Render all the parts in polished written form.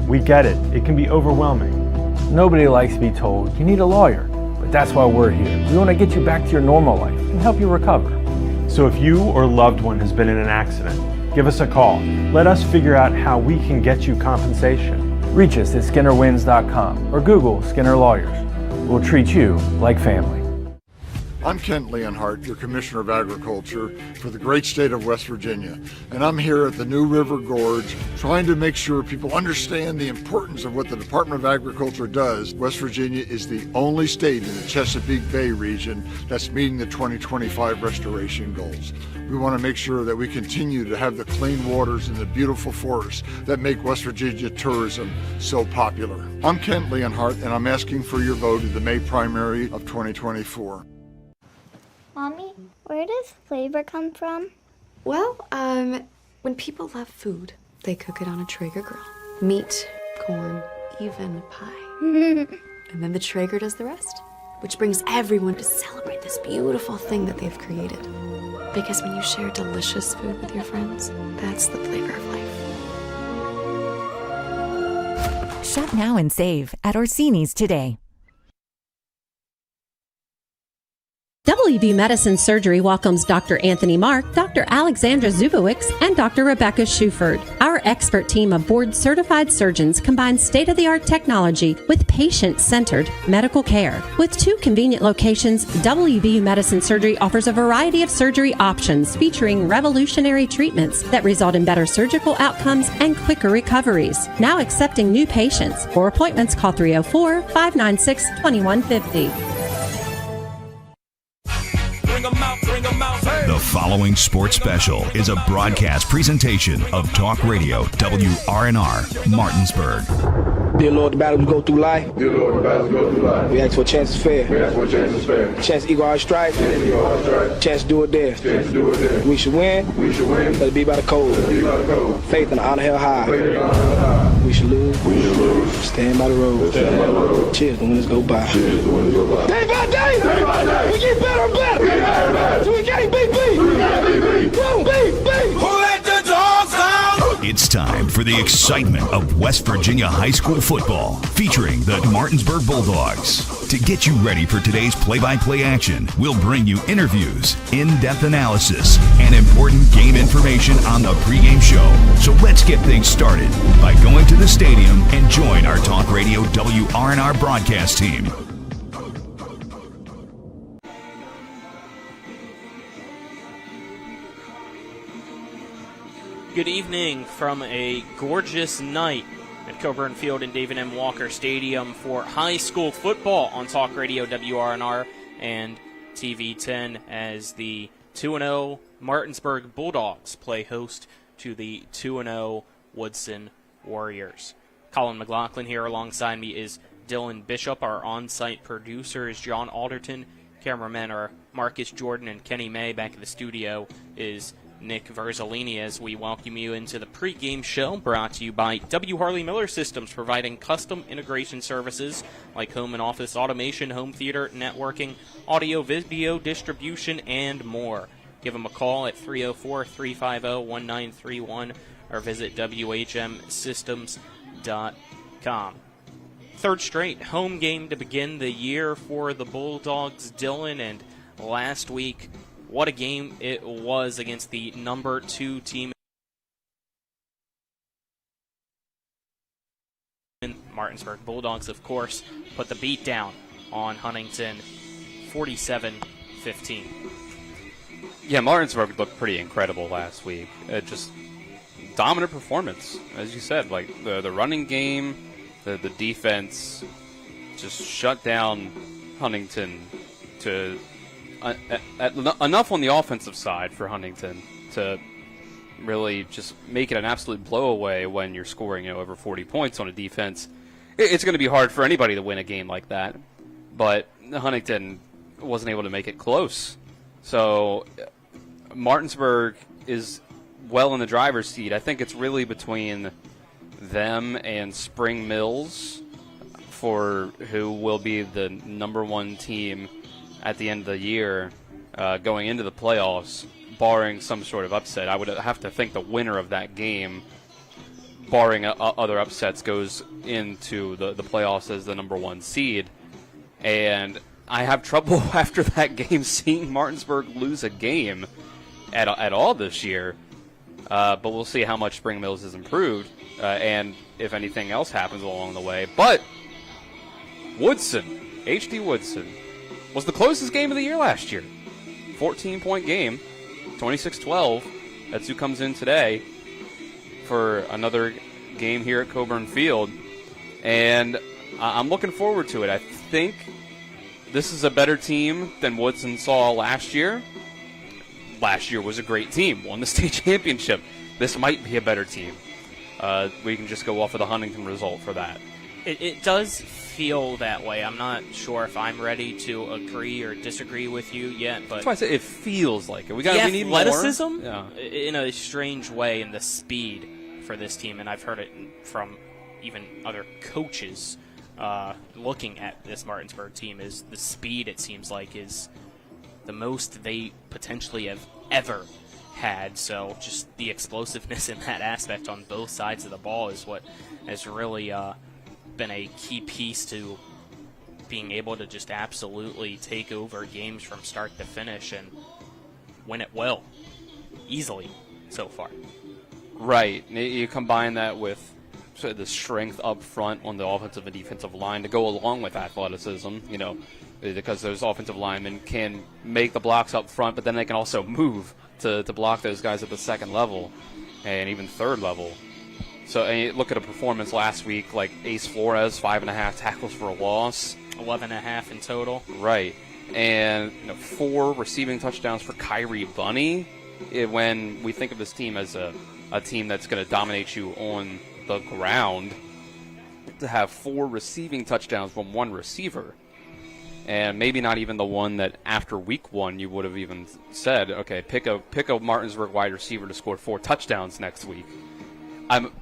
We get it. It can be overwhelming. Nobody likes to be told you need a lawyer, but that's why we're here. We want to get you back to your normal life and help you recover. So if you or loved one has been in an accident, give us a call. Let us figure out how we can get you compensation. Reach us at SkinnerWins.com or Google Skinner Lawyers. We'll treat you like family. I'm Kent Leonhardt, your Commissioner of Agriculture for the great state of West Virginia, and I'm here at the New River Gorge trying to make sure people understand the importance of what the Department of Agriculture does. West Virginia is the only state in the Chesapeake Bay region that's meeting the 2025 restoration goals. We want to make sure that we continue to have the clean waters and the beautiful forests that make West Virginia tourism so popular. I'm Kent Leonhardt, and I'm asking for your vote in the May primary of 2024. Mommy, where does flavor come from? Well, when people love food, they cook it on a Traeger grill. Meat, corn, even pie. And then the Traeger does the rest, which brings everyone to celebrate this beautiful thing that they've created. Because when you share delicious food with your friends, that's the flavor of life. Shop now and save at Orsini's today. WB Medicine Surgery welcomes Dr. Anthony Mark, Dr. Alexandra Zubowicz, and Dr. Rebecca Shuford. Our expert team of board-certified surgeons combines state-of-the-art technology with patient-centered medical care. With 2 convenient locations, WB Medicine Surgery offers a variety of surgery options featuring revolutionary treatments that result in better surgical outcomes and quicker recoveries. Now accepting new patients. For appointments, call 304-596-2150. The following sports special is a broadcast presentation of Talk Radio WRNR Martinsburg. Dear Lord, the battles we go through life. Dear Lord, the battles we go through life. We ask for a chance is fair. We ask for a chance is fair. Chance to equal our strife. Chance to do it there. Chance to do it there. We should win. We should win. Let it be by the code. Let it be by the code. Faith and honor held high. Faith and honor held high. We should lose. We should lose. Stand by the road. Stand by the road. Cheers, the winners go by. Cheers, the winners go by. Day by day. Day by day. We get better and better. We get better and better. So we can't beat beat. We can't beat beat. Who beat beat? Who let the dogs out? It's time for the excitement of West Virginia high school football, featuring the Martinsburg Bulldogs. To get you ready for today's play-by-play action, we'll bring you interviews, in-depth analysis, and important game information on the pregame show. So let's get things started by going to the stadium and join our Talk Radio WRNR broadcast team. Good evening from a gorgeous night at Coburn Field and David M. Walker Stadium for high school football on Talk Radio WRNR and TV 10 as the 2-0 Martinsburg Bulldogs play host to the 2-0 Woodson Warriors. Colin McLaughlin here alongside me is Dylan Bishop. Our on-site producer is John Alderton. Cameramen are Marcus Jordan and Kenny May. Back in the studio is Nick Verzolini as we welcome you into the pregame show brought to you by W. Harley Miller Systems, providing custom integration services like home and office automation, home theater, networking, audio, video distribution, and more. Give them a call at 304-350-1931 or visit WHMsystems.com. Third straight home game to begin the year for the Bulldogs, Dylan, and last week, what a game it was against the number 2 team. Martinsburg Bulldogs, of course, put the beat down on Huntington 47-15. Yeah, Martinsburg looked pretty incredible last week. Just dominant performance, as you said. Like the running game, the defense just shut down Huntington to enough on the offensive side for Huntington to really just make it an absolute blowaway when you're scoring over 40 points on a defense. It's going to be hard for anybody to win a game like that, but Huntington wasn't able to make it close. So Martinsburg is well in the driver's seat. I think it's really between them and Spring Mills for who will be the number 1 team at the end of the year going into the playoffs, barring some sort of upset. I would have to think the winner of that game barring other upsets, goes into the playoffs as the number 1 seed. And I have trouble after that game seeing Martinsburg lose a game at all this year. But we'll see how much Spring Mills has improved and if anything else happens along the way. But Woodson, H.D. Woodson, was the closest game of the year last year. 14-point game, 26-12. That's who comes in today for another game here at Coburn Field. And I'm looking forward to it. I think this is a better team than Woodson saw last year. Last year was a great team, won the state championship. This might be a better team. We can just go off of the Huntington result for that. It does feel that way. I'm not sure if I'm ready to agree or disagree with you yet, but that's why I say it feels like it. We need more athleticism, yeah, in a strange way, and the speed for this team, and I've heard it from even other coaches looking at this Martinsburg team, is the speed, it seems like, is the most they potentially have ever had. So just the explosiveness in that aspect on both sides of the ball is what has really been a key piece to being able to just absolutely take over games from start to finish and win it well, easily so far. Right. You combine that with the strength up front on the offensive and defensive line to go along with athleticism, because those offensive linemen can make the blocks up front, but then they can also move to block those guys at the second level and even third level. So and you look at a performance last week like Ace Flores, 5.5 tackles for a loss. 11.5 in total. Right. And 4 receiving touchdowns for Kyrie Bunny. When we think of this team as a team that's going to dominate you on the ground, to have 4 receiving touchdowns from 1 receiver, and maybe not even the one that after week 1 you would have even said, okay, pick a Martinsburg wide receiver to score 4 touchdowns next week. I'm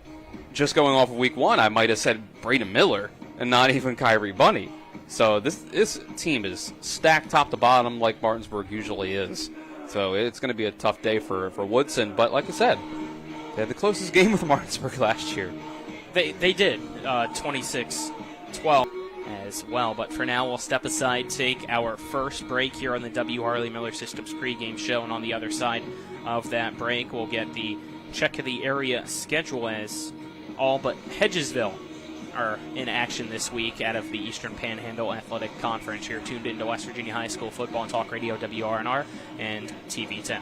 just going off of week 1, I might have said Braden Miller and not even Kyrie Bunny. So this team is stacked top to bottom like Martinsburg usually is. So it's going to be a tough day for Woodson. But like I said, they had the closest game with Martinsburg last year. They did, 26-12 as well. But for now, we'll step aside, take our first break here on the W. Harley Miller Systems pregame show. And on the other side of that break, we'll get the check of the area schedule, as all but Hedgesville are in action this week out of the Eastern Panhandle Athletic Conference. You're tuned into West Virginia High School Football and Talk Radio, WRNR, and TV 10.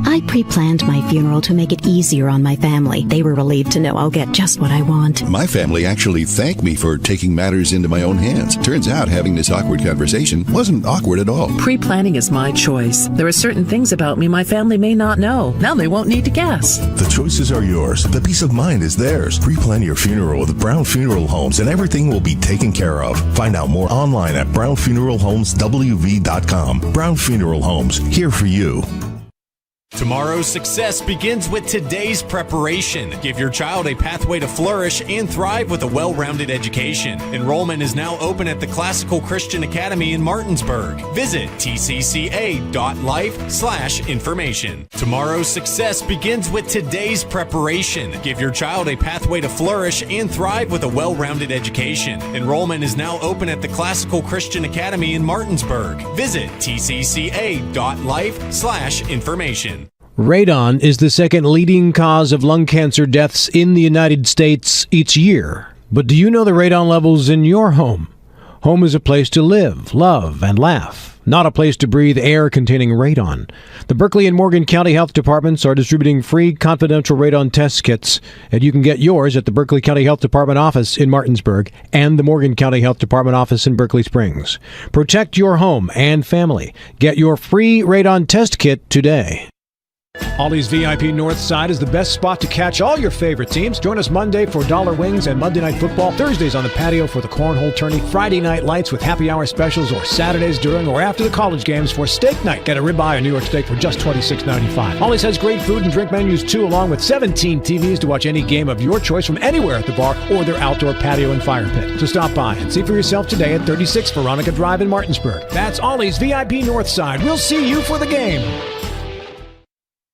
I pre-planned my funeral to make it easier on my family. They were relieved to know I'll get just what I want. My family actually thanked me for taking matters into my own hands. Turns out having this awkward conversation wasn't awkward at all. Pre-planning is my choice. There are certain things about me my family may not know. Now they won't need to guess. The choices are yours. The peace of mind is theirs. Pre-plan your funeral with Brown Funeral Homes and everything will be taken care of. Find out more online at brownfuneralhomeswv.com. Brown Funeral Homes, here for you. Tomorrow's success begins with today's preparation. Give your child a pathway to flourish and thrive with a well-rounded education. Enrollment is now open at the Classical Christian Academy in Martinsburg. Visit tcca.life/information. Tomorrow's success begins with today's preparation. Give your child a pathway to flourish and thrive with a well-rounded education. Enrollment is now open at the Classical Christian Academy in Martinsburg. Visit tcca.life/information. Radon is the second leading cause of lung cancer deaths in the United States each year. But do you know the radon levels in your home? Home is a place to live, love, and laugh, not a place to breathe air containing radon. The Berkeley and Morgan County Health Departments are distributing free confidential radon test kits, and you can get yours at the Berkeley County Health Department office in Martinsburg and the Morgan County Health Department office in Berkeley Springs. Protect your home and family. Get your free radon test kit today. Ollie's VIP North Side is the best spot to catch all your favorite teams. Join us Monday for Dollar Wings and Monday Night Football. Thursdays on the patio for the Cornhole Tourney. Friday night lights with happy hour specials, or Saturdays during or after the college games for steak night. Get a ribeye or New York steak for just $26.95. Ollie's has great food and drink menus too, along with 17 TVs to watch any game of your choice from anywhere at the bar or their outdoor patio and fire pit. So stop by and see for yourself today at 36 Veronica Drive in Martinsburg. That's Ollie's VIP North Side. We'll see you for the game.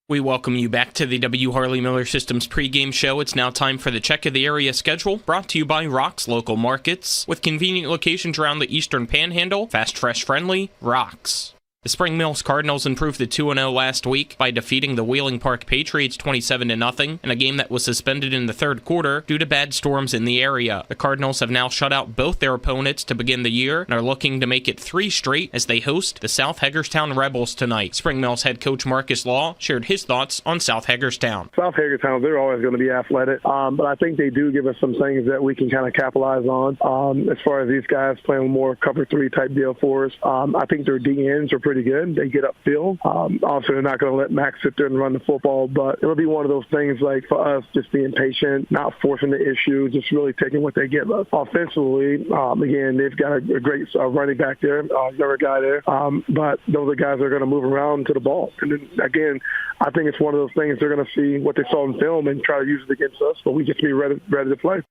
We welcome you back to the W. Harley Miller Systems pregame show. It's now time for the check of the area schedule, brought to you by Rock's Local Markets. With convenient locations around the Eastern Panhandle, fast, fresh, friendly, Rock's. The Spring Mills Cardinals improved to 2-0 last week by defeating the Wheeling Park Patriots 27-0 in a game that was suspended in the third quarter due to bad storms in the area. The Cardinals have now shut out both their opponents to begin the year and are looking to make it 3 straight as they host the South Hagerstown Rebels tonight. Spring Mills head coach Marcus Law shared his thoughts on South Hagerstown. South Hagerstown, they're always going to be athletic, but I think they do give us some things that we can kind of capitalize on. As far as these guys playing more cover 3 type deal for us, I think their DNs are pretty good. They get upfield. Also, they're not going to let Max sit there and run the football, but it'll be one of those things like for us, just being patient, not forcing the issue, just really taking what they give us. Offensively, again, they've got a great running back there, younger guy there, but those are guys that are going to move around to the ball. And then, again, I think it's one of those things they're going to see what they saw in film and try to use it against us, but we just be ready to play.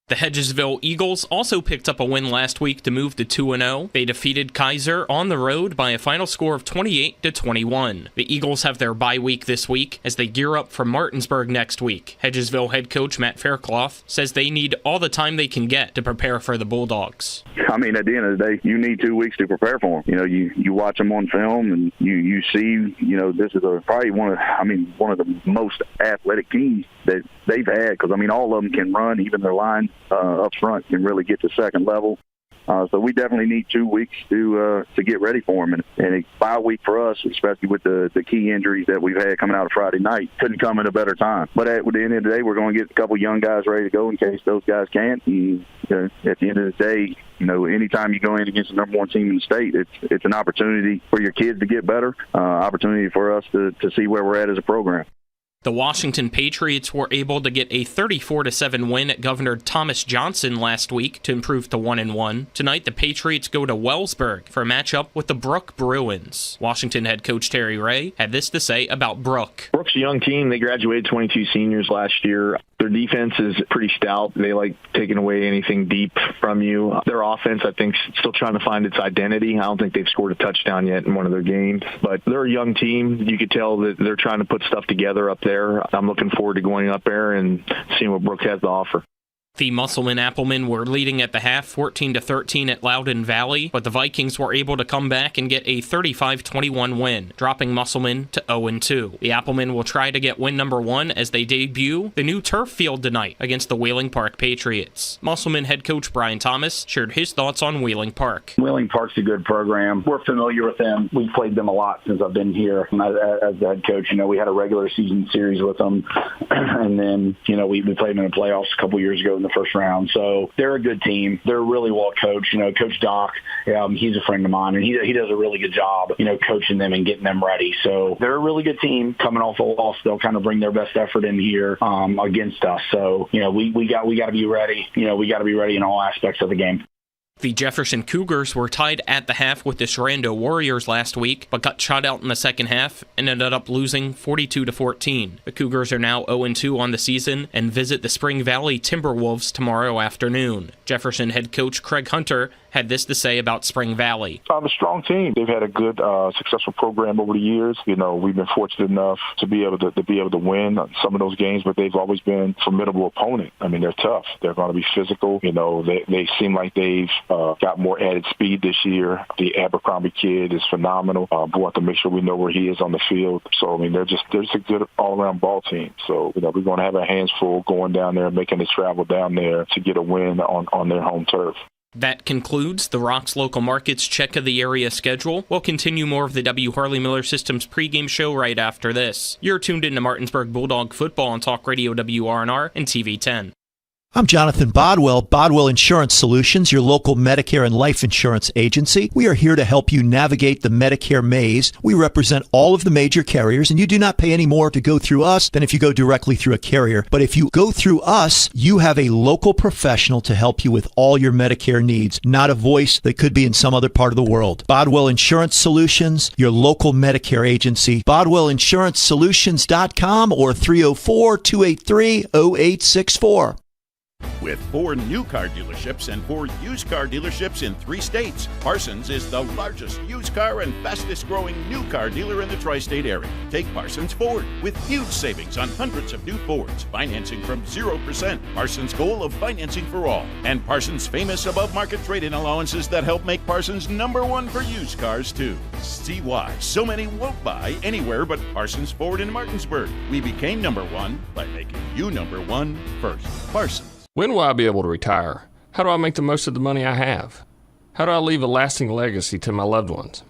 The Hedgesville Eagles also picked up a win last week to move to 2-0. They defeated Kaiser on the road by a final score of 28-21. The Eagles have their bye week this week as they gear up for Martinsburg next week. Hedgesville head coach Matt Faircloth says they need all the time they can get to prepare for the Bulldogs. I mean, at the end of the day, you need 2 weeks to prepare for them. You know, you watch them on film and you see, you know, this is probably one of the most athletic teams that they've had, because, I mean, all of them can run, even their line up front can really get to second level. So we definitely need 2 weeks to get ready for them. And a bye week for us, especially with the key injuries that we've had coming out of Friday night, couldn't come at a better time. But at the end of the day, we're going to get a couple young guys ready to go in case those guys can't. And, at the end of the day, you know, anytime you go in against the number 1 team in the state, it's an opportunity for your kids to get better, opportunity for us to see where we're at as a program. The Washington Patriots were able to get a 34-7 win at Governor Thomas Johnson last week to improve to 1-1. Tonight, the Patriots go to Wellsburg for a matchup with the Brook Bruins. Washington head coach Terry Ray had this to say about Brook. Brook's a young team. They graduated 22 seniors last year. Their defense is pretty stout. They like taking away anything deep from you. Their offense, I think, is still trying to find its identity. I don't think they've scored a touchdown yet in one of their games. But they're a young team. You could tell that they're trying to put stuff together up there. I'm looking forward to going up there and seeing what Brook has to offer. The Musselman-Applemen were leading at the half 14-13 at Loudoun Valley, but the Vikings were able to come back and get a 35-21 win, dropping Musselman to 0-2. The Applemen will try to get win number 1 as they debut the new turf field tonight against the Wheeling Park Patriots. Musselman head coach Brian Thomas shared his thoughts on Wheeling Park. Wheeling Park's a good program. We're familiar with them. We've played them a lot since I've been here as the head coach. You know, we had a regular season series with them, and then, you know, we played them in the playoffs a couple years ago in the first round. So they're a good team. They're really well coached. You know, Coach Doc, he's a friend of mine, and he does a really good job, you know, coaching them and getting them ready. So they're a really good team. Coming off a loss, they'll kind of bring their best effort in here against us. So, you know, we got to be ready. You know, we got to be ready in all aspects of the game. The Jefferson Cougars were tied at the half with the Sherando Warriors last week, but got shot out in the second half and ended up losing 42-14. The Cougars are now 0-2 on the season and visit the Spring Valley Timberwolves tomorrow afternoon. Jefferson head coach Craig Hunter had this to say about Spring Valley. A strong team. They've had a good, successful program over the years. You know, we've been fortunate enough to be able to win some of those games, but they've always been a formidable opponent. I mean, they're tough. They're going to be physical. You know, they seem like they've got more added speed this year. The Abercrombie kid is phenomenal. We'll have to make sure we know where he is on the field. So, I mean, they're just a good all-around ball team. So, you know, we're going to have our hands full going down there and making the travel down there to get a win on their home turf. That concludes the Rock's Local Markets check of the area schedule. We'll continue more of the W. Harley Miller Systems pregame show right after this. You're tuned into Martinsburg Bulldog football on Talk Radio WRNR and TV 10. I'm Jonathan Bodwell, Bodwell Insurance Solutions, your local Medicare and life insurance agency. We are here to help you navigate the Medicare maze. We represent all of the major carriers, and you do not pay any more to go through us than if you go directly through a carrier. But if you go through us, you have a local professional to help you with all your Medicare needs, not a voice that could be in some other part of the world. Bodwell Insurance Solutions, your local Medicare agency, BodwellInsuranceSolutions.com or 304-283-0864. With 4 new car dealerships and 4 used car dealerships in 3 states, Parsons is the largest used car and fastest growing new car dealer in the tri-state area. Take Parsons Ford with huge savings on hundreds of new Fords, financing from 0%, Parsons' goal of financing for all, and Parsons' famous above-market trade-in allowances that help make Parsons #1 for used cars, too. See why so many won't buy anywhere but Parsons Ford in Martinsburg. We became #1 by making you #1 first. Parsons. When will I be able to retire? How do I make the most of the money I have? How do I leave a lasting legacy to my loved ones?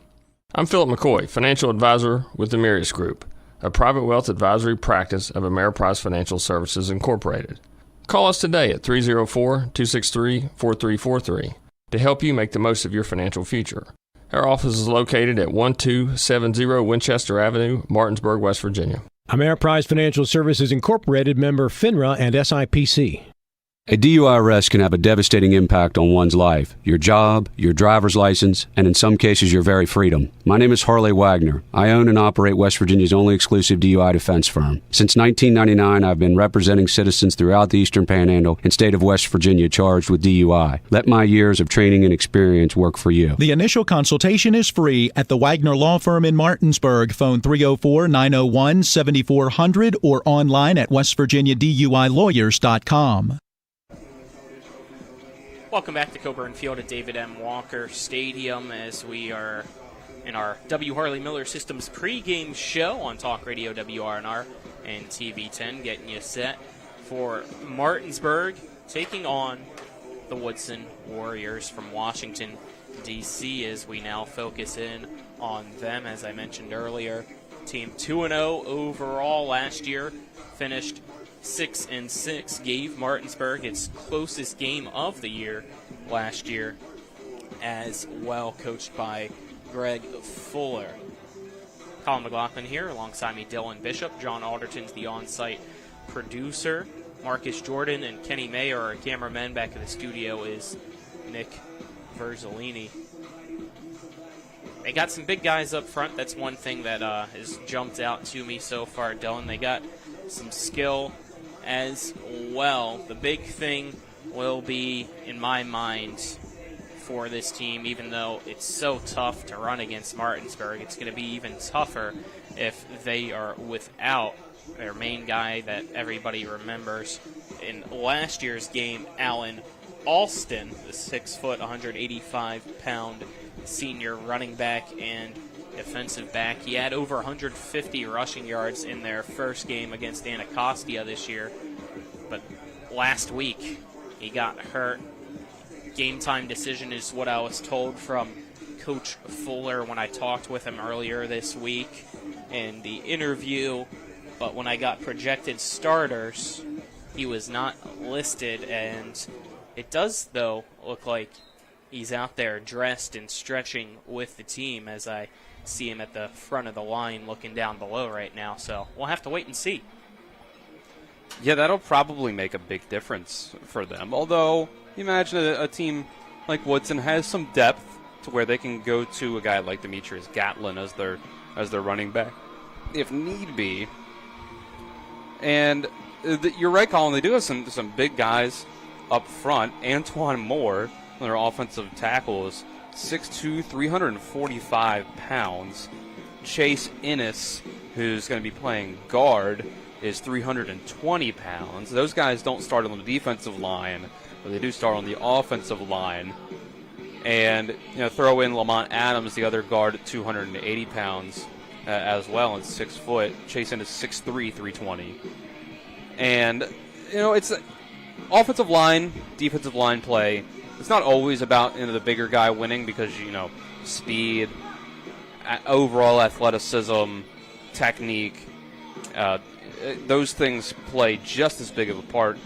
I'm Philip McCoy, financial advisor with the Mirius Group, a private wealth advisory practice of Ameriprise Financial Services Incorporated. Call us today at 304-263-4343 to help you make the most of your financial future. Our office is located at 1270 Winchester Avenue, Martinsburg, West Virginia. Ameriprise Financial Services Incorporated, member FINRA and SIPC. A DUI arrest can have a devastating impact on one's life, your job, your driver's license, and in some cases, your very freedom. My name is Harley Wagner. I own and operate West Virginia's only exclusive DUI defense firm. Since 1999, I've been representing citizens throughout the Eastern Panhandle and state of West Virginia charged with DUI. Let my years of training and experience work for you. The initial consultation is free at the Wagner Law Firm in Martinsburg. Phone 304-901-7400 or online at westvirginiaduilawyers.com. Welcome back to Coburn Field at David M. Walker Stadium as we are in our W. Harley Miller Systems pregame show on Talk Radio WRNR and TV10, getting you set for Martinsburg taking on the Woodson Warriors from Washington, D.C. as we now focus in on them. As I mentioned earlier, team 2-0 overall last year, finished 6-6, gave Martinsburg its closest game of the year last year as well, coached by Greg Fuller. Colin McLaughlin here, alongside me Dylan Bishop. John Alderton's the on-site producer. Marcus Jordan and Kenny Mayer, our cameramen. Back in the studio is Nick Verzolini. They got some big guys up front. That's one thing that has jumped out to me so far, Dylan. They got some skill as well. The big thing will be, in my mind, for this team, even though it's so tough to run against Martinsburg, it's going to be even tougher if they are without their main guy that everybody remembers in last year's game, Allen Alston, the 6', 185-pound senior running back and defensive back. He had over 150 rushing yards in their first game against Anacostia this year, but last week he got hurt. Game time decision is what I was told from Coach Fuller when I talked with him earlier this week in the interview, but when I got projected starters, he was not listed, and it does, though, look like he's out there dressed and stretching with the team as I see him at the front of the line looking down below right now. So we'll have to wait and see. Yeah, that'll probably make a big difference for them. Although, you imagine a team like Woodson has some depth to where they can go to a guy like Demetrius Gatlin as their running back, if need be. And you're right, Colin, they do have some big guys up front. Antoine Moore, their offensive tackle, is 6'2", 345 pounds. Chase Innes, who's going to be playing guard, is 320 pounds. Those guys don't start on the defensive line, but they do start on the offensive line. And throw in Lamont Adams, the other guard, at 280 pounds as well, and 6 foot. Chase Innes is 6'3", 320. And it's offensive line, defensive line play. It's not always about the bigger guy winning because, speed, overall athleticism, technique, those things play just as big of a part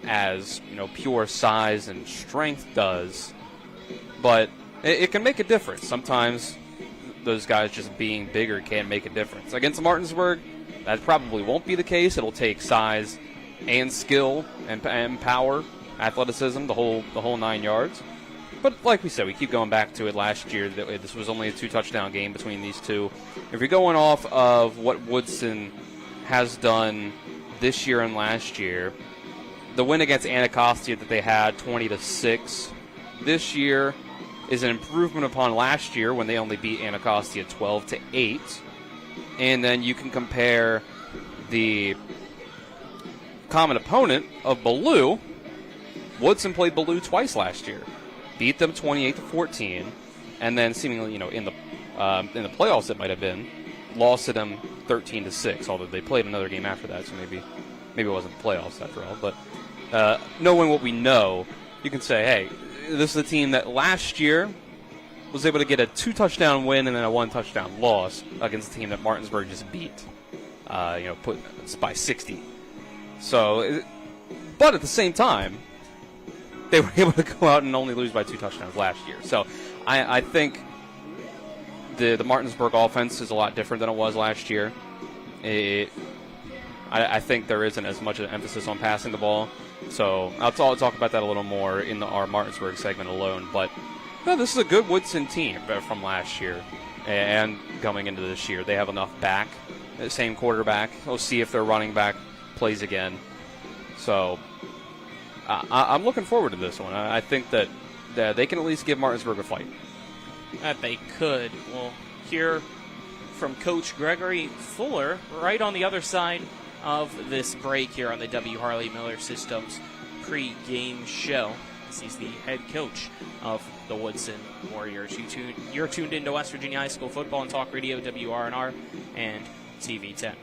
as pure size and strength does. But it can make a difference. Sometimes those guys just being bigger can make a difference. Against Martinsburg, that probably won't be the case. It'll take size and skill and power, athleticism, the whole 9 yards. But like we said, we keep going back to it last year. This was only a 2-touchdown game between these two. If you're going off of what Woodson has done this year and last year, the win against Anacostia that they had, 20-6, this year is an improvement upon last year when they only beat Anacostia 12-8. And then you can compare the common opponent of Ballou. Woodson played Ballou twice last year, beat them 28-14, and then seemingly, in the playoffs it might have been, lost to them 13-6. Although they played another game after that, so maybe it wasn't the playoffs after all. But knowing what we know, you can say, hey, this is a team that last year was able to get a 2-touchdown win and then a 1-touchdown loss against a team that Martinsburg just beat, put by 60. So, but at the same time, they were able to go out and only lose by 2 touchdowns last year. So, I think the Martinsburg offense is a lot different than it was last year. I think there isn't as much an emphasis on passing the ball. So I'll talk about that a little more in our Martinsburg segment alone. But this is a good Woodson team from last year and coming into this year. They have enough back, the same quarterback. We'll see if their running back plays again. So I'm looking forward to this one. I think that they can at least give Martinsburg a fight. That they could. We'll hear from Coach Gregory Fuller right on the other side of this break here on the W. Harley Miller Systems pregame show. He's the head coach of the Woodson Warriors. You're tuned into West Virginia High School football and talk radio, WRNR and TV 10.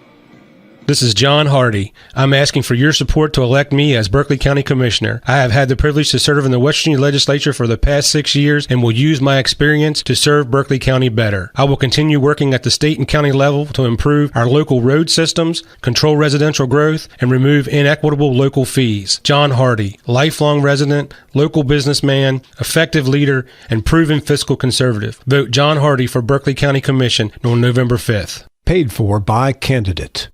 This is John Hardy. I'm asking for your support to elect me as Berkeley County Commissioner. I have had the privilege to serve in the West Virginia Legislature for the past 6 years and will use my experience to serve Berkeley County better. I will continue working at the state and county level to improve our local road systems, control residential growth, and remove inequitable local fees. John Hardy, lifelong resident, local businessman, effective leader, and proven fiscal conservative. Vote John Hardy for Berkeley County Commission on November 5th. Paid for by candidate.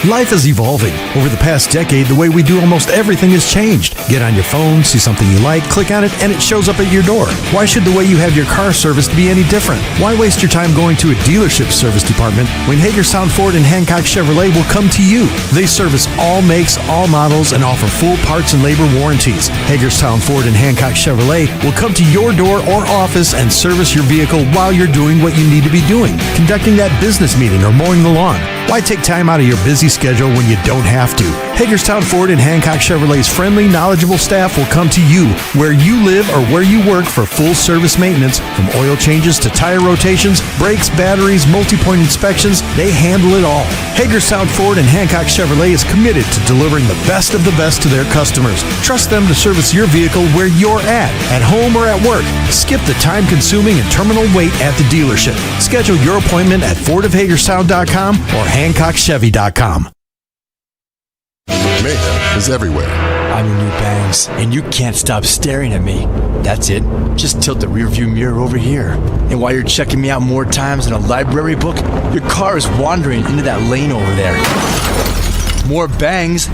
Life is evolving. Over the past decade, the way we do almost everything has changed. Get on your phone, see something you like, click on it, and it shows up at your door. Why should the way you have your car serviced be any different? Why waste your time going to a dealership service department when Hagerstown Ford and Hancock Chevrolet will come to you? They service all makes, all models, and offer full parts and labor warranties. Hagerstown Ford and Hancock Chevrolet will come to your door or office and service your vehicle while you're doing what you need to be doing, conducting that business meeting or mowing the lawn. Why take time out of your busy schedule when you don't have to? Hagerstown Ford and Hancock Chevrolet's friendly, knowledgeable staff will come to you where you live or where you work for full service maintenance, from oil changes to tire rotations, brakes, batteries, multi-point inspections. They handle it all. Hagerstown Ford and Hancock Chevrolet is committed to delivering the best of the best to their customers. Trust them to service your vehicle where you're at home or at work. Skip the time-consuming and terminal wait at the dealership. Schedule your appointment at FordofHagerstown.com or HancockChevy.com. Mayhem is everywhere. I'm your new bangs, and you can't stop staring at me. That's it. Just tilt the rearview mirror over here. And while you're checking me out more times than a library book, your car is wandering into that lane over there. More bangs.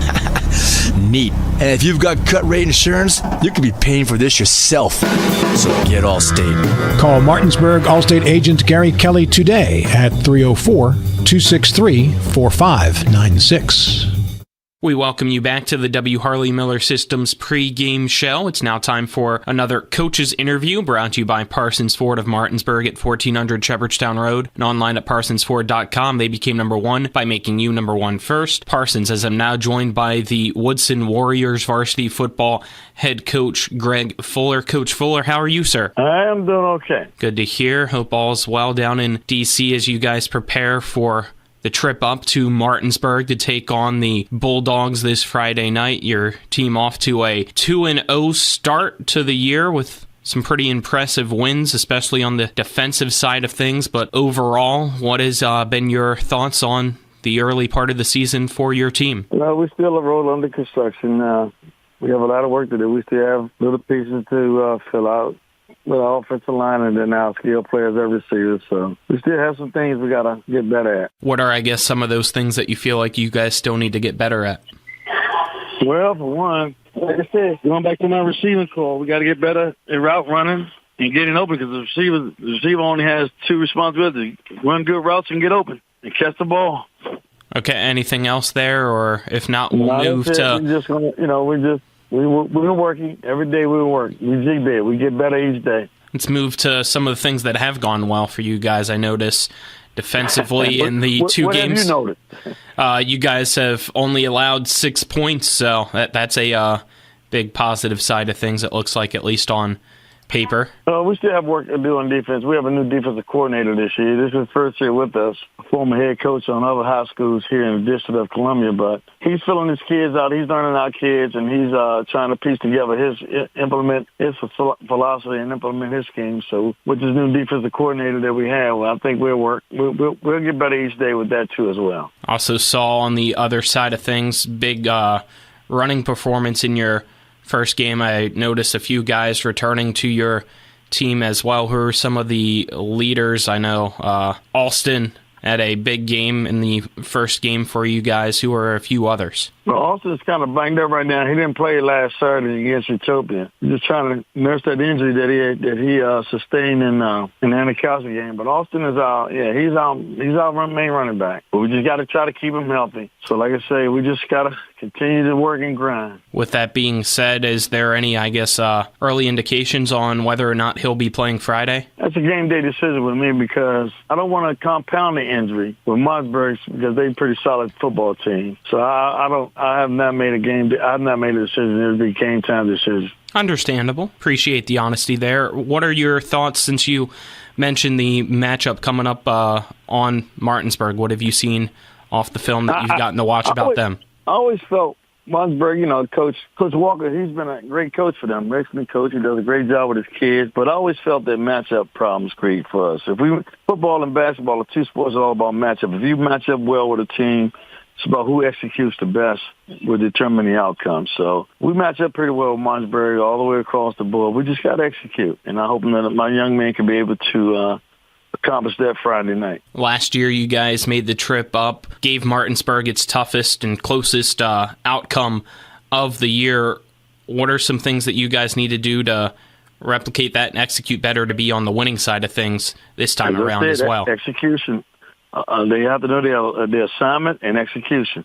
Neat. And if you've got cut rate insurance, you could be paying for this yourself. So get Allstate. Call Martinsburg Allstate agent Gary Kelly today at 304-263-4596. We welcome you back to the W. Harley Miller Systems pregame show. It's now time for another coach's interview brought to you by Parsons Ford of Martinsburg at 1400 Shepherdstown Road and online at parsonsford.com. They became number one by making you number one first. Parsons, as I'm now joined by the Woodson Warriors varsity football head coach Greg Fuller. Coach Fuller, how are you, sir? I am doing okay. Good to hear. Hope all's well down in D.C. as you guys prepare for the trip up to Martinsburg to take on the Bulldogs this Friday night. Your team off to a 2-0 start to the year with some pretty impressive wins, especially on the defensive side of things. But overall, what has been your thoughts on the early part of the season for your team? Well, we still a road under construction. We have a lot of work to do. We still have little pieces to fill out with our offensive line and then our skill players at receivers. So we still have some things we got to get better at. What are, I guess, some of those things that you feel like you guys still need to get better at? Well, for one, like I said, going back to my receiving core, we got to get better at route running and getting open, because the receiver only has two responsibilities: run good routes and get open and catch the ball. Okay, anything else there, or if not, we'll move to... We're just going to, we're working. Every day we work. We dig big. We get better each day. Let's move to some of the things that have gone well for you guys. I notice defensively in the two games. What have you noticed? You guys have only allowed 6 points, so that's a big positive side of things, it looks like, at least on paper. We still have work to do on defense. We have a new defensive coordinator this year. This is his first year with us, a former head coach on other high schools here in the District of Columbia, but he's filling his kids out. He's learning our kids, and he's trying to piece together implement his philosophy and implement his scheme. So with this new defensive coordinator that we have, I think we'll get better each day with that too as well. Also saw on the other side of things, big running performance in your first game. I noticed a few guys returning to your team as well. Who are some of the leaders? I know Alston had a big game in the first game for you guys. Who are a few others? Well, Austin's kind of banged up right now. He didn't play last Saturday against Utopia. He's just trying to nurse that injury that he sustained in the Anacostia game. But Austin is he's our main running back. But we just got to try to keep him healthy. So, like I say, we just got to continue to work and grind. With that being said, is there any, early indications on whether or not he'll be playing Friday? That's a game day decision with me because I don't want to compound the injury with Martinsburg because they're a pretty solid football team. So I have not made a decision. It'll be game time decision. Understandable. Appreciate the honesty there. What are your thoughts since you mentioned the matchup coming up on Martinsburg? What have you seen off the film that you've gotten to watch about them? I always felt Martinsburg, Coach Walker, he's been a great coach for them, excellent coach. He does a great job with his kids, but I always felt that matchup problems create for us. Football and basketball are two sports all about matchup. If you match up well with a team, it's about who executes the best will determine the outcome. So we match up pretty well with Martinsburg all the way across the board. We just got to execute, and I hope that my young man can be able to accomplish that Friday night. Last year, you guys made the trip up, gave Martinsburg its toughest and closest outcome of the year. What are some things that you guys need to do to replicate that and execute better to be on the winning side of things this time around as well? Execution. They have to know their assignment and execution.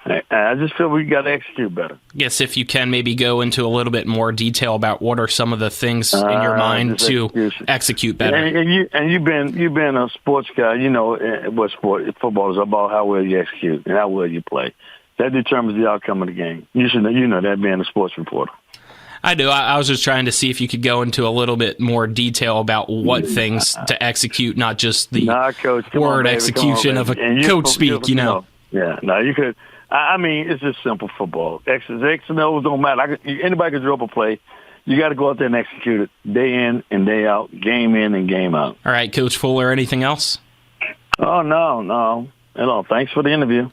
I just feel we got to execute better. Yes, if you can maybe go into a little bit more detail about what are some of the things in your mind to execute better. And you've been a sports guy. You know what football is about, how well you execute and how well you play. That determines the outcome of the game. You should know that being a sports reporter. I do. I was just trying to see if you could go into a little bit more detail about what things to execute, not just the word execution of a coach speak, Yeah, no, you could. I mean, it's just simple football. X and O's don't matter. Anybody can draw up a play. You got to go out there and execute it day in and day out, game in and game out. All right, Coach Fuller, anything else? Oh, no. Thanks for the interview.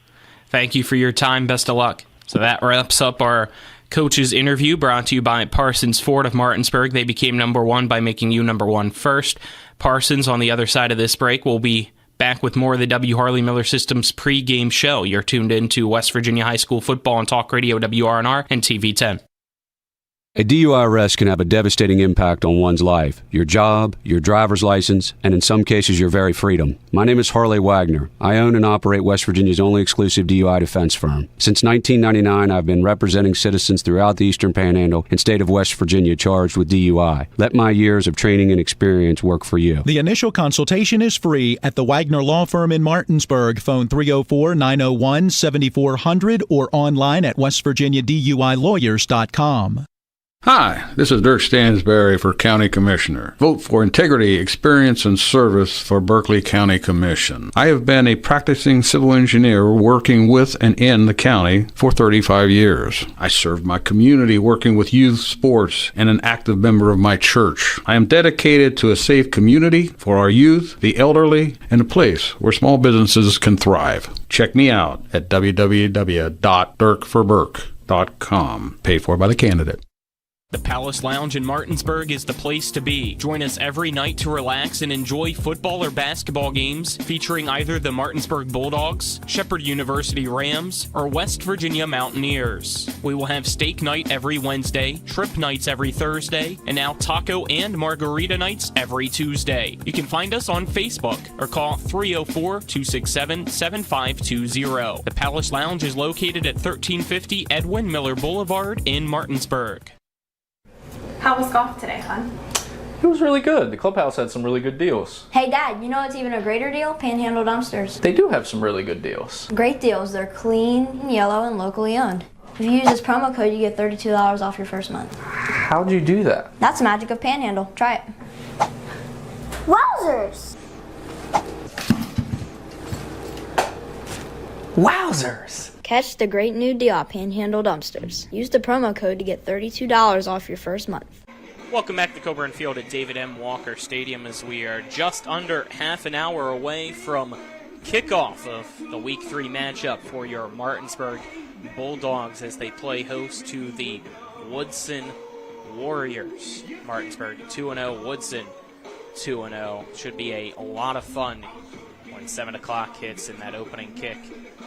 Thank you for your time. Best of luck. So that wraps up our coach's interview, brought to you by Parsons Ford of Martinsburg. They became number one by making you number one first. Parsons, on the other side of this break, will be back with more of the W. Harley Miller System's pregame show. You're tuned in to West Virginia High School football on Talk Radio WRNR and TV 10. A DUI arrest can have a devastating impact on one's life, your job, your driver's license, and in some cases, your very freedom. My name is Harley Wagner. I own and operate West Virginia's only exclusive DUI defense firm. Since 1999, I've been representing citizens throughout the Eastern Panhandle and state of West Virginia charged with DUI. Let my years of training and experience work for you. The initial consultation is free at the Wagner Law Firm in Martinsburg. Phone 304-901-7400 or online at westvirginiaduilawyers.com. Hi, this is Dirk Stansberry for County Commissioner. Vote for integrity, experience, and service for Berkeley County Commission. I have been a practicing civil engineer working with and in the county for 35 years. I served my community working with youth sports and an active member of my church. I am dedicated to a safe community for our youth, the elderly, and a place where small businesses can thrive. Check me out at www.dirkforburke.com. Paid for by the candidate. The Palace Lounge in Martinsburg is the place to be. Join us every night to relax and enjoy football or basketball games featuring either the Martinsburg Bulldogs, Shepherd University Rams, or West Virginia Mountaineers. We will have steak night every Wednesday, trip nights every Thursday, and now taco and margarita nights every Tuesday. You can find us on Facebook or call 304-267-7520. The Palace Lounge is located at 1350 Edwin Miller Boulevard in Martinsburg. How was golf today, hon? It was really good. The clubhouse had some really good deals. Hey Dad, you know what's even a greater deal? Panhandle dumpsters. They do have some really good deals. Great deals. They're clean, yellow, and locally owned. If you use this promo code, you get $32 off your first month. How'd you do that? That's the magic of Panhandle. Try it. Wowzers! Wowzers! Catch the great new deal at Panhandle Dumpsters. Use the promo code to get $32 off your first month. Welcome back to Coburn Field at David M. Walker Stadium as we are just under half an hour away from kickoff of the Week 3 matchup for your Martinsburg Bulldogs as they play host to the Woodson Warriors. Martinsburg 2-0, Woodson 2-0. Should be a lot of fun when 7 o'clock hits and that opening kick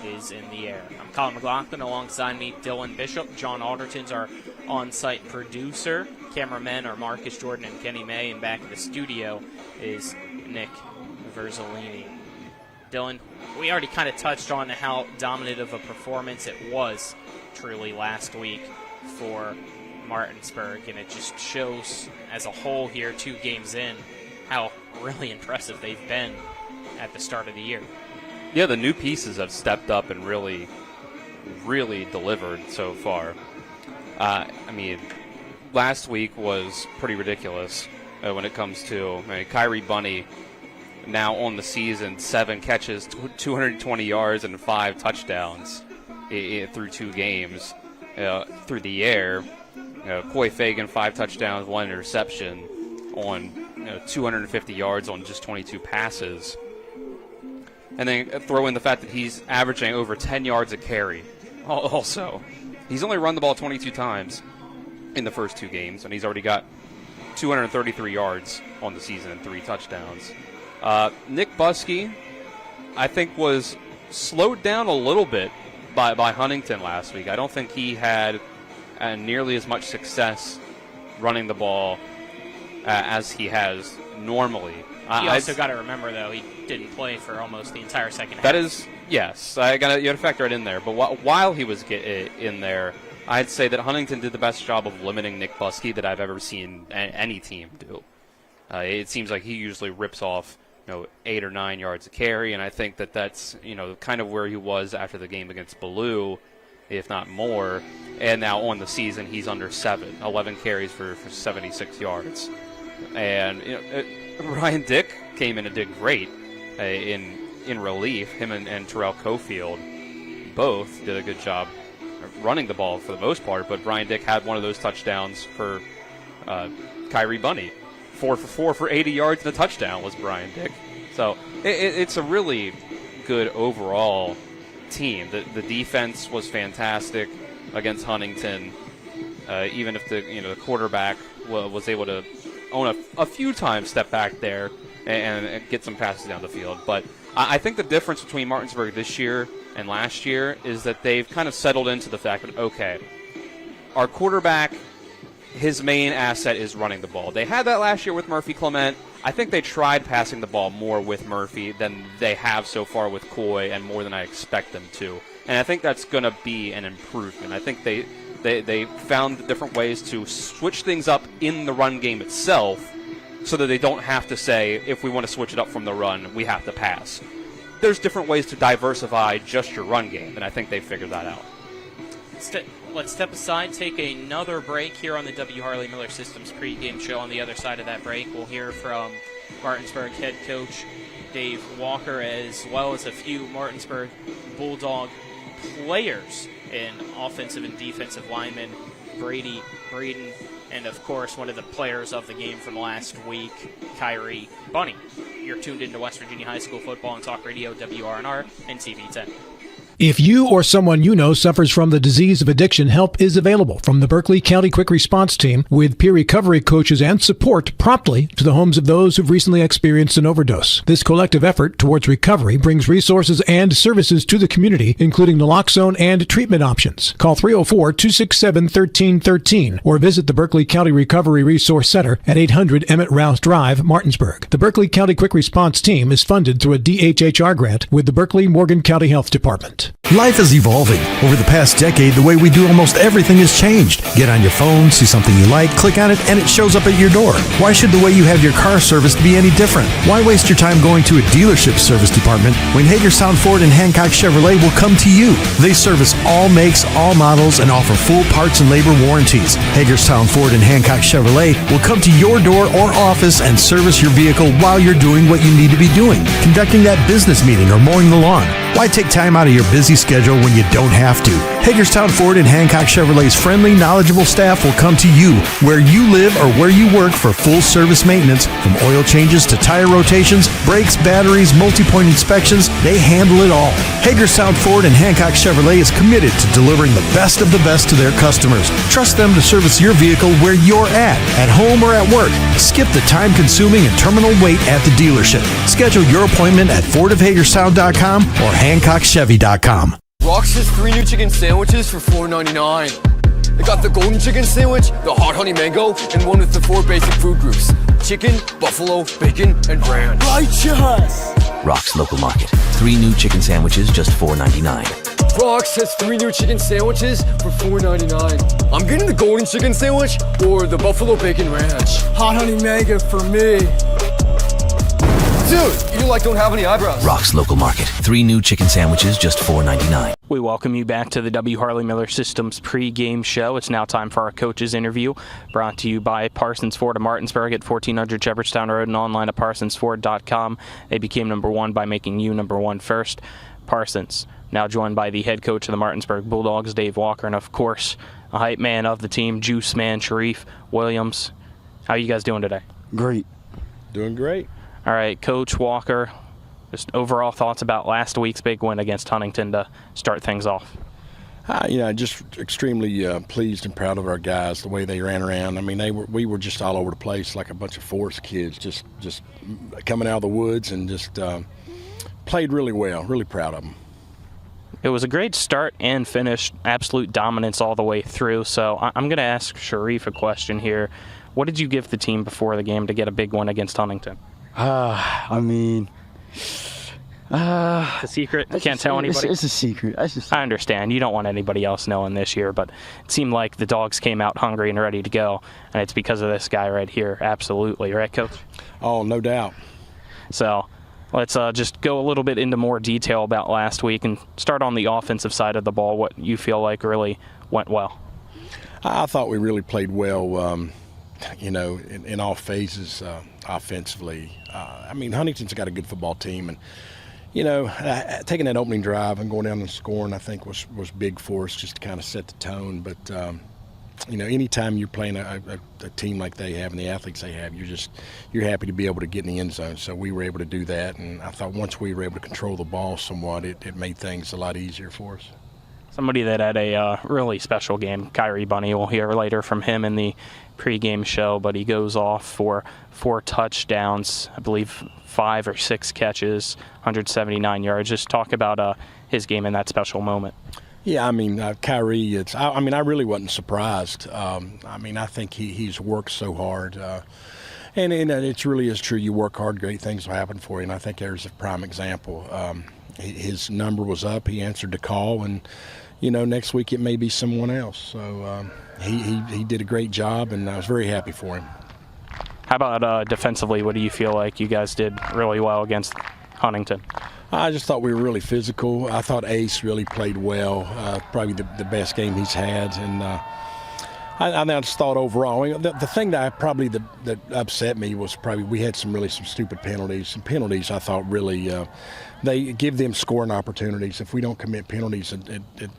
is in the air. I'm Colin McLaughlin. Alongside me, Dylan Bishop. John Alderton's our on-site producer. Cameramen are Marcus Jordan and Kenny May. And back in the studio is Nick Verzolini. Dylan, we already kind of touched on how dominant of a performance it was truly last week for Martinsburg. And it just shows as a whole here, 2 games in, how really impressive they've been at the start of the year. Yeah, the new pieces have stepped up and really, really delivered so far. Last week was pretty ridiculous when it comes to Kyrie Bunny, now on the season, 7 catches, 220 yards, and 5 touchdowns through 2 games through the air. Coy Fagan, 5 touchdowns, 1 interception on 250 yards on just 22 passes. And then throw in the fact that he's averaging over 10 yards a carry. Also, he's only run the ball 22 times in the first 2 games, and he's already got 233 yards on the season and 3 touchdowns. Nick Buskey, I think, was slowed down a little bit by Huntington last week. I don't think he had nearly as much success running the ball as he has normally. You also got to remember, though, he didn't play for almost the entire second half. That is, yes. You got to factor it in there. But while he was in there, I'd say that Huntington did the best job of limiting Nick Buskey that I've ever seen any team do. It seems like he usually rips off 8 or 9 yards a carry, and I think that's kind of where he was after the game against Ballou, if not more. And now on the season, he's under 7, 11 carries for 76 yards. And Ryan Dick came in and did great in relief. Him and Terrell Cofield both did a good job running the ball for the most part, but Brian Dick had one of those touchdowns for Kyrie Bunny. 4 for 4 for 80 yards and a touchdown was Brian Dick. So it's a really good overall team. The defense was fantastic against Huntington. Even if the quarterback was able to own a few times step back there and get some passes down the field. But I think the difference between Martinsburg this year and last year is that they've kind of settled into the fact that, okay, our quarterback, his main asset is running the ball. They had that last year with Murphy Clement. I think they tried passing the ball more with Murphy than they have so far with Coy, and more than I expect them to. And I think that's going to be an improvement. I think they found different ways to switch things up in the run game itself so that they don't have to say, if we want to switch it up from the run, we have to pass. There's different ways to diversify just your run game, and I think they figured that out. Let's step aside, take another break here on the W. Harley Miller Systems pregame show. On the other side of that break, we'll hear from Martinsburg head coach Dave Walker, as well as a few Martinsburg Bulldog players in offensive and defensive linemen, Brady Braden, and of course one of the players of the game from last week, Kyrie Bunny. You're tuned into West Virginia High School football and talk radio, WRNR and TV 10. If you or someone you know suffers from the disease of addiction, help is available from the Berkeley County Quick Response Team with peer recovery coaches and support promptly to the homes of those who've recently experienced an overdose. This collective effort towards recovery brings resources and services to the community, including naloxone and treatment options. Call 304-267-1313 or visit the Berkeley County Recovery Resource Center at 800 Emmett Rouse Drive, Martinsburg. The Berkeley County Quick Response Team is funded through a DHHR grant with the Berkeley Morgan County Health Department. Life is evolving. Over the past decade, the way we do almost everything has changed. Get on your phone, see something you like, click on it, and it shows up at your door. Why should the way you have your car serviced be any different? Why waste your time going to a dealership service department when Hagerstown Ford and Hancock Chevrolet will come to you? They service all makes, all models, and offer full parts and labor warranties. Hagerstown Ford and Hancock Chevrolet will come to your door or office and service your vehicle while you're doing what you need to be doing, conducting that business meeting or mowing the lawn. Why take time out of your busy schedule when you don't have to? Hagerstown Ford and Hancock Chevrolet's friendly, knowledgeable staff will come to you where you live or where you work for full service maintenance, from oil changes to tire rotations, brakes, batteries, multi-point inspections. They handle it all. Hagerstown Ford and Hancock Chevrolet is committed to delivering the best of the best to their customers. Trust them to service your vehicle where you're at home or at work. Skip the time-consuming and terminal wait at the dealership. Schedule your appointment at fordofhagerstown.com or hancockchevy.com. Rox has 3 new chicken sandwiches for $4.99. They got the golden chicken sandwich, the hot honey mango, and one with the 4 basic food groups: chicken, buffalo, bacon, and ranch. Righteous! Rock's Local Market. 3 new chicken sandwiches, just $4.99. Rox has 3 new chicken sandwiches for $4.99. I'm getting the golden chicken sandwich or the buffalo bacon ranch. Hot honey mango for me. Dude, you don't have any eyebrows. Rock's Local Market. 3 new chicken sandwiches, just $4.99. We welcome you back to the W. Harley Miller Systems pregame show. It's now time for our coaches interview, brought to you by Parsons Ford of Martinsburg at 1400 Shepherdstown Road and online at parsonsford.com. They became number 1 by making you number 1 first. Parsons, now joined by the head coach of the Martinsburg Bulldogs, Dave Walker, and of course, a hype man of the team, juice man, Sharif Williams. How are you guys doing today? Great. Doing great. All right, Coach Walker, just overall thoughts about last week's big win against Huntington to start things off. Just extremely pleased and proud of our guys, the way they ran around. I mean, we were just all over the place like a bunch of forest kids, just coming out of the woods and just played really well. Really proud of them. It was a great start and finish, absolute dominance all the way through. So I'm going to ask Sharif a question here. What did you give the team before the game to get a big win against Huntington? It's a secret? You can't tell anybody? It's a secret. I understand. You don't want anybody else knowing this year, but it seemed like the Dogs came out hungry and ready to go, and it's because of this guy right here. Absolutely. Right, Coach? Oh, no doubt. So let's just go a little bit into more detail about last week and start on the offensive side of the ball, what you feel like really went well. I thought we really played well, in all phases offensively. Huntington's got a good football team, and taking that opening drive and going down and scoring, I think was big for us, just to kind of set the tone. But anytime you're playing a team like they have and the athletes they have, you're happy to be able to get in the end zone. So we were able to do that, and I thought once we were able to control the ball somewhat, it made things a lot easier for us. Somebody that had a really special game, Kyrie Bunny. We'll hear later from him in the pregame show, but he goes off for 4 touchdowns, I believe 5 or 6 catches, 179 yards. Just talk about his game in that special moment. Yeah, Kyrie, I really wasn't surprised. I think he's worked so hard. And it really is true. You work hard, great things will happen for you, and I think there's a prime example. His number was up. He answered the call, and next week it may be someone else. So he did a great job, and I was very happy for him. How about defensively? What do you feel like you guys did really well against Huntington? I just thought we were really physical. I thought Ace really played well, probably the best game he's had, and I just thought overall, the thing that that upset me was probably we had some stupid penalties. Some penalties I thought really they give them scoring opportunities. If we don't commit penalties at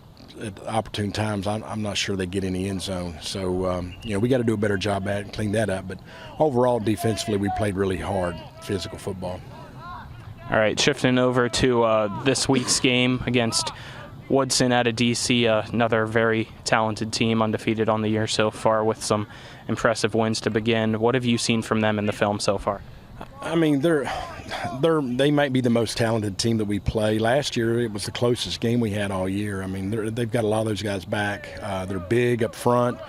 opportune times, I'm not sure they get in the end zone. So we got to do a better job at it and clean that up. But overall, defensively, we played really hard, physical football. All right, shifting over to this week's game against Woodson out of D.C., another very talented team, undefeated on the year so far with some impressive wins to begin. What have you seen from them in the film so far? I mean, they might be the most talented team that we play. Last year, it was the closest game we had all year. I mean, they've got a lot of those guys back. They're big up front,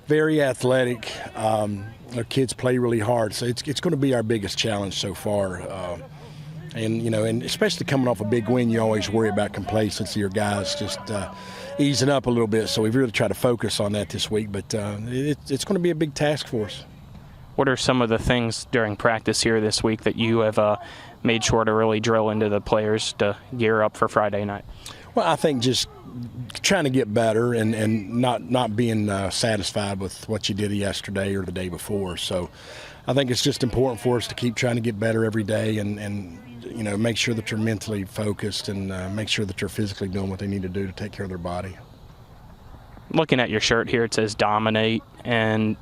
very athletic. Their kids play really hard, so it's going to be our biggest challenge so far. And especially coming off a big win, you always worry about complacency or guys just easing up a little bit. So we've really tried to focus on that this week, but it's going to be a big task for us. What are some of the things during practice here this week that you have made sure to really drill into the players to gear up for Friday night? Well, I think just trying to get better and not being satisfied with what you did yesterday or the day before. So I think it's just important for us to keep trying to get better every day and make sure that you're mentally focused and make sure that you're physically doing what they need to do to take care of their body. Looking at your shirt here, it says dominate, and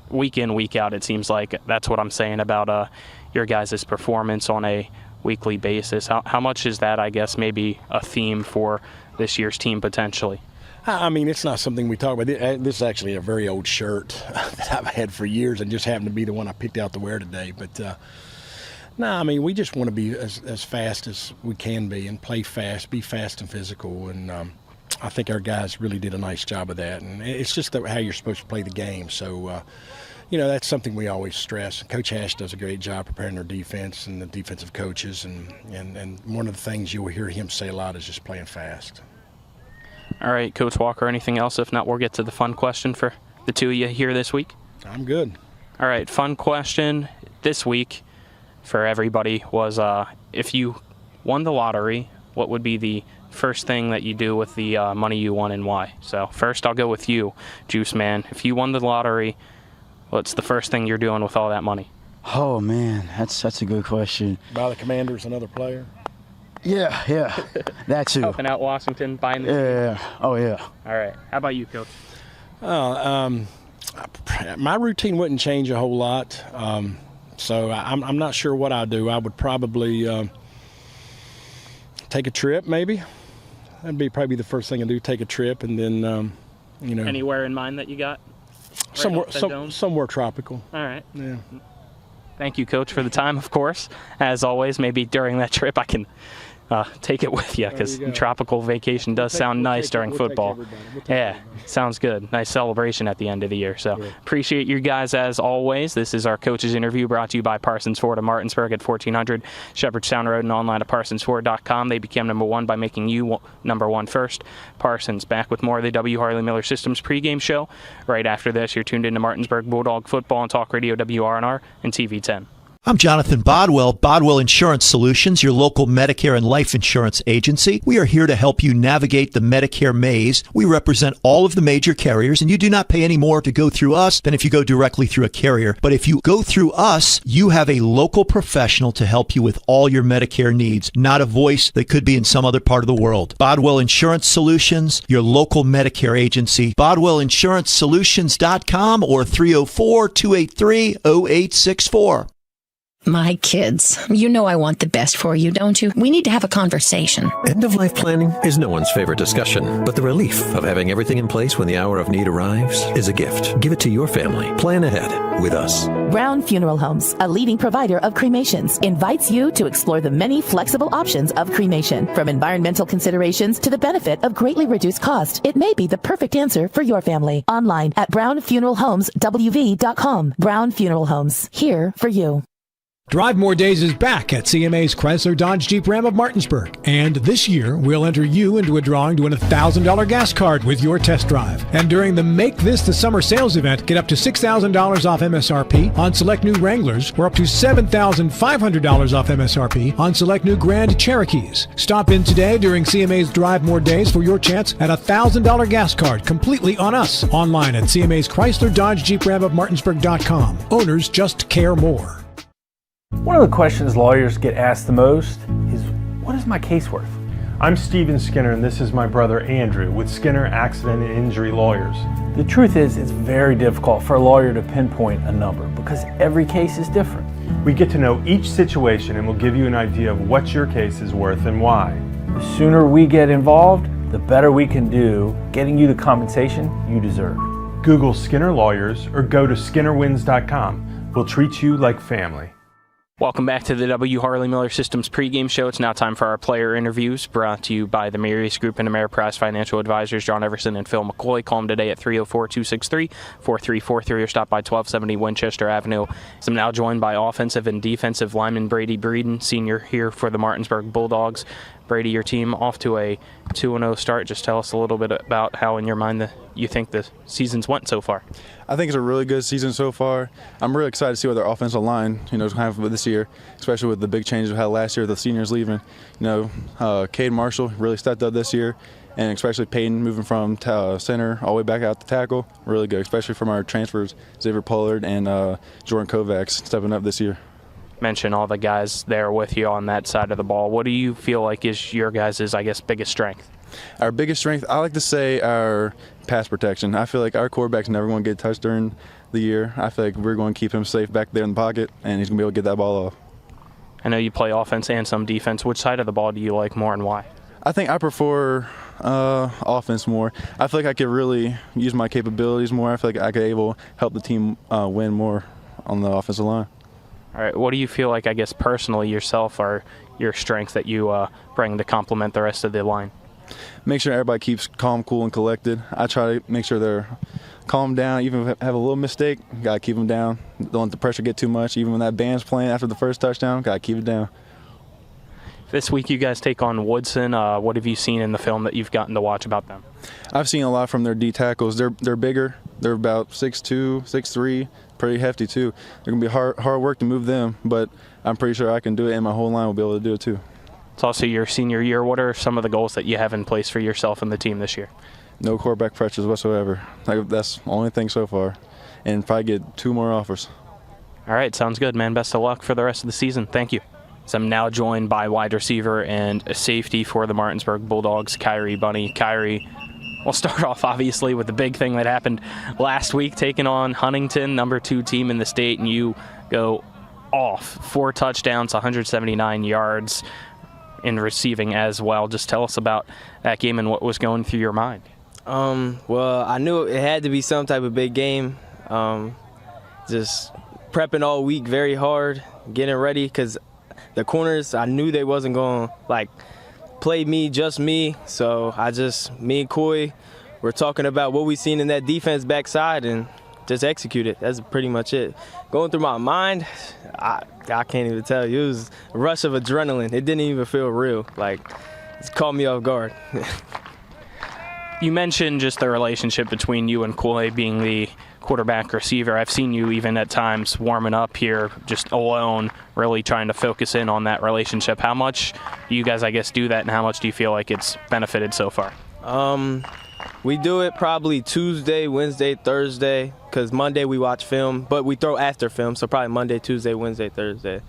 week in, week out, it seems like that's what I'm saying about your guys' performance on a weekly basis. How much is that, I guess, maybe a theme for this year's team potentially? I mean, it's not something we talk about. This is actually a very old shirt that I've had for years and just happened to be the one I picked out to wear today. But, no, I mean, we just want to be as fast as we can be and play fast, be fast and physical. And I think our guys really did a nice job of that. And it's just how you're supposed to play the game. So, that's something we always stress. Coach Hash does a great job preparing our defense and the defensive coaches. And one of the things you'll hear him say a lot is just playing fast. All right, Coach Walker, anything else? If not, we'll get to the fun question for the two of you here this week. I'm good. All right, fun question this week for everybody was if you won the lottery, what would be the first thing that you do with the money you won and why? So first I'll go with you, Juice Man. If you won the lottery, what's the first thing you're doing with all that money? Oh, man, that's a good question. Buy the Commanders another player? Yeah, that too. Helping out Washington, buying the team. Oh, yeah. All right. How about you, Coach? My routine wouldn't change a whole lot, so I'm not sure what I'd do. I would probably take a trip, maybe. That'd be probably the first thing I'd do, take a trip, and then, Anywhere in mind that you got? Somewhere tropical. All right. Yeah. Thank you, Coach, for the time, of course. As always, maybe during that trip I can take it with you because tropical vacation does sound nice during football. Yeah, sounds good. Nice celebration at the end of the year. So appreciate you guys as always. This is our coach's interview brought to you by Parsons Ford of Martinsburg at 1400 Shepherdstown Road and online at parsonsford.com. They became number one by making you number one first. Parsons back with more of the W. Harley Miller Systems pregame show. Right after this, you're tuned into Martinsburg Bulldog football on Talk Radio WRNR and TV 10. I'm Jonathan Bodwell, Bodwell Insurance Solutions, your local Medicare and life insurance agency. We are here to help you navigate the Medicare maze. We represent all of the major carriers, and you do not pay any more to go through us than if you go directly through a carrier. But if you go through us, you have a local professional to help you with all your Medicare needs, not a voice that could be in some other part of the world. Bodwell Insurance Solutions, your local Medicare agency. BodwellInsuranceSolutions.com or 304-283-0864. My kids, you know I want the best for you, don't you? We need to have a conversation. End-of-life planning is no one's favorite discussion, but the relief of having everything in place when the hour of need arrives is a gift. Give it to your family. Plan ahead with us. Brown Funeral Homes, a leading provider of cremations, invites you to explore the many flexible options of cremation. From environmental considerations to the benefit of greatly reduced cost, it may be the perfect answer for your family. Online at brownfuneralhomeswv.com. Brown Funeral Homes, here for you. Drive More Days is back at CMA's Chrysler Dodge Jeep Ram of Martinsburg. And this year, we'll enter you into a drawing to win a $1,000 gas card with your test drive. And during the Make This the Summer sales event, get up to $6,000 off MSRP on select new Wranglers or up to $7,500 off MSRP on select new Grand Cherokees. Stop in today during CMA's Drive More Days for your chance at a $1,000 gas card completely on us. Online at CMA's Chrysler Dodge Jeep Ram of Martinsburg.com. Owners just care more. One of the questions lawyers get asked the most is, what is my case worth? I'm Steven Skinner, and this is my brother Andrew with Skinner Accident and Injury Lawyers. The truth is, it's very difficult for a lawyer to pinpoint a number because every case is different. We get to know each situation and we'll give you an idea of what your case is worth and why. The sooner we get involved, the better we can do getting you the compensation you deserve. Google Skinner Lawyers or go to skinnerwins.com. We'll treat you like family. Welcome back to the W. Harley Miller Systems pregame show. It's now time for our player interviews, brought to you by the Marius Group and Ameriprise Financial Advisors, John Everson and Phil McCoy. Call them today at 304-263-4343 or stop by 1270 Winchester Avenue. So I'm now joined by offensive and defensive lineman Brady Breeden, senior here for the Martinsburg Bulldogs. Brady, your team off to a 2-0 start. Just tell us a little bit about how, in your mind, you think the season's went so far. I think it's a really good season so far. I'm really excited to see what their offensive line, have this year, especially with the big changes we had last year, the seniors leaving. Cade Marshall really stepped up this year, and especially Peyton moving from center all the way back out to tackle, really good, especially from our transfers, Xavier Pollard and Jordan Kovacs stepping up this year. Mention all the guys there with you on that side of the ball. What do you feel like is your guys' biggest strength? Our biggest strength, I like to say our pass protection. I feel like our quarterback's never going to get touched during the year. I feel like we're going to keep him safe back there in the pocket, and he's going to be able to get that ball off. I know you play offense and some defense. Which side of the ball do you like more and why? I think I prefer offense more. I feel like I could really use my capabilities more. I feel like I could able help the team win more on the offensive line. All right, what do you feel like, personally yourself, are your strengths that you bring to complement the rest of the line? Make sure everybody keeps calm, cool, and collected. I try to make sure they're calm down. Even if they have a little mistake, got to keep them down. Don't let the pressure get too much. Even when that band's playing after the first touchdown, got to keep it down. This week you guys take on Woodson. What have you seen in the film that you've gotten to watch about them? I've seen a lot from their D tackles. They're bigger. They're about 6'2", 6'3", pretty hefty too. They're going to be hard work to move them, but I'm pretty sure I can do it, and my whole line will be able to do it too. It's also your senior year. What are some of the goals that you have in place for yourself and the team this year? No quarterback pressures whatsoever. That's the only thing so far, and probably get 2 more offers. All right, sounds good, man. Best of luck for the rest of the season. Thank you. So I'm now joined by wide receiver and a safety for the Martinsburg Bulldogs, Kyrie Bunny. Kyrie, we'll start off obviously with the big thing that happened last week, taking on Huntington, number 2 team in the state, and you go off. 4 touchdowns, 179 yards in receiving as well. Just tell us about that game and what was going through your mind. Well, I knew it had to be some type of big game. Just prepping all week very hard, getting ready, because the corners, I knew they wasn't going to play me, just me. So me and Coy were talking about what we seen in that defense backside and just execute it. That's pretty much it. Going through my mind, I can't even tell you. It was a rush of adrenaline. It didn't even feel real. It caught me off guard. You mentioned just the relationship between you and Coy being the quarterback receiver. I've seen you even at times warming up here just alone, really trying to focus in on that relationship. How much do you guys, do that, and how much do you feel like it's benefited so far? We do it probably Tuesday, Wednesday, Thursday, because Monday we watch film, but we throw after film, so probably Monday, Tuesday, Wednesday, Thursday.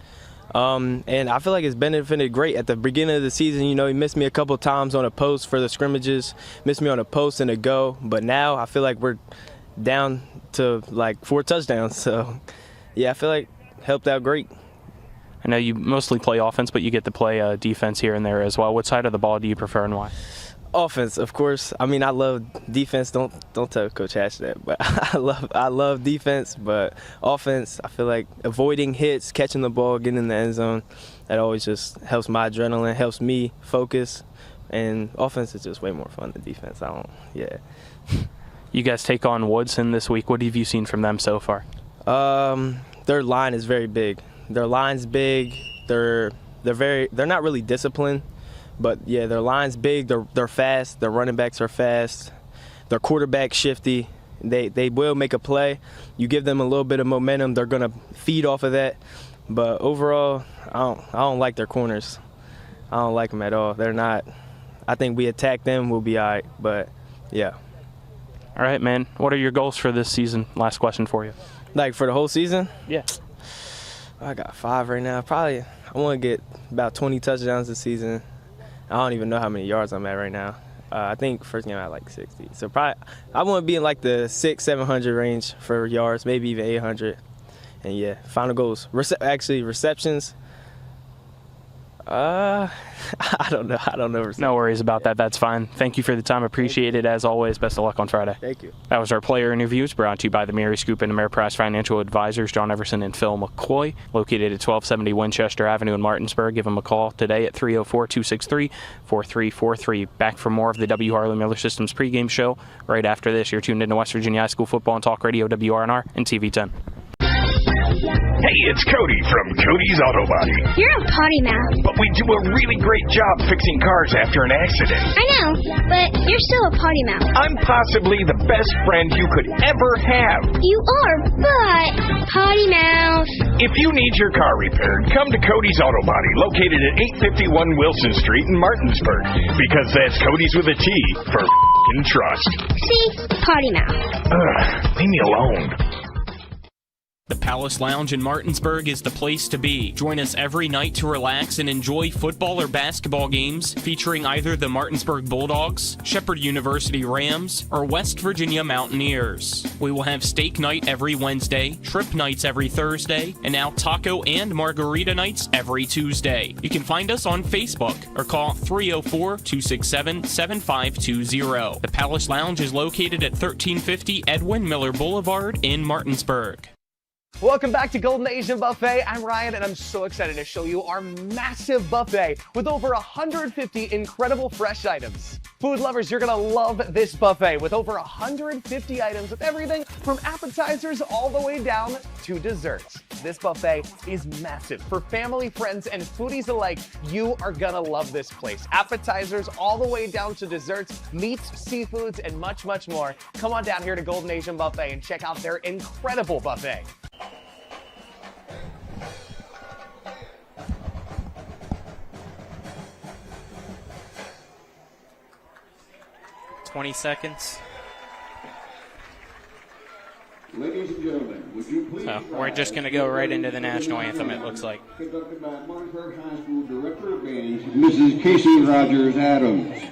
And I feel like it's benefited great. At the beginning of the season, he missed me a couple times on a post for the scrimmages, missed me on a post and a go, but now I feel like we're down to 4 touchdowns. So, yeah, I feel like helped out great. I know you mostly play offense, but you get to play defense here and there as well. What side of the ball do you prefer and why? Offense, of course. I mean, I love defense. Don't tell Coach Hatch that, but I love defense. But offense, I feel like avoiding hits, catching the ball, getting in the end zone, that always just helps my adrenaline, helps me focus. And offense is just way more fun than defense. You guys take on Woodson this week. What have you seen from them so far? Their line is very big. Their line's big. They're not really disciplined, but yeah, their line's big. They're fast. Their running backs are fast. Their quarterback's shifty. They will make a play. You give them a little bit of momentum, they're gonna feed off of that. But overall, I don't like their corners. I don't like them at all. They're not. I think we attack them, we'll be all right. But yeah. All right, man. What are your goals for this season? Last question for you. For the whole season? Yeah. I got 5 right now. Probably I want to get about 20 touchdowns this season. I don't even know how many yards I'm at right now. I think first game I had 60. So probably I want to be in the 600-700 range for yards, maybe even 800. And yeah, final goals. Receptions. I don't know. No worries about that. That's fine. Thank you for the time. Appreciate it as always. Best of luck on Friday. Thank you. That was our player interviews brought to you by the Mary Scoop and Ameriprise Financial Advisors, John Everson and Phil McCoy, located at 1270 Winchester Avenue in Martinsburg. Give them a call today at 304-263-4343. Back for more of the W. Harley Miller Systems pregame show right after this. You're tuned into West Virginia High School Football and Talk Radio, WRNR and TV 10. Hey, it's Cody from Cody's Auto Body. You're a potty mouth. But we do a really great job fixing cars after an accident. I know, but you're still a potty mouth. I'm possibly the best friend you could ever have. You are, but potty mouth. If you need your car repaired, come to Cody's Auto Body, located at 851 Wilson Street in Martinsburg. Because that's Cody's with a T for f***ing trust. See? Potty mouth. Leave me alone. The Palace Lounge in Martinsburg is the place to be. Join us every night to relax and enjoy football or basketball games featuring either the Martinsburg Bulldogs, Shepherd University Rams, or West Virginia Mountaineers. We will have steak night every Wednesday, shrimp nights every Thursday, and now taco and margarita nights every Tuesday. You can find us on Facebook or call 304-267-7520. The Palace Lounge is located at 1350 Edwin Miller Boulevard in Martinsburg. Welcome back to Golden Asian Buffet. I'm Ryan, and I'm so excited to show you our massive buffet with over 150 incredible fresh items. Food lovers, you're gonna love this buffet with over 150 items with everything from appetizers all the way down to desserts. This buffet is massive. For family, friends, and foodies alike, you are gonna love this place. Appetizers all the way down to desserts, meats, seafoods, and much, much more. Come on down here to Golden Asian Buffet and check out their incredible buffet. 20 seconds. Ladies and gentlemen, would you please we're just going to go right into the national anthem, it looks like. Conducted by Martinsburg High School Director of Bands, Mrs. Casey Rogers Adams.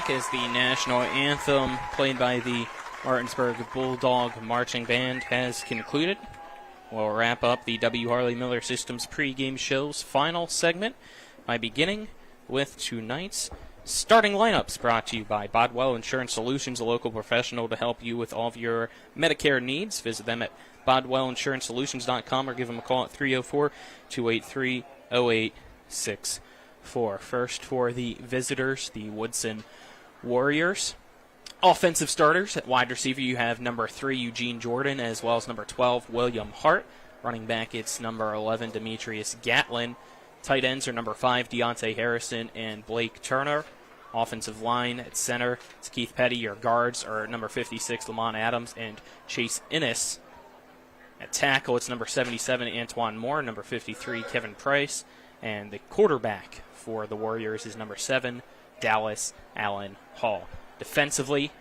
As the national anthem played by the Martinsburg Bulldog Marching Band has concluded, we'll wrap up the W. Harley Miller Systems pregame show's final segment by beginning with tonight's starting lineups, brought to you by Bodwell Insurance Solutions, a local professional to help you with all of your Medicare needs. Visit them at bodwellinsurancesolutions.com or give them a call at 304-283-0864. First for the visitors, the Woodson Warriors. Offensive starters at wide receiver, you have number 3, Eugene Jordan, as well as number 12, William Hart. Running back, it's number 11, Demetrius Gatlin. Tight ends are number 5, Deontay Harrison and Blake Turner. Offensive line at center, it's Keith Petty. Your guards are number 56, Lamont Adams and Chase Innes. At tackle, it's number 77, Antoine Moore, number 53, Kevin Price. And the quarterback for the Warriors is number 7, Dallas Allen Hall. Defensively,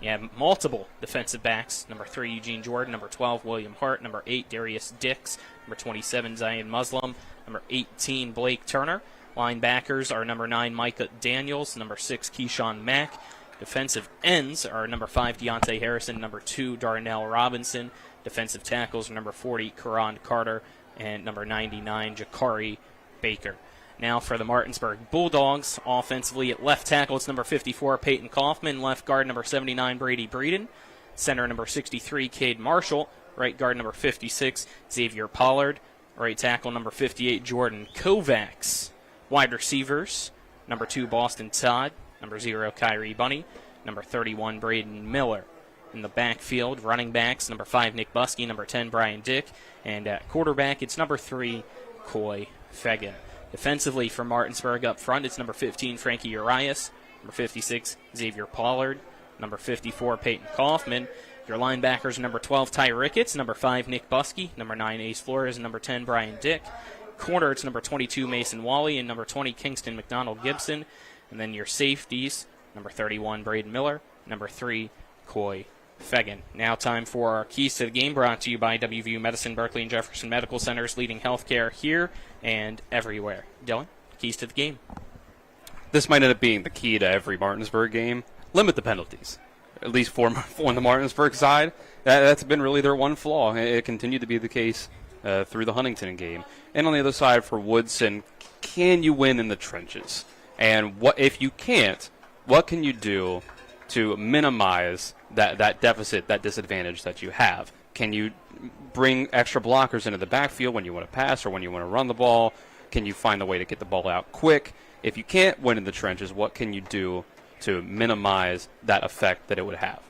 you have multiple defensive backs. Number 3, Eugene Jordan. Number 12, William Hart. Number 8, Darius Dix. Number 27, Zion Muslim. Number 18, Blake Turner. Linebackers are number 9, Micah Daniels. Number 6, Keyshawn Mack. Defensive ends are number 5, Deontay Harrison. Number 2, Darnell Robinson. Defensive tackles are number 40, Karan Carter. And number 99, Jakari Baker. Now for the Martinsburg Bulldogs, offensively at left tackle, it's number 54, Peyton Kaufman. Left guard, number 79, Brady Breeden. Center, number 63, Cade Marshall. Right guard, number 56, Xavier Pollard. Right tackle, number 58, Jordan Kovacs. Wide receivers, number 2, Boston Todd. Number 0, Kyrie Bunny. Number 31, Braden Miller. In the backfield, running backs, number 5, Nick Buskey. Number 10, Brian Dick. And at quarterback, it's number 3, Coy Fegan. Defensively for Martinsburg up front, it's number 15, Frankie Urias. Number 56, Xavier Pollard. Number 54, Peyton Kaufman. Your linebackers, number 12, Ty Ricketts. Number 5, Nick Buskey. Number 9, Ace Flores. And number 10, Brian Dick. Corner, it's number 22, Mason Wally. And number 20, Kingston McDonald Gibson. And then your safeties, number 31, Braden Miller. Number 3, Coy Fegan. Now time for our keys to the game, brought to you by WVU Medicine, Berkeley, and Jefferson Medical Centers, leading healthcare here and everywhere. Dylan, keys to the game. This might end up being the key to every Martinsburg game. Limit the penalties, at least for on the Martinsburg side. That's been really their one flaw. It continued to be the case through the Huntington game. And on the other side for Woodson, can you win in the trenches? And what if you can't, what can you do to minimize that deficit, that disadvantage that you have? Can you bring extra blockers into the backfield when you want to pass or when you want to run the ball? Can you find a way to get the ball out quick? If you can't win in the trenches, what can you do to minimize that effect that it would have?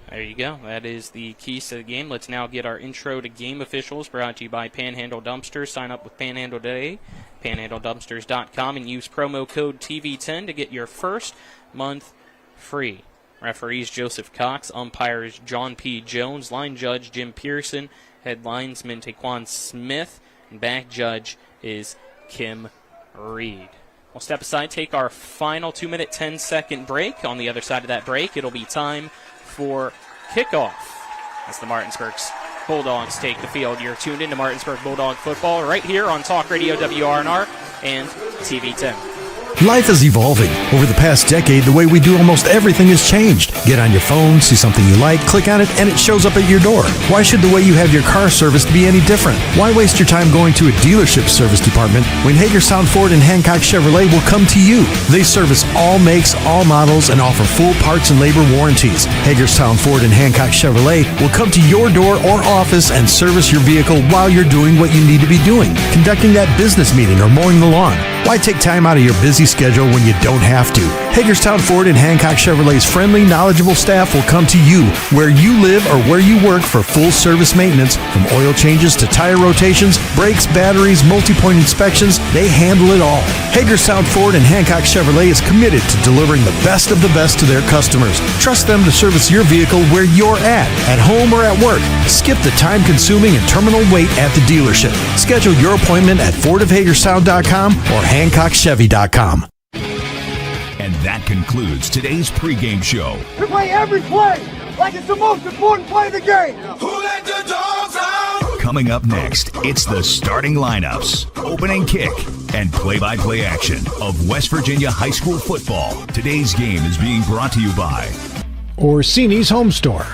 There you go. That is the keys to the game. Let's now get our intro to game officials, brought to you by Panhandle Dumpsters. Sign up with Panhandle today, panhandledumpsters.com, and use promo code TV10 to get your first month free. Referees Joseph Cox, umpires John P. Jones, line judge Jim Pearson, head linesman Taquan Smith, and back judge is Kim Reed. We'll step aside, take our final 2-minute, 10-second break. On the other side of that break, it'll be time for kickoff as the Martinsburg Bulldogs take the field. You're tuned into Martinsburg Bulldog football right here on Talk Radio WRNR and TV 10. Life is evolving. Over the past decade, the way we do almost everything has changed. Get on your phone, see something you like, click on it, and it shows up at your door. Why should the way you have your car serviced be any different? Why waste your time going to a dealership service department when Hagerstown Ford and Hancock Chevrolet will come to you? They service all makes, all models, and offer full parts and labor warranties. Hagerstown Ford and Hancock Chevrolet will come to your door or office and service your vehicle while you're doing what you need to be doing, conducting that business meeting or mowing the lawn. Why take time out of your busy schedule when you don't have to? Hagerstown Ford and Hancock Chevrolet's friendly, knowledgeable staff will come to you where you live or where you work for full service maintenance, from oil changes to tire rotations, brakes, batteries, multi-point inspections. They handle it all. Hagerstown Ford and Hancock Chevrolet is committed to delivering the best of the best to their customers. Trust them to service your vehicle where you're at home or at work. Skip the time-consuming and terminal wait at the dealership. Schedule your appointment at fordofhagerstown.com or hancockchevy.com. And that concludes today's pregame show. We play every play like it's the most important play of the game. Who let the dogs out? Coming up next, it's the starting lineups, opening kick, and play-by-play action of West Virginia high school football. Today's game is being brought to you by Orsini's Home Store,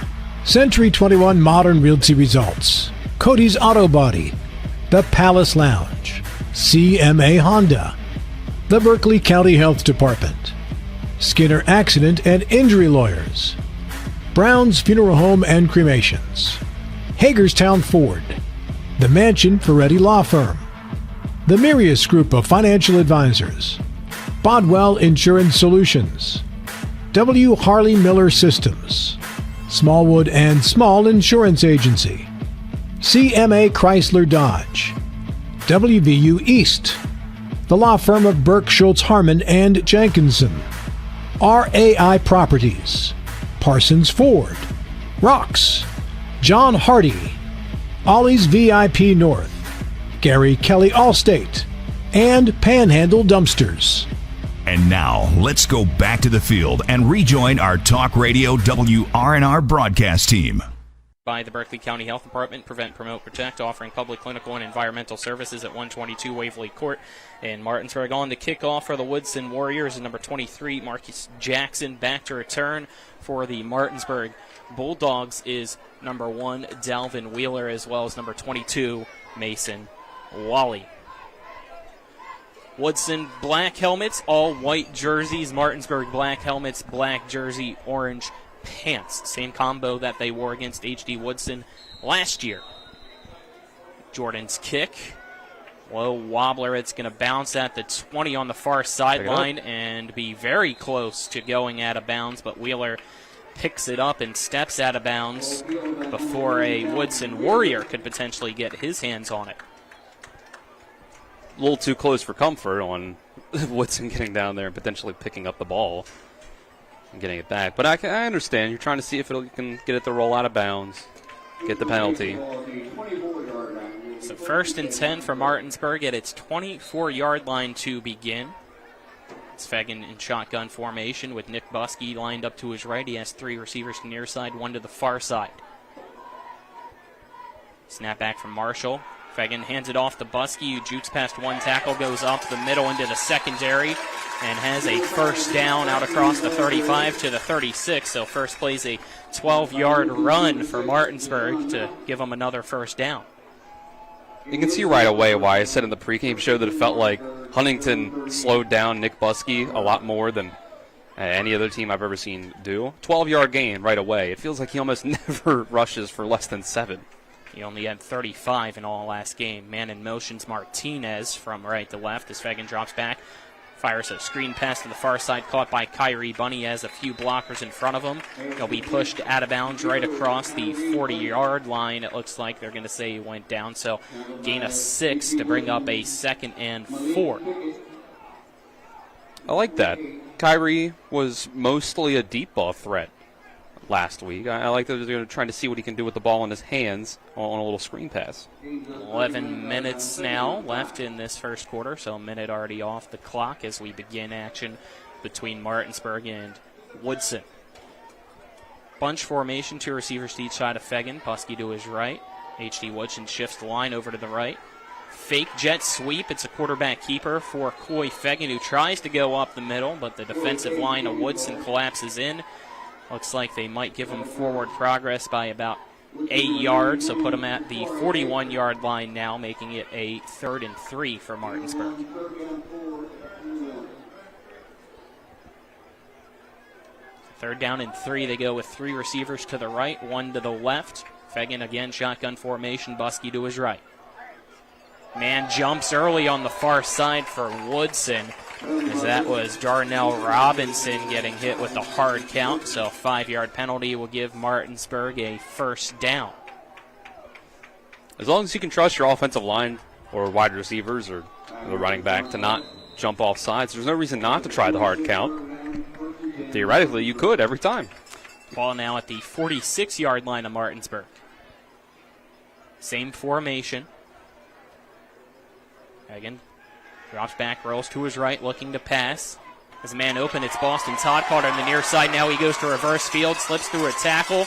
Century 21 Modern Realty Results, Cody's Auto Body, The Palace Lounge, CMA Honda, the Berkeley County Health Department, Skinner Accident and Injury Lawyers, Brown's Funeral Home and Cremations, Hagerstown Ford, the Mansion Ferretti Law Firm, the Mirius Group of Financial Advisors, Bodwell Insurance Solutions, W. Harley Miller Systems, Smallwood and Small Insurance Agency, CMA Chrysler Dodge, WVU East, the law firm of Burke, Schultz, Harmon, and Jenkinson, RAI Properties, Parsons Ford, Rocks, John Hardy, Ollie's VIP North, Gary Kelly Allstate, and Panhandle Dumpsters. And now, let's go back to the field and rejoin our Talk Radio WRNR broadcast team. By the Berkeley County Health Department, Prevent, Promote, Protect, offering public, clinical, and environmental services at 122 Waverly Court in Martinsburg. On the kickoff for the Woodson Warriors, number 23, Marcus Jackson, back to return for the Martinsburg Bulldogs is number 1, Dalvin Wheeler, as well as number 22, Mason Wally. Woodson, black helmets, all white jerseys. Martinsburg, black helmets, black jersey, orange pants. Same combo that they wore against H.D. Woodson last year. Jordan's kick. Low wobbler. It's going to bounce at the 20 on the far sideline and be very close to going out of bounds, but Wheeler picks it up and steps out of bounds before a Woodson Warrior could potentially get his hands on it. A little too close for comfort on Woodson getting down there and potentially picking up the ball and getting it back. But I understand. You're trying to see if you can get it to roll out of bounds, get the penalty. So 1st and 10 for Martinsburg at its 24-yard line to begin. It's Fegan in shotgun formation with Nick Buskey lined up to his right. He has 3 receivers to the near side, 1 to the far side. Snap back from Marshall. Fegan hands it off to Buskey, who jukes past 1 tackle, goes up the middle into the secondary, and has a first down out across the 35 to the 36. So first plays a 12-yard run for Martinsburg to give them another first down. You can see right away why I said in the pregame show that it felt like Huntington slowed down Nick Buskey a lot more than any other team I've ever seen do. 12-yard gain right away. It feels like he almost never rushes for less than 7. He only had 35 in all last game. Man in motion's Martinez from right to left as Fegan drops back. Fires a screen pass to the far side, caught by Kyrie Bunny. Has a few blockers in front of him. He'll be pushed out of bounds right across the 40-yard line. It looks like they're going to say he went down. So gain of 6 to bring up a 2nd and 4. I like that. Kyrie was mostly a deep ball threat last week. I like that they're trying to see what he can do with the ball in his hands on a little screen pass. 11 minutes now left in this first quarter, so a minute already off the clock as we begin action between Martinsburg and Woodson. Bunch formation, 2 receivers to each side of Fegan. Buskey to his right. H.D. Woodson shifts the line over to the right. Fake jet sweep. It's a quarterback keeper for Coy Fegan, who tries to go up the middle, but the defensive line of Woodson collapses in. Looks like they might give him forward progress by about 8 yards, so put him at the 41-yard line now, making it a 3rd and 3 for Martinsburg. Third down and 3, they go with 3 receivers to the right, 1 to the left. Fegan again, shotgun formation, Buskey to his right. Man jumps early on the far side for Woodson, as that was Darnell Robinson getting hit with the hard count. So 5-yard penalty will give Martinsburg a first down. As long as you can trust your offensive line or wide receivers or the running back to not jump off sides, there's no reason not to try the hard count. Theoretically, you could every time. Ball now at the 46-yard line of Martinsburg. Same formation. Again, drops back, rolls to his right, looking to pass. As a man open, it's Boston Todd, caught on the near side. Now he goes to reverse field, slips through a tackle,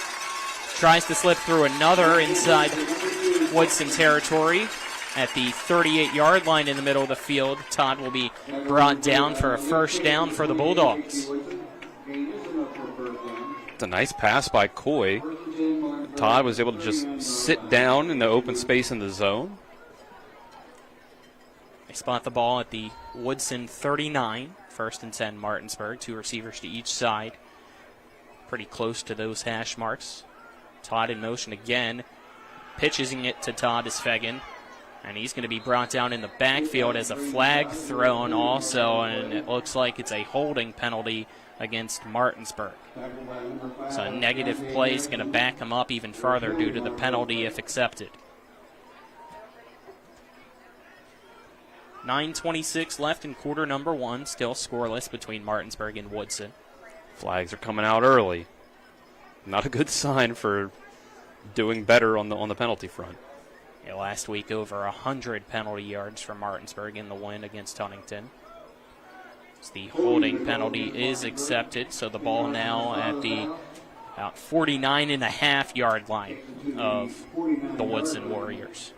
tries to slip through another inside Woodson territory. At the 38-yard line in the middle of the field, Todd will be brought down for a first down for the Bulldogs. It's a nice pass by Coy. Todd was able to just sit down in the open space in the zone. They spot the ball at the Woodson 39, 1st and 10 Martinsburg, 2 receivers to each side. Pretty close to those hash marks. Todd in motion again, pitching it to Todd is Fegan, and he's going to be brought down in the backfield as a flag thrown also, and it looks like it's a holding penalty against Martinsburg. So a negative play is going to back him up even further due to the penalty if accepted. 9:26 left in quarter number 1, still scoreless between Martinsburg and Woodson. Flags are coming out early. Not a good sign for doing better on the penalty front. Yeah, last week over 100 penalty yards for Martinsburg in the win against Huntington. So the holding penalty is accepted, so the ball now at the about 49.5-yard line of the Woodson Warriors.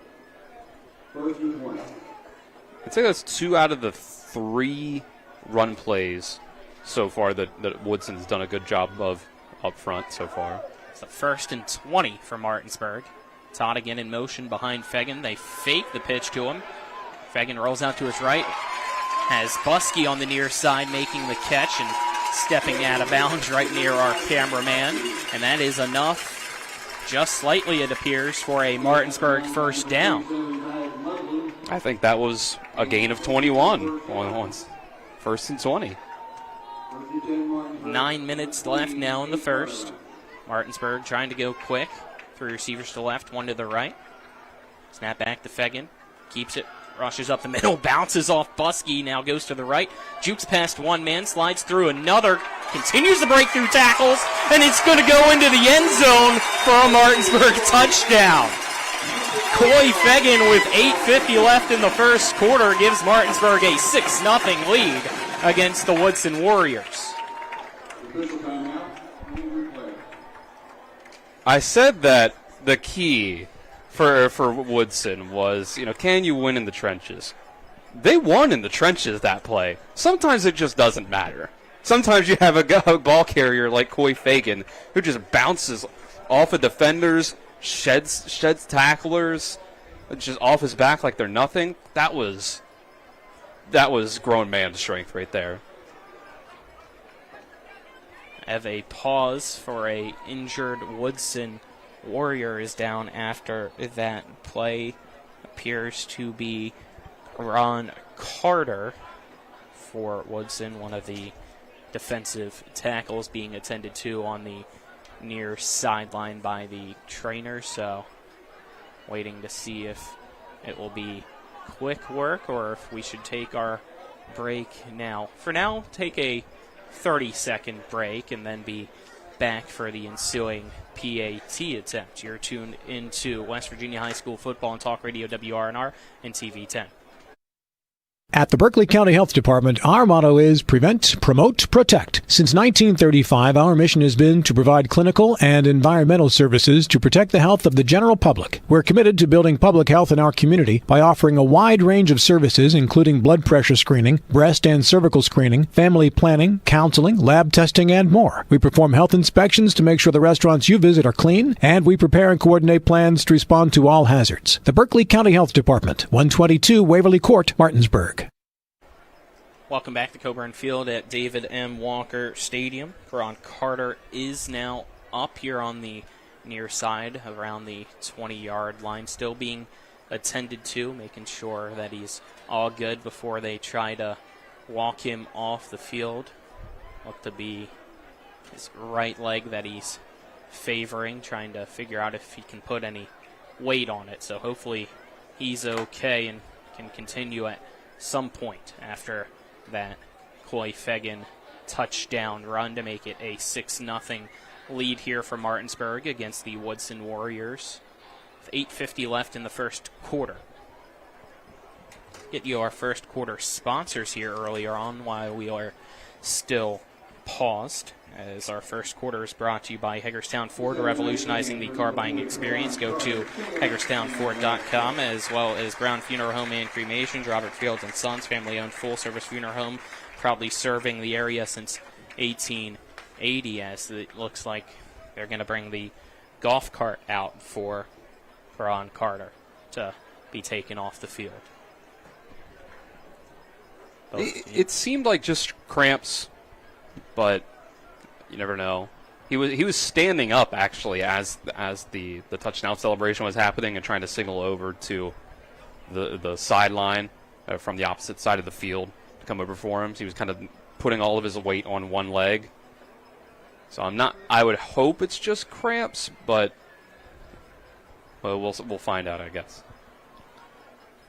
I'd say that's 2 out of the 3 run plays so far that Woodson's done a good job of up front so far. It's the 1st and 20 for Martinsburg. Todd again in motion behind Fegan. They fake the pitch to him. Fegan rolls out to his right. has Buskey on the near side making the catch and stepping out of bounds right near our cameraman. And that is enough, just slightly it appears, for a Martinsburg first down. I think that was a gain of 21 on first and 20. 9 minutes left now in the first. Martinsburg trying to go quick. 3 receivers to the left, 1 to the right. Snap back to Fegan. Keeps it, rushes up the middle, bounces off Buskey, now goes to the right. Jukes past one man, slides through another, continues to break through tackles, and it's going to go into the end zone for a Martinsburg touchdown. Coy Fegan with 8:50 left in the first quarter gives Martinsburg a 6-0 lead against the Woodson Warriors. I said that the key for Woodson was, can you win in the trenches? They won in the trenches that play. Sometimes it just doesn't matter. Sometimes you have a ball carrier like Coy Fegan who just bounces off of defenders, sheds tacklers, just off his back like they're nothing. That was grown man strength right there. Have a pause for a injured Woodson Warrior is down after that play. Appears to be Ron Carter for Woodson, one of the defensive tackles being attended to on the near sideline by the trainer. So waiting to see if it will be quick work or if we should take our break now. For now, take a 30-second break and then be back for the ensuing PAT attempt. You're tuned into West Virginia High School football on Talk Radio WRNR and TV 10. At the Berkeley County Health Department, our motto is prevent, promote, protect. Since 1935, our mission has been to provide clinical and environmental services to protect the health of the general public. We're committed to building public health in our community by offering a wide range of services, including blood pressure screening, breast and cervical screening, family planning, counseling, lab testing, and more. We perform health inspections to make sure the restaurants you visit are clean, and we prepare and coordinate plans to respond to all hazards. The Berkeley County Health Department, 122 Waverly Court, Martinsburg. Welcome back to Coburn Field at David M. Walker Stadium. Ron Carter is now up here on the near side around the 20-yard line, still being attended to, making sure that he's all good before they try to walk him off the field. Look to be his right leg that he's favoring, trying to figure out if he can put any weight on it. So hopefully he's okay and can continue at some point after that Coy Fegan touchdown run to make it a 6-0 lead here for Martinsburg against the Woodson Warriors. With 8:50 left in the first quarter. Get you our first quarter sponsors here earlier on while we are still paused, as our first quarter is brought to you by Hagerstown Ford, revolutionizing the car buying experience. Go to HagerstownFord.com, as well as Brown Funeral Home and Cremation, Robert Fields & Sons, family-owned full-service funeral home, proudly serving the area since 1880, as it looks like they're going to bring the golf cart out for Ron Carter to be taken off the field. It seemed like just cramps, but you never know. He was standing up actually as the touchdown celebration was happening and trying to signal over to the sideline from the opposite side of the field to come over for him. So he was kind of putting all of his weight on one leg. So I would hope it's just cramps, but we'll find out, I guess.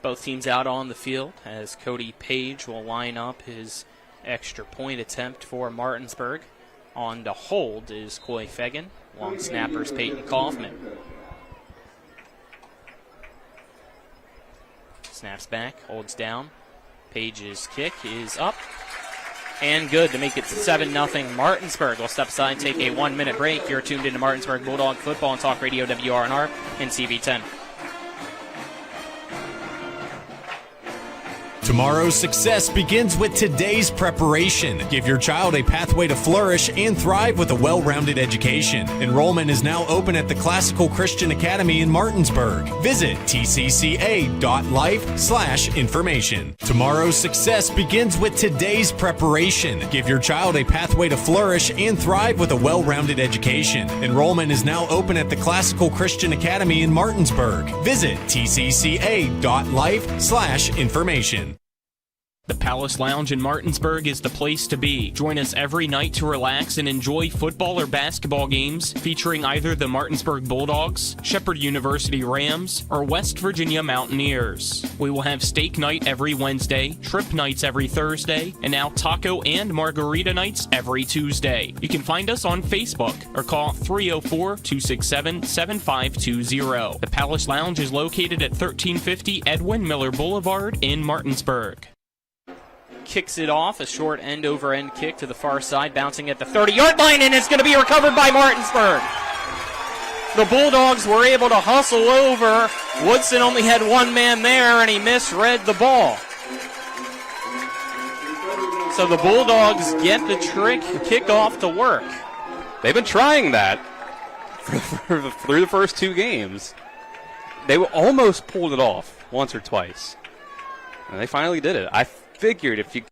Both teams out on the field as Cody Page will line up his extra point attempt for Martinsburg. On to hold is Coy Fegan. Long snappers Peyton Kaufman. Snaps back, holds down. Page's kick is up and good to make it 7-0 Martinsburg. We'll step aside, take a 1-minute break. You're tuned into Martinsburg Bulldog football on Talk Radio WRNR and TV 10. Tomorrow's success begins with today's preparation. Give your child a pathway to flourish and thrive with a well-rounded education. Enrollment is now open at the Classical Christian Academy in Martinsburg. Visit tcca.life/information. Tomorrow's success begins with today's preparation. Give your child a pathway to flourish and thrive with a well-rounded education. Enrollment is now open at the Classical Christian Academy in Martinsburg. Visit tcca.life/information. The Palace Lounge in Martinsburg is the place to be. Join us every night to relax and enjoy football or basketball games featuring either the Martinsburg Bulldogs, Shepherd University Rams, or West Virginia Mountaineers. We will have steak night every Wednesday, trip nights every Thursday, and now taco and margarita nights every Tuesday. You can find us on Facebook or call 304-267-7520. The Palace Lounge is located at 1350 Edwin Miller Boulevard in Martinsburg. Kicks it off, a short end-over-end kick to the far side, bouncing at the 30-yard line, and it's going to be recovered by Martinsburg. The Bulldogs were able to hustle over. Woodson only had one man there, and he misread the ball. So the Bulldogs get the trick kickoff to work. They've been trying that through the first two games. They almost pulled it off once or twice, and they finally did it. I figured if you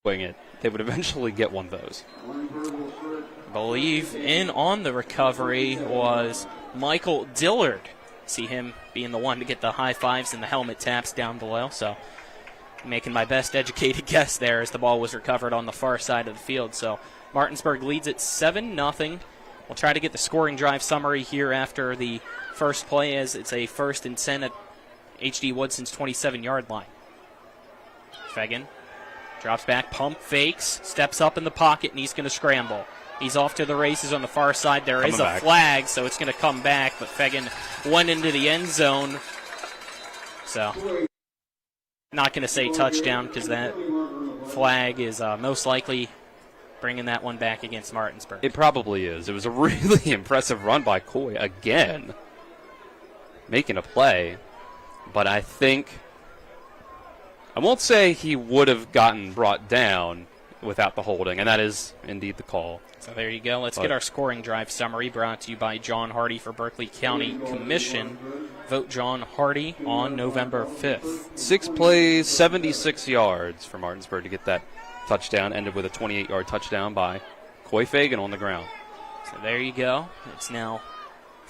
wing it, they would eventually get one of those. I believe in on the recovery was Michael Dillard. See him being the one to get the high fives and the helmet taps down below. So making my best educated guess there as the ball was recovered on the far side of the field. So Martinsburg leads it 7-0. We'll try to get the scoring drive summary here after the first play, as it's a 1st and 10 at H.D. Woodson's 27-yard line. Fegan drops back, pump fakes, steps up in the pocket, and he's going to scramble. He's off to the races on the far side. There is a flag, so it's going to come back, but Fegan went into the end zone. So, not going to say touchdown because that flag is most likely bringing that one back against Martinsburg. It probably is. It was a really impressive run by Coy again, making a play, but I won't say he would have gotten brought down without the holding, and that is indeed the call. So there you go. Let's get our scoring drive summary brought to you by John Hardy for Berkeley County Commission. Vote John Hardy on November 5th. 6 plays, 76 yards for Martinsburg to get that touchdown. Ended with a 28-yard touchdown by Coy Fagan on the ground. So there you go. It's now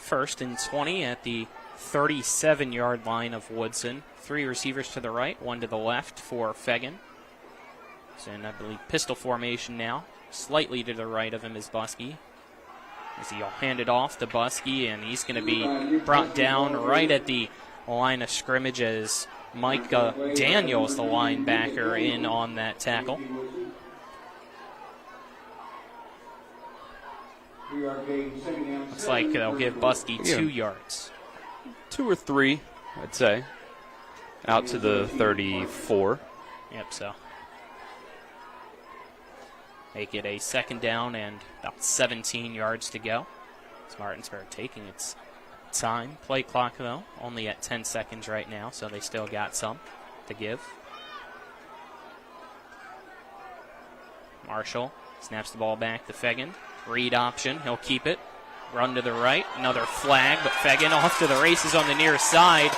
1st and 20 at the 37-yard line of Woodson. 3 receivers to the right, 1 to the left for Fegan. So in, I believe, pistol formation now. Slightly to the right of him is Buskey. As he'll hand it off to Buskey, and he's going to be brought down right at the line of scrimmage as Mike Daniels, the linebacker, in on that tackle. Looks like they'll give Buskey 2 yards. 2 or 3, I'd say. Out to the 34. Yep, so make it a 2nd down and about 17 yards to go. It's Martinsburg taking its time. Play clock, though, only at 10 seconds right now, so they still got some to give. Marshall snaps the ball back to Fegan. Read option, he'll keep it. Run to the right, another flag, but Fegan off to the races on the near side.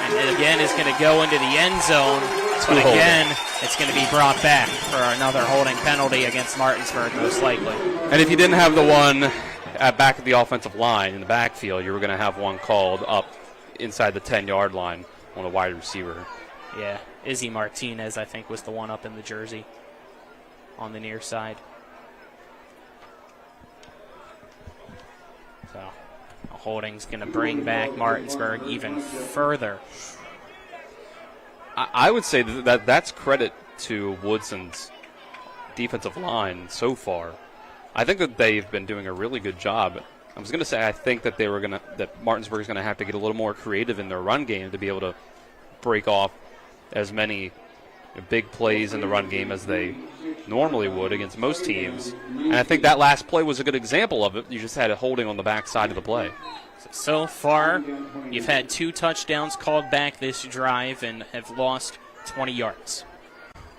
And it again is going to go into the end zone. But again, it's going to be brought back for another holding penalty against Martinsburg, most likely. And if you didn't have the one back at the offensive line in the backfield, you were going to have one called up inside the 10-yard line on a wide receiver. Yeah, Izzy Martinez, I think, was the one up in the jersey on the near side. So a holding's going to bring back Martinsburg even further. I would say that's credit to Woodson's defensive line so far. I think that they've been doing a really good job. I was going to say I think that that Martinsburg's going to have to get a little more creative in their run game to be able to break off as many big plays in the run game as they normally would against most teams. And I think that last play was a good example of it. You just had a holding on the back side of the play. So far, you've had 2 touchdowns called back this drive and have lost 20 yards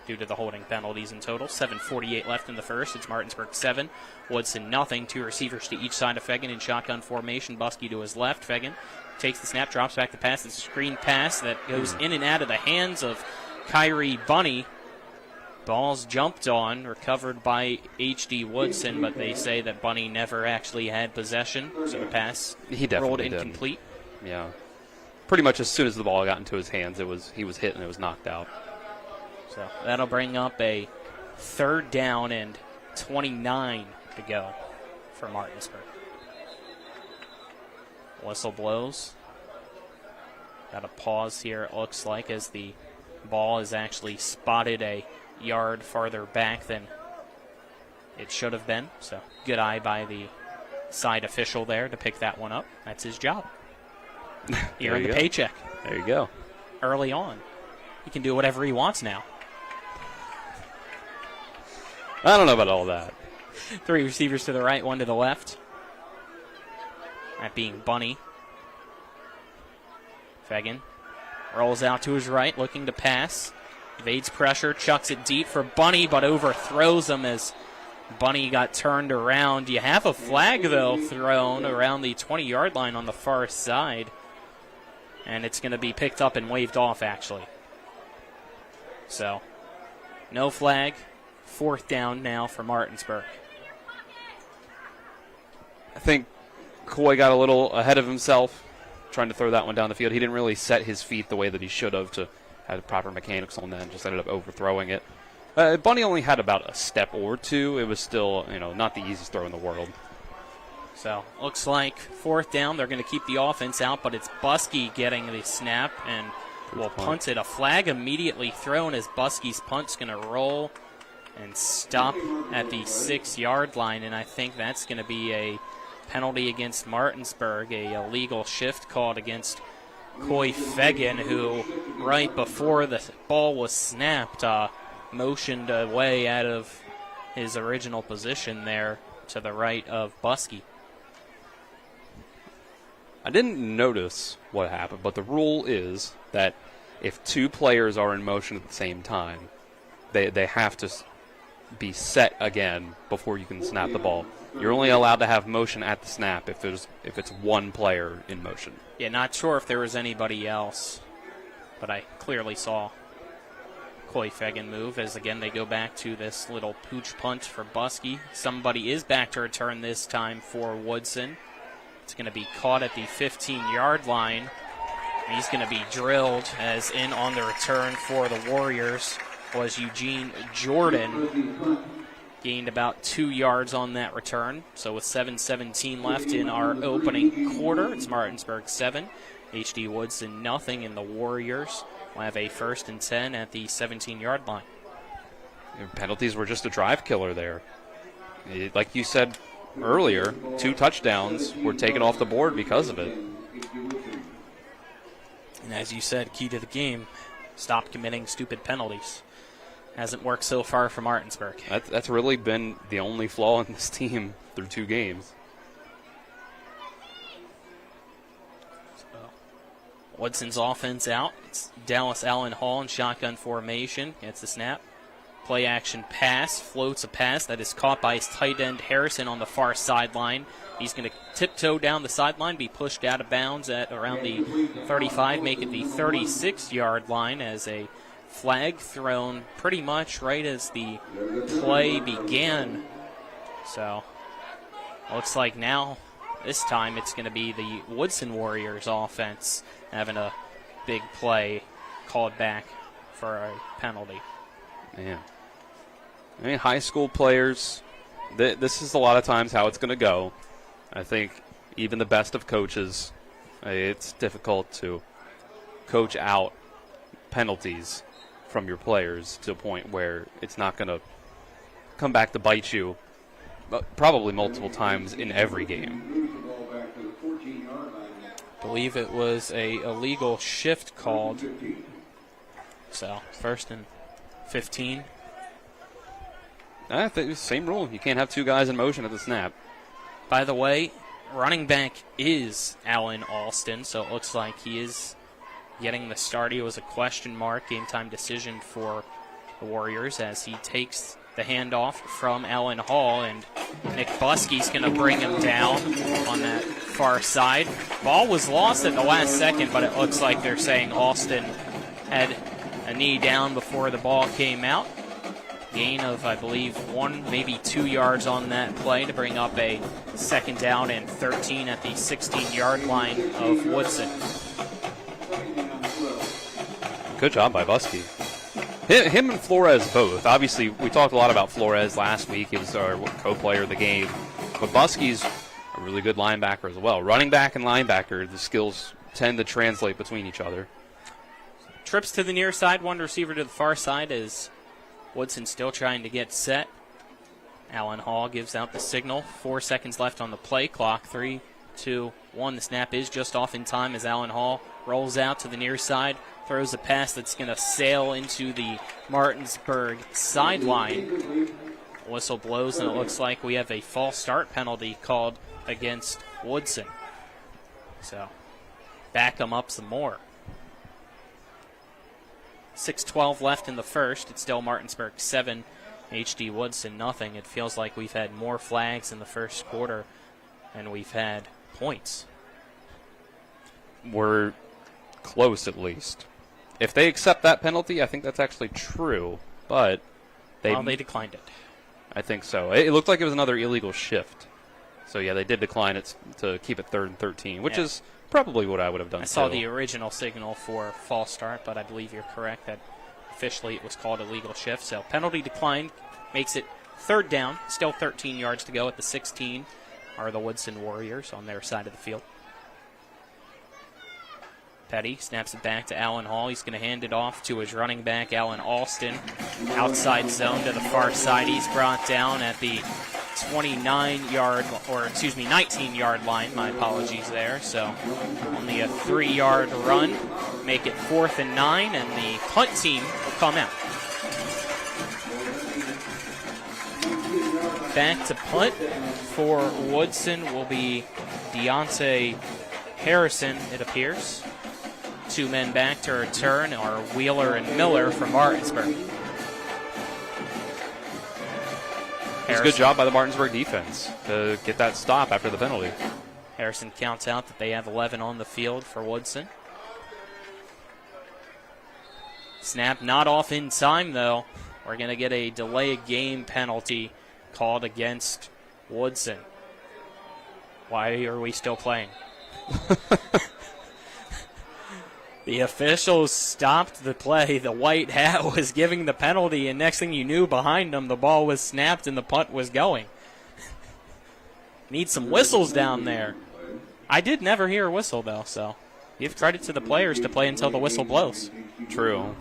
due to the holding penalties in total. 7:48 left in the first. It's Martinsburg 7, Woodson nothing. 2 receivers to each side of Fegan in shotgun formation. Buskey to his left. Fegan takes the snap, drops back the pass. It's a screen pass that goes in and out of the hands of Kyrie Bunny. Ball's jumped on, recovered by H.D. Woodson, but they say that Bunny never actually had possession, so the pass rolled incomplete. Yeah. Pretty much as soon as the ball got into his hands, he was hit and it was knocked out. So that'll bring up a 3rd down and 29 to go for Martinsburg. Whistle blows. Got a pause here, it looks like, as the ball is actually spotted a yard farther back than it should have been. So good eye by the side official there to pick that one up. That's his job. He earned the paycheck. There you go. Early on. He can do whatever he wants now. I don't know about all that. 3 receivers to the right, 1 to the left. That being Bunny. Fegan rolls out to his right, looking to pass. Evades pressure, chucks it deep for Bunny, but overthrows him as Bunny got turned around. You have a flag, though, thrown around the 20-yard line on the far side. And it's going to be picked up and waved off, actually. So, no flag. 4th down now for Martinsburg. I think Coy got a little ahead of himself trying to throw that one down the field. He didn't really set his feet the way that he should have to have the proper mechanics on that, and just ended up overthrowing it. Bunny only had about a step or 2. It was still, not the easiest throw in the world. So, looks like 4th down. They're going to keep the offense out, but it's Buskey getting the snap and will punt it. A flag immediately thrown as Buskey's punt's going to roll and stop at the 6-yard line, and I think that's going to be a penalty against Martinsburg, a illegal shift called against Coy Fegan, who right before the ball was snapped motioned away out of his original position there to the right of Buskey. I didn't notice what happened, but the rule is that if 2 players are in motion at the same time, they have to be set again before you can snap the ball. You're only allowed to have motion at the snap if it's 1 player in motion. Yeah, not sure if there was anybody else, but I clearly saw Coy Fegan move as, again, they go back to this little pooch punt for Buskey. Somebody is back to return this time for Woodson. It's going to be caught at the 15-yard line. He's going to be drilled, as in on the return for the Warriors was Eugene Jordan. Gained about 2 yards on that return. So with 7:17 left in our opening quarter, it's Martinsburg 7, H.D. Woodson nothing, and the Warriors will have a 1st and 10 at the 17-yard line. Penalties were just a drive killer there. Like you said earlier, 2 touchdowns were taken off the board because of it. And as you said, key to the game, stop committing stupid penalties. Hasn't worked so far for Martinsburg. That's really been the only flaw in this team through 2 games. Woodson's offense out. It's Dallas Allen Hall in shotgun formation. Gets the snap. Play action pass. Floats a pass that is caught by his tight end Harrison on the far sideline. He's going to tiptoe down the sideline, be pushed out of bounds at around the 35, make it the 36-yard line as a flag thrown pretty much right as the play began. So, looks like now, this time, it's going to be the Woodson Warriors offense having a big play called back for a penalty. Yeah. I mean, high school players, this is a lot of times how it's going to go. I think even the best of coaches, it's difficult to coach out penalties from your players to a point where it's not going to come back to bite you, but probably multiple times in every game. I believe it was a illegal shift called. So 1st and 15. I think same rule. You can't have 2 guys in motion at the snap. By the way, running back is Alan Alston, so it looks like he is getting the start. He was a question mark, game time decision for the Warriors as he takes the handoff from Allen Hall, and Nick Buskey's going to bring him down on that far side. Ball was lost at the last second, but it looks like they're saying Austin had a knee down before the ball came out. Gain of, I believe, 1, maybe 2 yards on that play to bring up a 2nd down and 13 at the 16-yard line of Woodson. Good job by Buskey. Him and Flores both. Obviously, we talked a lot about Flores last week. He was our co-player of the game. But Buskey's a really good linebacker as well. Running back and linebacker, the skills tend to translate between each other. Trips to the near side, one receiver to the far side as Woodson still trying to get set. Allen Hall gives out the signal. 4 seconds left on the play clock. 3, 2, 1. The snap is just off in time as Allen Hall rolls out to the near side. Throws a pass that's going to sail into the Martinsburg sideline. Whistle blows, and it looks like we have a false start penalty called against Woodson. So, back them up some more. 6:12 left in the first. It's still Martinsburg 7, HD Woodson nothing. It feels like we've had more flags in the first quarter than we've had points. We're close, at least. If they accept that penalty, I think that's actually true, but they declined it. I think so. It looked like it was another illegal shift. So, yeah, they did decline it to keep it 3rd and 13, which is probably what I would have done. I saw the original signal for false start, but I believe you're correct that officially it was called illegal shift. So, penalty declined makes it 3rd down. Still 13 yards to go at the 16 are the Woodson Warriors on their side of the field. Petty snaps it back to Allen Hall. He's going to hand it off to his running back, Alan Alston. Outside zone to the far side. He's brought down at the 19-yard line. My apologies there. So only a 3-yard run. Make it 4th and 9, and the punt team will come out. Back to punt for Woodson will be Deontay Harrison, it appears. 2 men back to return are Wheeler and Miller from Martinsburg. It's a good job by the Martinsburg defense to get that stop after the penalty. Harrison counts out that they have 11 on the field for Woodson. Snap not off in time, though. We're going to get a delay of game penalty called against Woodson. Why are we still playing? The officials stopped the play. The white hat was giving the penalty, and next thing you knew, behind them, the ball was snapped and the punt was going. Need some whistles down there. I did never hear a whistle, though, so give credit to the players to play until the whistle blows. True.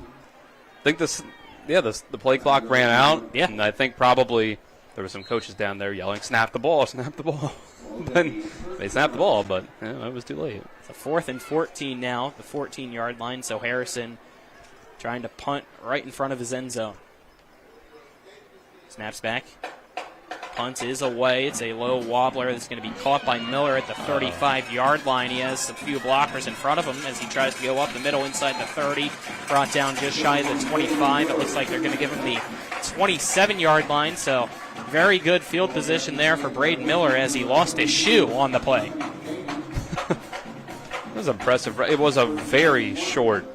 I think the play clock ran out, and I think probably there were some coaches down there yelling, snap the ball, snap the ball. Then they snapped the ball, but it was too late. It's a 4th and 14 now, the 14-yard line, so Harrison trying to punt right in front of his end zone. Snaps back. Punt is away. It's a low wobbler that's going to be caught by Miller at the 35-yard line. He has a few blockers in front of him as he tries to go up the middle inside the 30. Brought down just shy of the 25. It looks like they're going to give him the 27-yard line, so very good field position there for Braden Miller as he lost his shoe on the play. That was impressive. It was a very short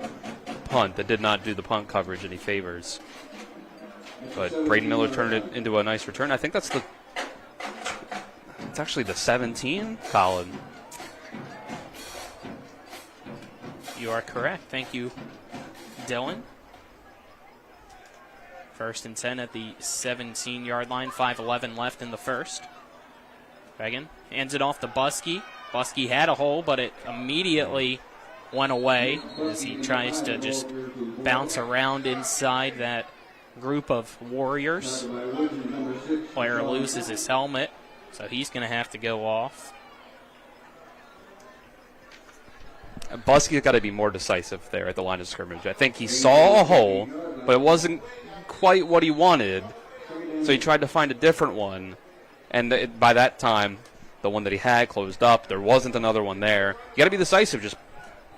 punt that did not do the punt coverage any favors. But Braden Miller turned it into a nice return. I think it's actually the 17, Colin. You are correct. Thank you, Dylan. 1st and 10 at the 17-yard line. 5:11 left in the first. Pregame hands it off to Buskey. Buskey had a hole, but it immediately went away as he tries to just bounce around inside that group of Warriors. Player loses his helmet, so he's going to have to go off. Buskey's got to be more decisive there at the line of scrimmage. I think he saw a hole, but it wasn't quite what he wanted, so he tried to find a different one, and by that time, the one that he had closed up. There wasn't another one there. You got to be decisive. Just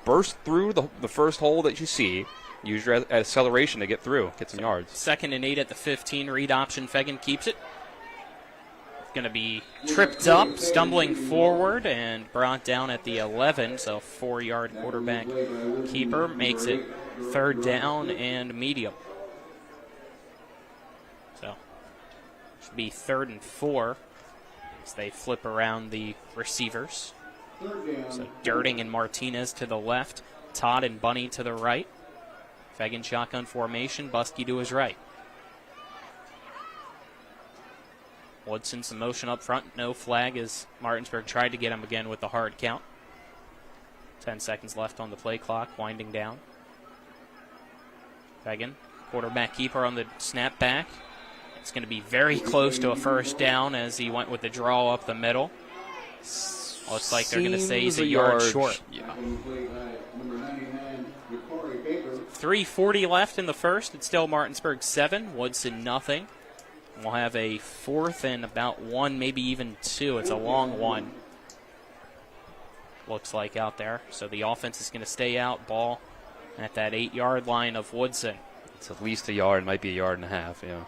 burst through the first hole that you see. Use your acceleration to get through, get some yards. 2nd and 8 at the 15. Read option. Fegan keeps it. Going to be tripped up, stumbling forward, and brought down at the 11. So 4-yard quarterback keeper makes it 3rd down and medium. So should be 3rd and 4 as they flip around the receivers. So Dirting and Martinez to the left, Todd and Bunny to the right. Fegan shotgun formation, Buskey to his right. Woodson some motion up front, no flag as Martinsburg tried to get him again with the hard count. 10 seconds left on the play clock, winding down. Fegan, quarterback keeper on the snap back. It's going to be very close to a 1st down as he went with the draw up the middle. Looks like they're going to say he's a yard short. Yeah. 3:40 left in the first. It's still Martinsburg 7, Woodson nothing. We'll have a 4th and about 1, maybe even 2. It's a long one. Looks like out there. So the offense is going to stay out. Ball at that 8-yard line of Woodson. It's at least a yard. Might be a yard and a half, yeah.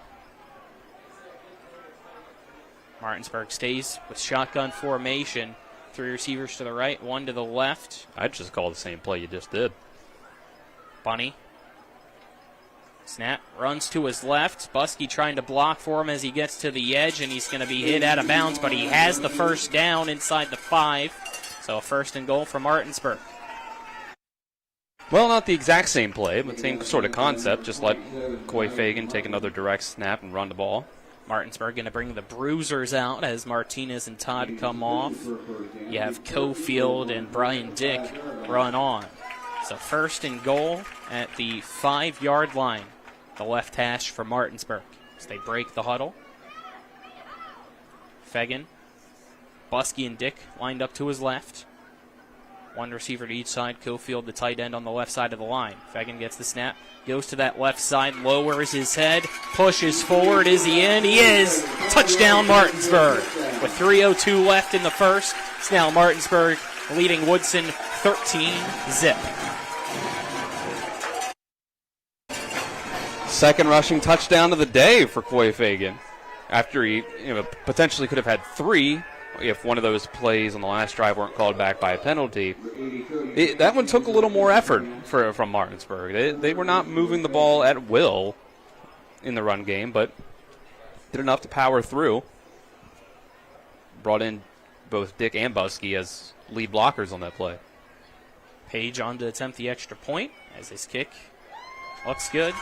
Martinsburg stays with shotgun formation. 3 receivers to the right, 1 to the left. I'd just call the same play you just did. Bunny. Snap, runs to his left. Buskey trying to block for him as he gets to the edge, and he's going to be hit out of bounds, but he has the 1st down inside the 5. So 1st and goal for Martinsburg. Well, not the exact same play, but same sort of concept. Just let Coy Fegan take another direct snap and run the ball. Martinsburg going to bring the bruisers out as Martinez and Todd come off. You have Cofield and Brian Dick run on. So 1st and goal at the 5-yard line. The left hash for Martinsburg as they break the huddle. Fegan, Buskey and Dick lined up to his left. 1 receiver to each side. Cofield, the tight end, on the left side of the line. Fegan gets the snap, goes to that left side, lowers his head, pushes forward. Is he in? He is. Touchdown, Martinsburg. With 3:02 left in the first, it's now Martinsburg leading Woodson 13-zip. 2nd rushing touchdown of the day for Coy Fegan. After he potentially could have had 3 if one of those plays on the last drive weren't called back by a penalty. That one took a little more effort from Martinsburg. They were not moving the ball at will in the run game, but did enough to power through. Brought in both Dick and Buskey as lead blockers on that play. Page on to attempt the extra point as his kick looks good.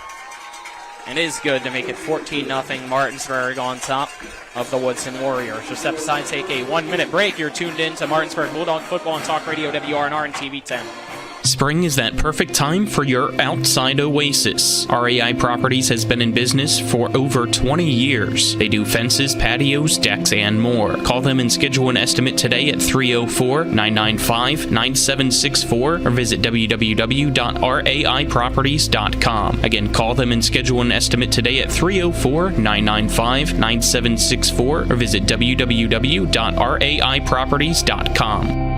And is good to make it 14-0 Martinsburg on top of the Woodson Warriors. So step aside, take a 1-minute break. You're tuned in to Martinsburg Bulldog Football on Talk Radio WRNR and TV 10. Spring is that perfect time for your outside oasis. RAI Properties has been in business for over 20 years. They do fences, patios, decks, and more. Call them and schedule an estimate today at 304-995-9764 or visit www.raiproperties.com. Again, call them and schedule an estimate today at 304-995-9764 or visit www.raiproperties.com.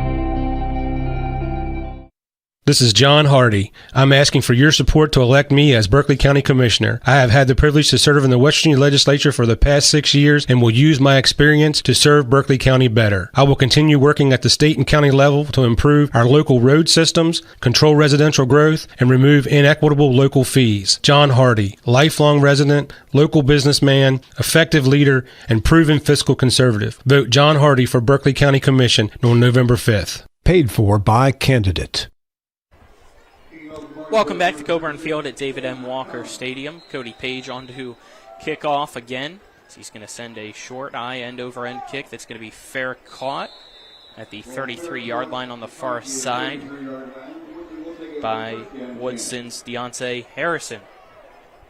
This is John Hardy. I'm asking for your support to elect me as Berkeley County Commissioner. I have had the privilege to serve in the West Virginia Legislature for the past 6 years and will use my experience to serve Berkeley County better. I will continue working at the state and county level to improve our local road systems, control residential growth, and remove inequitable local fees. John Hardy, lifelong resident, local businessman, effective leader, and proven fiscal conservative. Vote John Hardy for Berkeley County Commission on November 5th. Paid for by candidate. Welcome back to Coburn Field at David M. Walker Stadium. Cody Page on to kick off again. So he's going to send a short end-over-end kick that's going to be fair caught at the 33-yard line on the far side by Woodson's Deontay Harrison.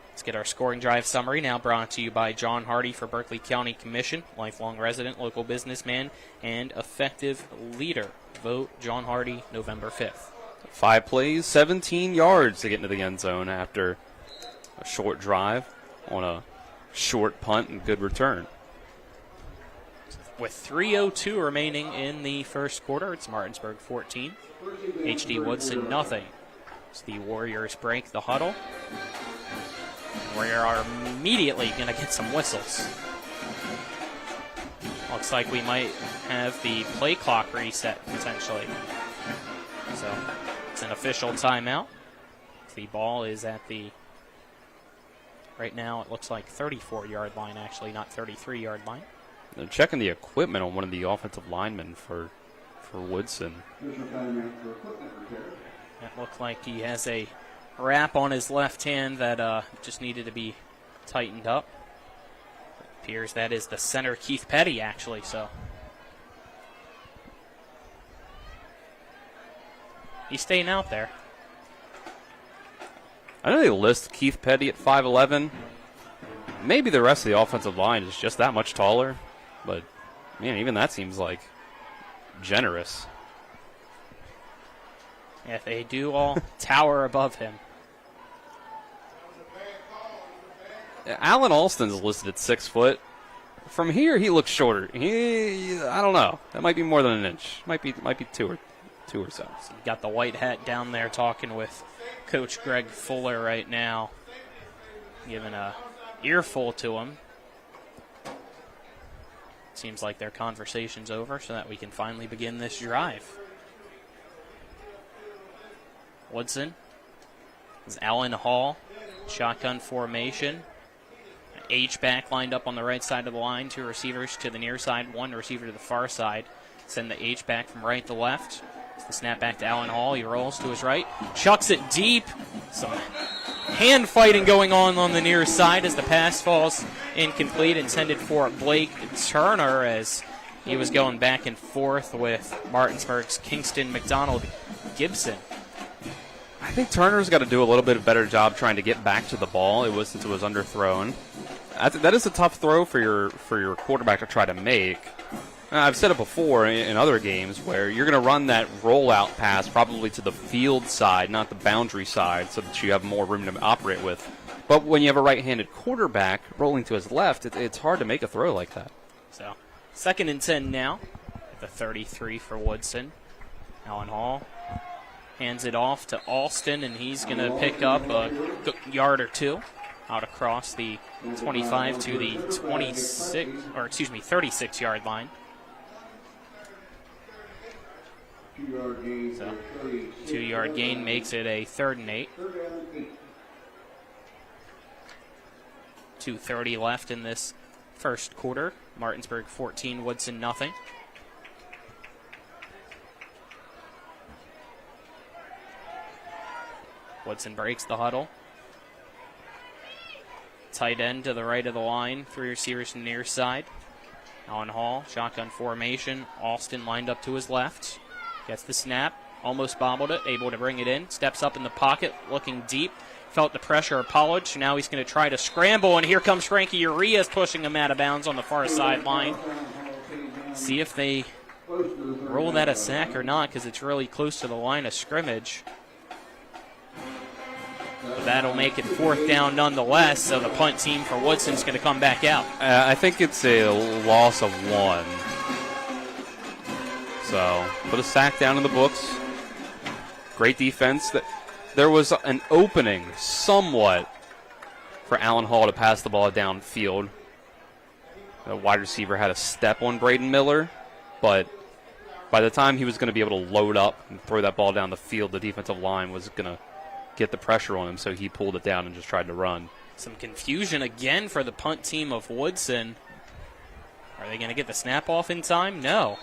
Let's get our scoring drive summary now brought to you by John Hardy for Berkeley County Commission, lifelong resident, local businessman, and effective leader. Vote John Hardy November 5th. 5 plays, 17 yards to get into the end zone after a short drive on a short punt and good return. with 3:02 remaining in the first quarter. It's Martinsburg 14, HD Woodson nothing. As the Warriors break the huddle. Warriors are immediately going to get some whistles. Looks like we might have the play clock reset potentially. So it's an official timeout. The ball is at the, right now it looks like 34-yard line actually, not 33-yard line. They're checking the equipment on one of the offensive linemen for Woodson. It looked like he has a wrap on his left hand that just needed to be tightened up. It appears that is the center, Keith Petty, actually, so. He's staying out there. I know they list Keith Petty at 5'11". Maybe the rest of the offensive line is just that much taller, but man, even that seems like generous. Yeah, they do all tower above him. Alan Alston's listed at 6 foot. From here, he looks shorter. I don't know. That might be more than an inch. Might be two or so. So you got the white hat down there talking with Coach Greg Fuller right now, giving a earful to him. Seems like their conversation's over so that we can finally begin this drive. Woodson is Allen Hall, shotgun formation. H-back lined up on the right side of the line, 2 receivers to the near side, 1 receiver to the far side. Send the H-back from right to left. The snap back to Allen Hall. He rolls to his right, chucks it deep. Some hand fighting going on the near side as the pass falls incomplete, intended for Blake Turner as he was going back and forth with Martinsburg's Kingston McDonald Gibson. I think Turner's got to do a little bit better job trying to get back to the ball. Since it was underthrown. That is a tough throw for your quarterback to try to make. I've said it before in other games where you're going to run that rollout pass probably to the field side, not the boundary side, so that you have more room to operate with. But when you have a right-handed quarterback rolling to his left, it's hard to make a throw like that. So 2nd and 10 now at the 33 for Woodson. Allen Hall hands it off to Alston, and he's going to pick up a yard or 2 out across the 25 to the 36-yard line. So 2-yard gain makes it a 3rd and 8. 2:30 left in this first quarter. Martinsburg 14, Woodson nothing. Woodson breaks the huddle. Tight end to the right of the line. 3 receivers to the near side. Allen Hall, shotgun formation. Alston lined up to his left. Gets the snap. Almost bobbled it. Able to bring it in. Steps up in the pocket. Looking deep. Felt the pressure of Pollard. Now he's going to try to scramble. And here comes Frankie Urias pushing him out of bounds on the far sideline. See if they roll that a sack or not, because it's really close to the line of scrimmage. But that'll make it 4th down nonetheless, so the punt team for Woodson's going to come back out. I think it's a loss of 1. So put a sack down in the books. Great defense. There was an opening somewhat for Allen Hall to pass the ball downfield. The wide receiver had a step on Braden Miller, but by the time he was going to be able to load up and throw that ball down the field, the defensive line was going to get the pressure on him, so he pulled it down and just tried to run. Some confusion again for the punt team of Woodson. Are they going to get the snap off in time? No.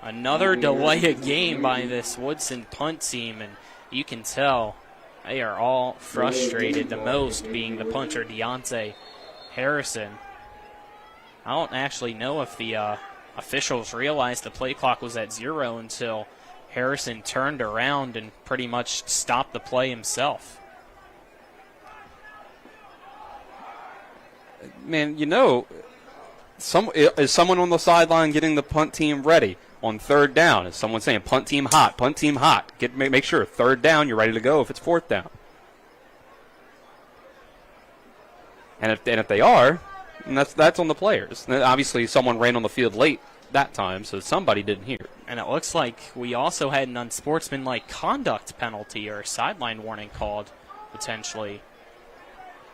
Another delay of game by this Woodson punt team, and you can tell they are all frustrated, the most being the punter, Deontay Harrison. I don't actually know if the officials realized the play clock was at 0 until Harrison turned around and pretty much stopped the play himself. Man, is someone on the sideline getting the punt team ready on 3rd down? Is someone saying punt team hot, punt team hot? Make sure 3rd down, you're ready to go if it's 4th down. And if they are, And that's on the players. And obviously, someone ran on the field late that time, so somebody didn't hear. And it looks like we also had an unsportsmanlike conduct penalty or a sideline warning called, potentially.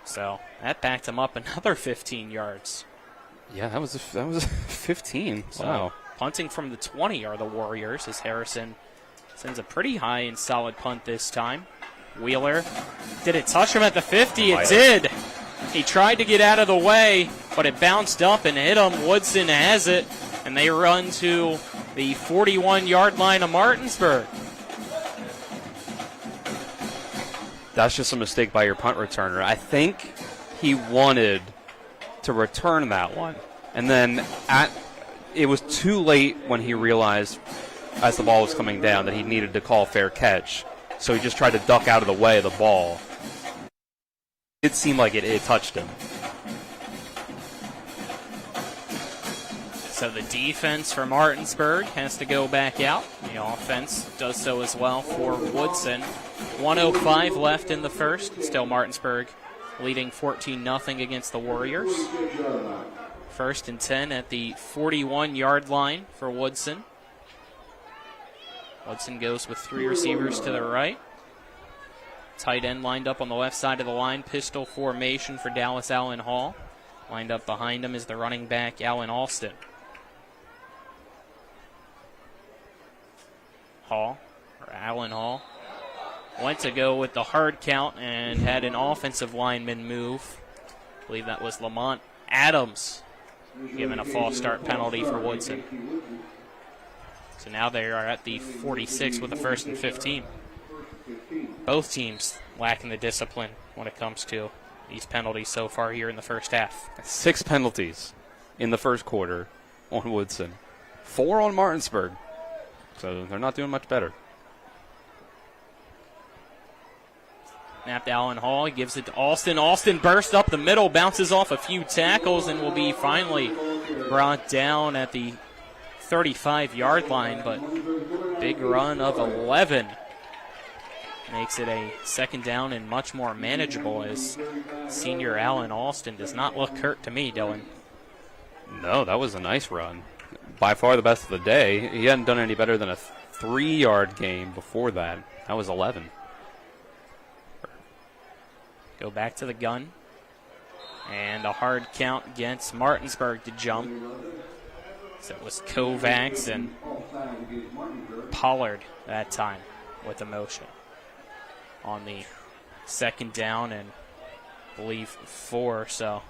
So that backed him up another 15 yards. Yeah, that was 15. So Wow. punting from the 20 are the Warriors as Harrison sends a pretty high and solid punt this time. Wheeler, did it touch him at the 50? It did. He tried to get out of the way, but it bounced up and hit him. Woodson has it, and they run to the 41-yard line of Martinsburg. That's just a mistake by your punt returner. I think he wanted to return that one. And then it was too late when he realized, as the ball was coming down, that he needed to call fair catch. So he just tried to duck out of the way of the ball. It seemed like it touched him. So the defense for Martinsburg has to go back out. The offense does so as well for Woodson. 1:05 left in the first. Still Martinsburg leading 14-0 against the Warriors. 1st and 10 at the 41-yard line for Woodson. Woodson goes with 3 receivers to the right. Tight end lined up on the left side of the line. Pistol formation for Dallas Allen Hall. Lined up behind him is the running back, Allen Alston. Allen Hall went to go with the hard count and had an offensive lineman move. I believe that was Lamont Adams given a false start penalty for Woodson. So now they are at the 46 with a 1st and 15. Both teams lacking the discipline when it comes to these penalties so far here in the first half. 6 penalties in the first quarter on Woodson. 4 on Martinsburg. So they're not doing much better. Snap to Allen Hall. He gives it to Alston. Alston bursts up the middle, bounces off a few tackles, and will be finally brought down at the 35-yard line. But big run of 11 makes it a 2nd down and much more manageable, as senior Allen Alston does not look hurt to me, Dylan. No, that was a nice run. By far the best of the day. He hadn't done any better than a 3-yard gain before that. That was 11. Go back to the gun. And a hard count against Martinsburg to jump. So it was Kovacs and Pollard that time with the motion. On the 2nd down and I believe 4, so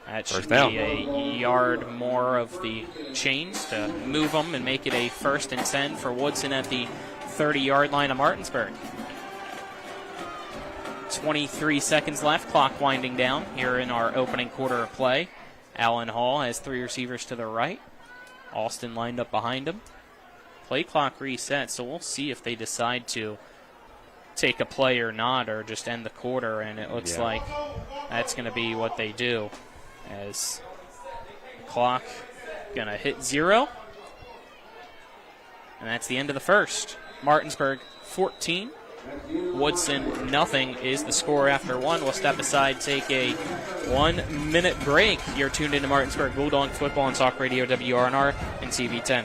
that should be a yard more of the chains to move them and make it a 1st and 10 for Woodson at the 30-yard line of Martinsburg. 23 seconds left, clock winding down here in our opening quarter of play. Allen Hall has 3 receivers to the right. Alston lined up behind him. Play clock reset, so we'll see if they decide to take a play or not, or just end the quarter, and it looks like that's going to be what they do, as the clock going to hit 0. And that's the end of the first. Martinsburg 14. Woodson nothing is the score after 1. We'll step aside, take a 1-minute break. You're tuned into Martinsburg Bulldog Football on Talk Radio WRNR and TV10.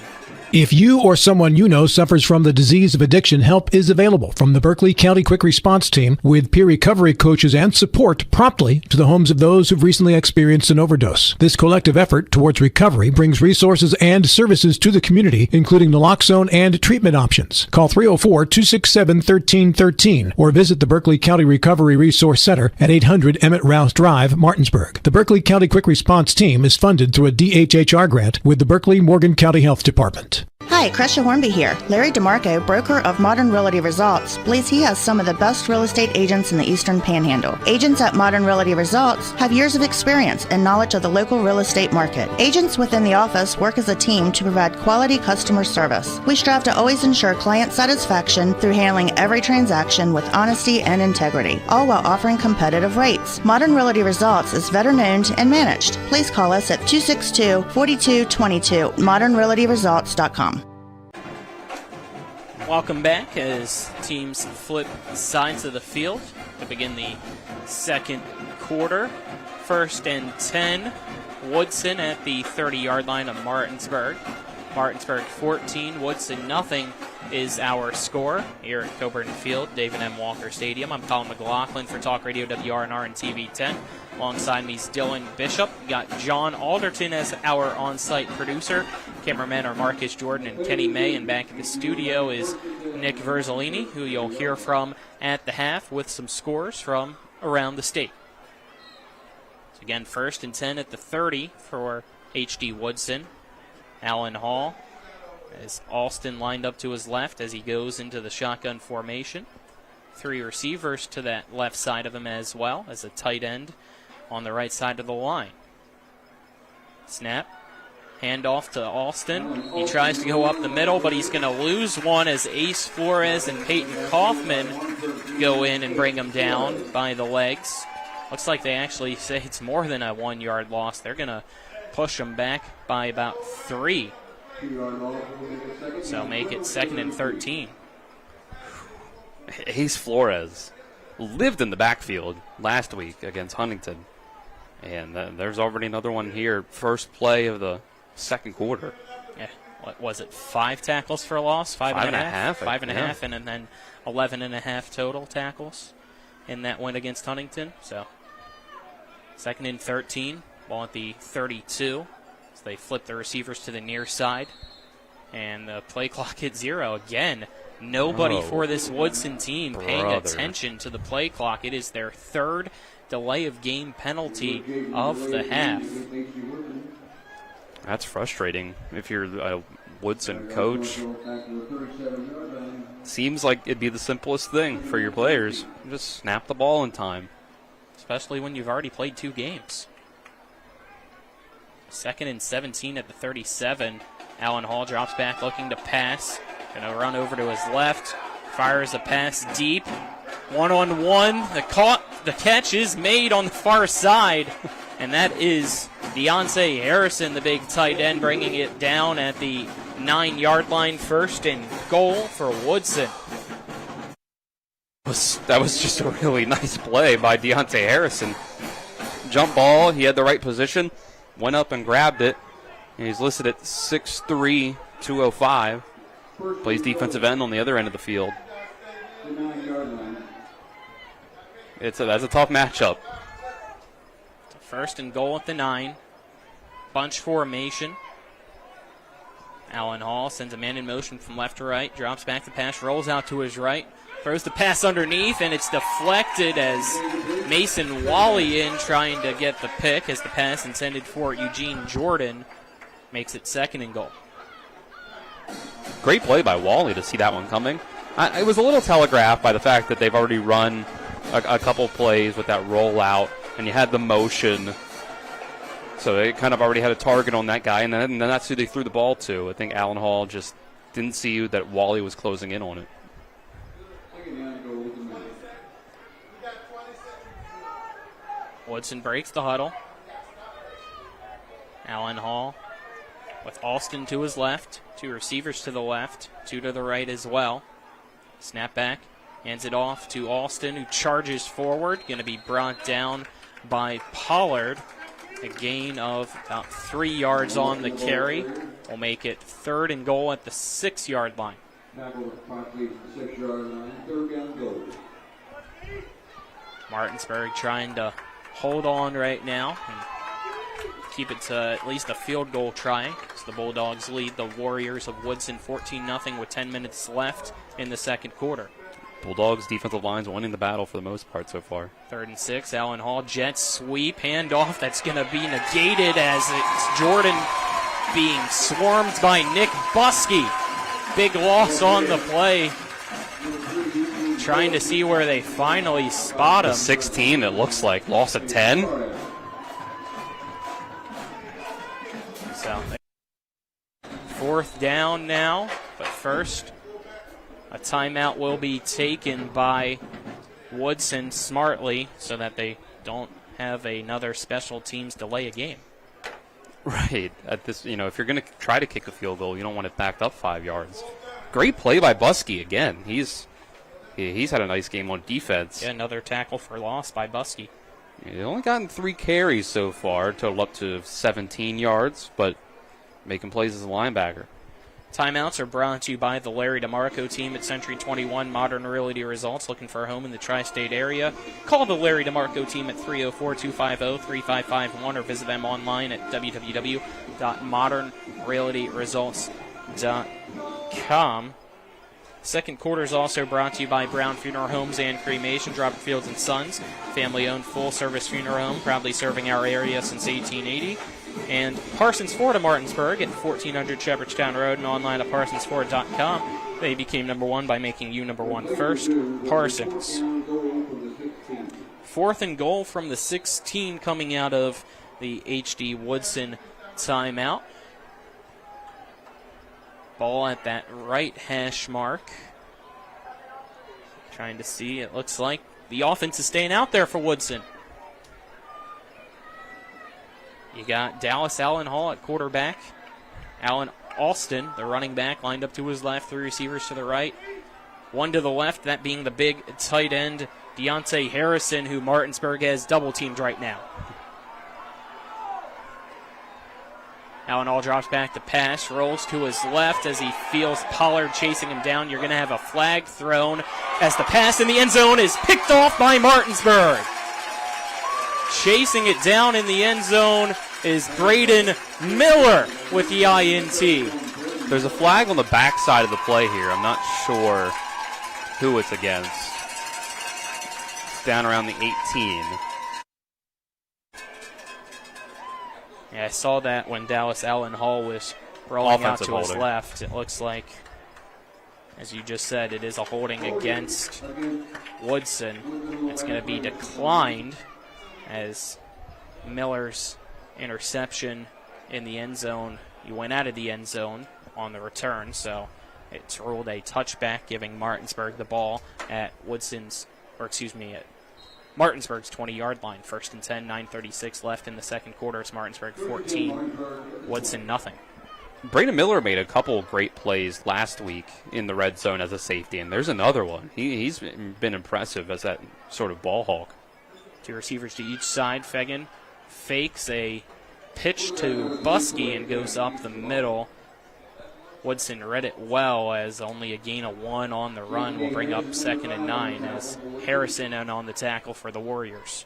If you or someone you know suffers from the disease of addiction, help is available from the Berkeley County Quick Response Team with peer recovery coaches and support promptly to the homes of those who've recently experienced an overdose. This collective effort towards recovery brings resources and services to the community, including naloxone and treatment options. Call 304-267-1313 or visit the Berkeley County Recovery Resource Center at 800 Emmett Rouse Drive, Martinsburg. The Berkeley County Quick Response Team is funded through a DHHR grant with the Berkeley-Morgan County Health Department. Hi, Crescia Hornby here. Larry DeMarco, broker of Modern Realty Results, believes he has some of the best real estate agents in the Eastern Panhandle. Agents at Modern Realty Results have years of experience and knowledge of the local real estate market. Agents within the office work as a team to provide quality customer service. We strive to always ensure client satisfaction through handling every transaction with honesty and integrity, all while offering competitive rates. Modern Realty Results is veteran-owned and managed. Please call us at 262-4222, modernrealtyresults.com. Welcome back as teams flip sides of the field to begin the second quarter. first and 10. Woodson at the 30-yard line of Martinsburg. Martinsburg 14, Woodson nothing is our score here at Coburn Field, David M. Walker Stadium. I'm Colin McLaughlin for Talk Radio WRNR and TV 10. Alongside me is Dylan Bishop. We got John Alderton as our on-site producer. Cameramen are Marcus Jordan and Kenny May. And back in the studio is Nick Verzolini, who you'll hear from at the half with some scores from around the state. So again, first and 10 at the 30 for H.D. Woodson. Allen Hall as Alston lined up to his left as he goes into the shotgun formation. 3 receivers to that left side of him as well as a tight end on the right side of the line. Snap. Handoff to Alston. He tries to go up the middle, but he's going to lose one as Ace Flores and Peyton Kaufman go in and bring him down by the legs. Looks like they actually say it's more than a 1-yard loss. They're going to push him back by about 3. So make it 2nd and 13. Ace Flores lived in the backfield last week against Huntington. And there's already another one here. First play of the second quarter. Yeah. What was it? 5 tackles for a loss? 5.5? 5.5, and then 11.5 total tackles in that win against Huntington. So 2nd and 13. Ball at the 32. So they flip the receivers to the near side. And the play clock hit 0 again. Nobody for this Woodson team paying attention to the play clock. It is their 3rd delay of game penalty of the half. That's frustrating if you're a Woodson coach. Seems like it'd be the simplest thing for your players. Just snap the ball in time. Especially when you've already played 2 games. 2nd and 17 at the 37. Allen Hall drops back looking to pass. Going to run over to his left. Fires a pass deep. 1-on-1. The catch is made on the far side. And that is Deontay Harrison, the big tight end, bringing it down at the 9-yard line. 1st and goal for Woodson. That was just a really nice play by Deontay Harrison. Jump ball. He had the right position. Went up and grabbed it. And he's listed at 6'3", 205. Plays defensive end on the other end of the field. That's a tough matchup. 1st and goal at the 9. Bunch formation. Allen Hall sends a man in motion from left to right. Drops back the pass. Rolls out to his right. Throws the pass underneath, and it's deflected as Mason Wally in trying to get the pick as the pass intended for Eugene Jordan makes it 2nd and goal. Great play by Wally to see that one coming. It was a little telegraphed by the fact that they've already run a couple plays with that rollout, and you had the motion. So they kind of already had a target on that guy, and then that's who they threw the ball to. I think Allen Hall just didn't see that Wally was closing in on it. Woodson breaks the huddle. Allen Hall with Alston to his left. 2 receivers to the left, 2 to the right as well. Snap back, hands it off to Alston, who charges forward. Going to be brought down by Pollard. A gain of about 3 yards on the carry. Will make it 3rd and goal at the 6-yard line. Martinsburg trying to hold on right now and keep it to at least a field goal try as the Bulldogs lead the Warriors of Woodson 14-0 with 10 minutes left in the second quarter. Bulldogs defensive line's winning the battle for the most part so far. 3rd and 6, Allen Hall, jet sweep, handoff that's going to be negated as it's Jordan being swarmed by Nick Buskey. Big loss on the play. Trying to see where they finally spot him. 16, it looks like. Loss of 10. So, 4th down now, but first, a timeout will be taken by Woodson smartly so that they don't have another special teams delay a game. Right. At this, if you're going to try to kick a field goal, you don't want it backed up 5 yards. Great play by Buskey again. He's had a nice game on defense. Yeah, another tackle for loss by Buskey. He's only gotten 3 carries so far, total up to 17 yards, but making plays as a linebacker. Timeouts are brought to you by the Larry DeMarco team at Century 21 Modern Realty Results. Looking for a home in the tri-state area? Call the Larry DeMarco team at 304-250-3551 or visit them online at www.modernrealtyresults.com. Second quarter is also brought to you by Brown Funeral Homes and Cremation, Robert Fields & Sons, family-owned full-service funeral home, proudly serving our area since 1880. And Parsons Ford of Martinsburg at 1400 Shepherdstown Road and online at parsonsford.com. They became number one by making you number one first. Parsons. 4th and goal from the 16 coming out of the H.D. Woodson timeout. Ball at that right hash mark. Trying to see, it looks like the offense is staying out there for Woodson. You got Dallas Allen Hall at quarterback. Allen Alston, the running back, lined up to his left. 3 receivers to the right. 1 to the left, that being the big tight end, Deontay Harrison, who Martinsburg has double-teamed right now. Allen Hall drops back to pass, rolls to his left as he feels Pollard chasing him down. You're going to have a flag thrown as the pass in the end zone is picked off by Martinsburg. Chasing it down in the end zone is Braden Miller with the INT. There's a flag on the backside of the play here. I'm not sure who it's against. It's down around the 18. Yeah, I saw that when Dallas Allen Hall was rolling out to his left. It looks like, as you just said, it is a holding against Woodson. It's going to be declined as Miller's interception in the end zone. He went out of the end zone on the return, so it's ruled a touchback, giving Martinsburg the ball at at Martinsburg's 20-yard line. 1st and 10, 9:36 left in the second quarter. It's Martinsburg 14, Woodson nothing. Braden Miller made a couple great plays last week in the red zone as a safety, and there's another one. He's been impressive as that sort of ball hawk. 2 receivers to each side. Fegan fakes a pitch to Buskey and goes up the middle. Woodson read it well, as only a gain of 1 on the run will bring up 2nd and 9 as Harrison in on the tackle for the Warriors.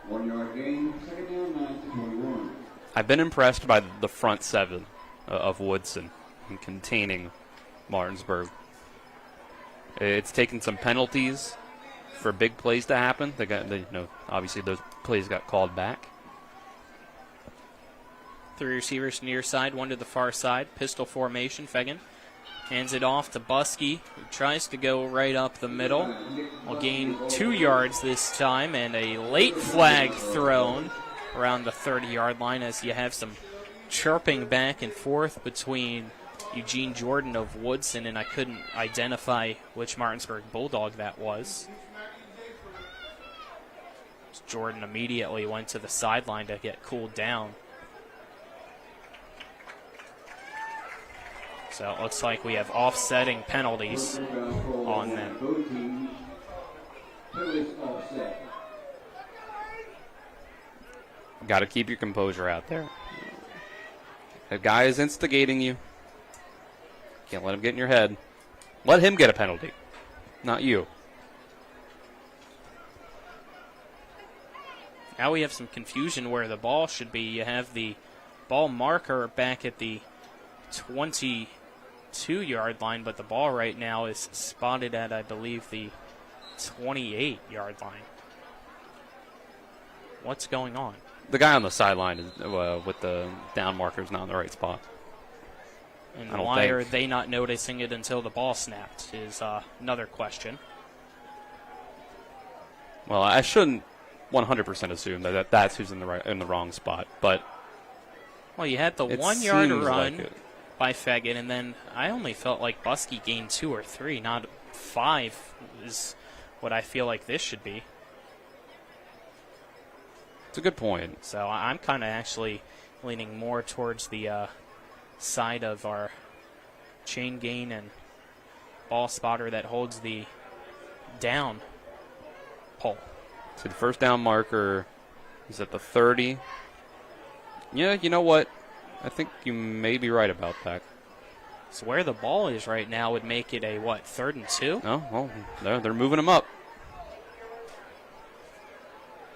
1 yard gain, 2nd down, 9-21. I've been impressed by the front 7 of Woodson in containing Martinsburg. It's taken some penalties for big plays to happen. Obviously those plays got called back. 3 receivers near side, 1 to the far side. Pistol formation. Fegan hands it off to Buskey, who tries to go right up the middle. Will gain 2 yards this time, and a late flag thrown around the 30-yard line as you have some chirping back and forth between Eugene Jordan of Woodson, and I couldn't identify which Martinsburg Bulldog that was. Jordan immediately went to the sideline to get cooled down. So it looks like we have offsetting penalties on them. Got to keep your composure out there. The guy is instigating you. Can't let him get in your head. Let him get a penalty, not you. Now we have some confusion where the ball should be. You have the ball marker back at the 22-yard line, but the ball right now is spotted at, I believe, the 28-yard line. What's going on? The guy on the sideline is, with the down marker is not in the right spot. And why are they not noticing it until the ball snapped is another question. Well, I shouldn't 100% assume that that's who's in the wrong spot, but well, you had the 1 yard run by Fegan, and then I only felt like Buskey gained 2 or 3, not 5 is what I feel like this should be. It's a good point. So I'm kind of actually leaning more towards the side of our chain gain and ball spotter that holds the down pole. So the first down marker is at the 30. Yeah, you know what? I think you may be right about that. So where the ball is right now would make it a, 3rd and 2? No, well, they're moving them up.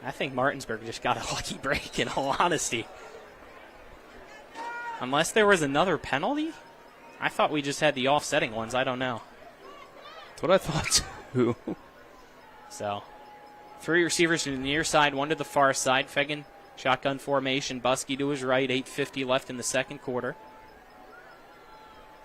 I think Martinsburg just got a lucky break, in all honesty. Unless there was another penalty? I thought we just had the offsetting ones. I don't know. That's what I thought, too. So, 3 receivers to the near side, 1 to the far side. Fegan, shotgun formation. Buskey to his right, 8:50 left in the second quarter.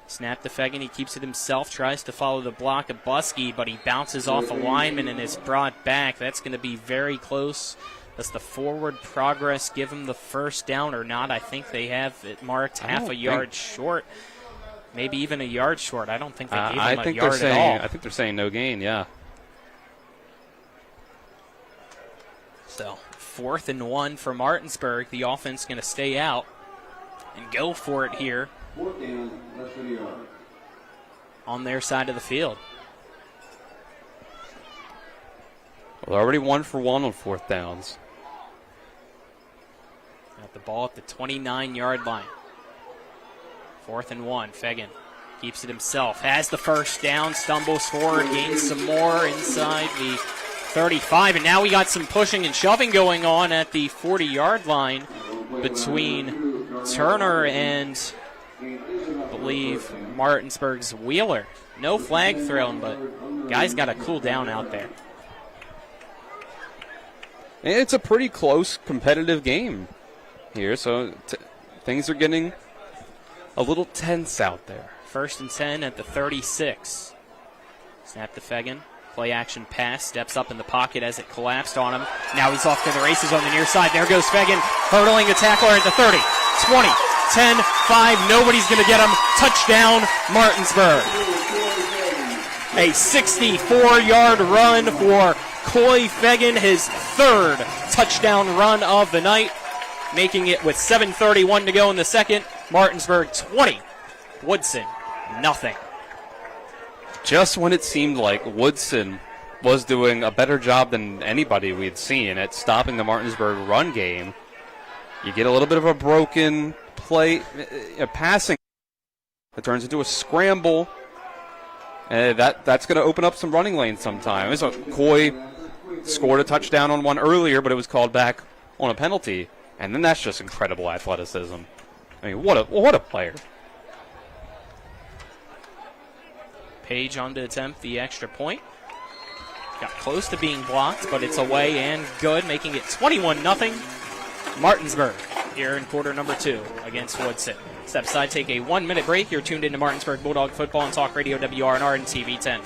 Snap to Fegan, he keeps it himself, tries to follow the block of Buskey, but he bounces off a lineman and is brought back. That's going to be very close. Does the forward progress give him the first down or not? I think they have it marked half a yard short, maybe even a yard short. I don't think they gave him a yard at all. I think they're saying no gain, yeah. So 4th and 1 for Martinsburg. The offense going to stay out and go for it here on their side of the field. Well, they're already 1 for 1 on 4th downs. Got the ball at the 29-yard line. 4th and 1. Fegan keeps it himself. Has the first down. Stumbles forward. Gains some more inside the 35. And now we got some pushing and shoving going on at the 40-yard line between Turner and, I believe, Martinsburg's Wheeler. No flag thrown, but guys got to cool down out there. It's a pretty close, competitive game here, so things are getting a little tense out there. 1st and 10 at the 36. Snap to Fegan. Play action pass. Steps up in the pocket as it collapsed on him. Now he's off to the races on the near side. There goes Fegan, hurdling the tackler at the 30, 20, 10, 5. Nobody's going to get him. Touchdown, Martinsburg. A 64-yard run for Coy Fegan, his 3rd touchdown run of the night, making it with 7:31 to go in the second. Martinsburg 20, Woodson nothing. Just when it seemed like Woodson was doing a better job than anybody we'd seen at stopping the Martinsburg run game, you get a little bit of a broken play, a passing. It turns into a scramble. That's going to open up some running lanes sometime. So Coy scored a touchdown on one earlier, but it was called back on a penalty. And then that's just incredible athleticism. I mean, what a player. Page on to attempt the extra point. Got close to being blocked, but it's away and good, making it 21-0. Martinsburg here in quarter number 2 against Woodson. Step aside, take a 1-minute break. You're tuned into Martinsburg Bulldog Football on Talk Radio WRNR and TV 10.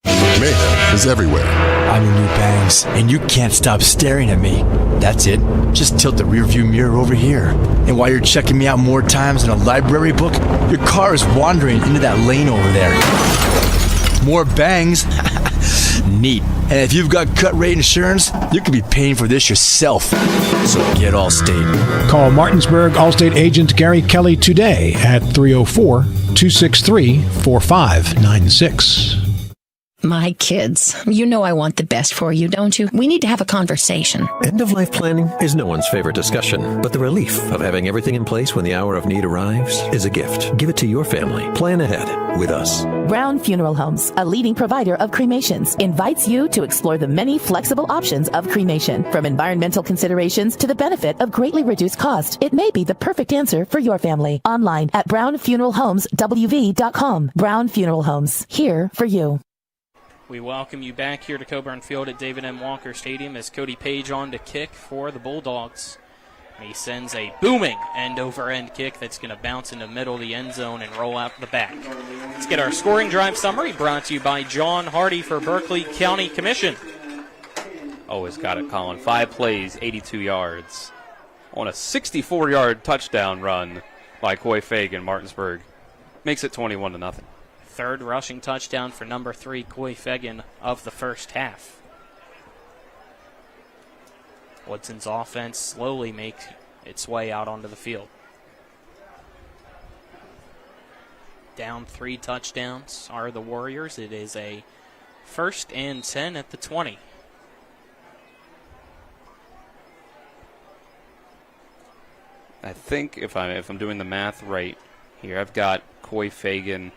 Mayhem is everywhere. I'm your new bangs, and you can't stop staring at me. That's it. Just tilt the rearview mirror over here. And while you're checking me out more times than a library book, your car is wandering into that lane over there. More bangs? Neat. And if you've got cut rate insurance, you could be paying for this yourself. So get Allstate. Call Martinsburg Allstate agent Gary Kelly today at 304-263-4596. My kids, you know I want the best for you, don't you? We need to have a conversation. End-of-life planning is no one's favorite discussion, but the relief of having everything in place when the hour of need arrives is a gift. Give it to your family. Plan ahead with us. Brown Funeral Homes, a leading provider of cremations, invites you to explore the many flexible options of cremation. From environmental considerations to the benefit of greatly reduced cost, it may be the perfect answer for your family. Online at brownfuneralhomeswv.com. Brown Funeral Homes, here for you. We welcome you back here to Coburn Field at David M. Walker Stadium as Cody Page on to kick for the Bulldogs. He sends a booming end-over-end kick that's going to bounce in the middle of the end zone and roll out the back. Let's get our scoring drive summary brought to you by John Hardy for Berkeley County Commission. Always got it, Colin. 5 plays, 82 yards. On a 64-yard touchdown run by Coy Fegan, Martinsburg. Makes it 21-0. 3rd rushing touchdown for number 3, Coy Fegan, of the first half. Woodson's offense slowly makes its way out onto the field. Down 3 touchdowns are the Warriors. It is a First and 10 at the 20. I think if I'm doing the math right here, I've got Coy Fagan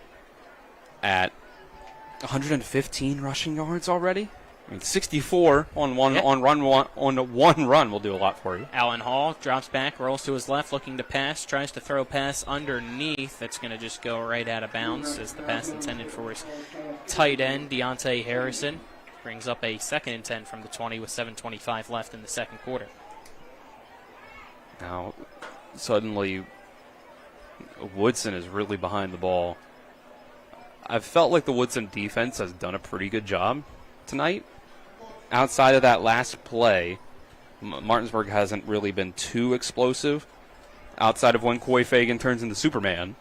at 115 rushing yards already. I mean, 64 on one run will do a lot for you. Allen Hall drops back, rolls to his left, looking to pass, tries to throw a pass underneath. That's going to just go right out of bounds as the pass intended for his tight end, Deontay Harrison. Brings up a 2nd and 10 from the 20 with 7:25 left in the second quarter. Now, suddenly, Woodson is really behind the ball. I've felt like the Woodson defense has done a pretty good job tonight. Outside of that last play, Martinsburg hasn't really been too explosive, outside of when Coy Fagan turns into Superman.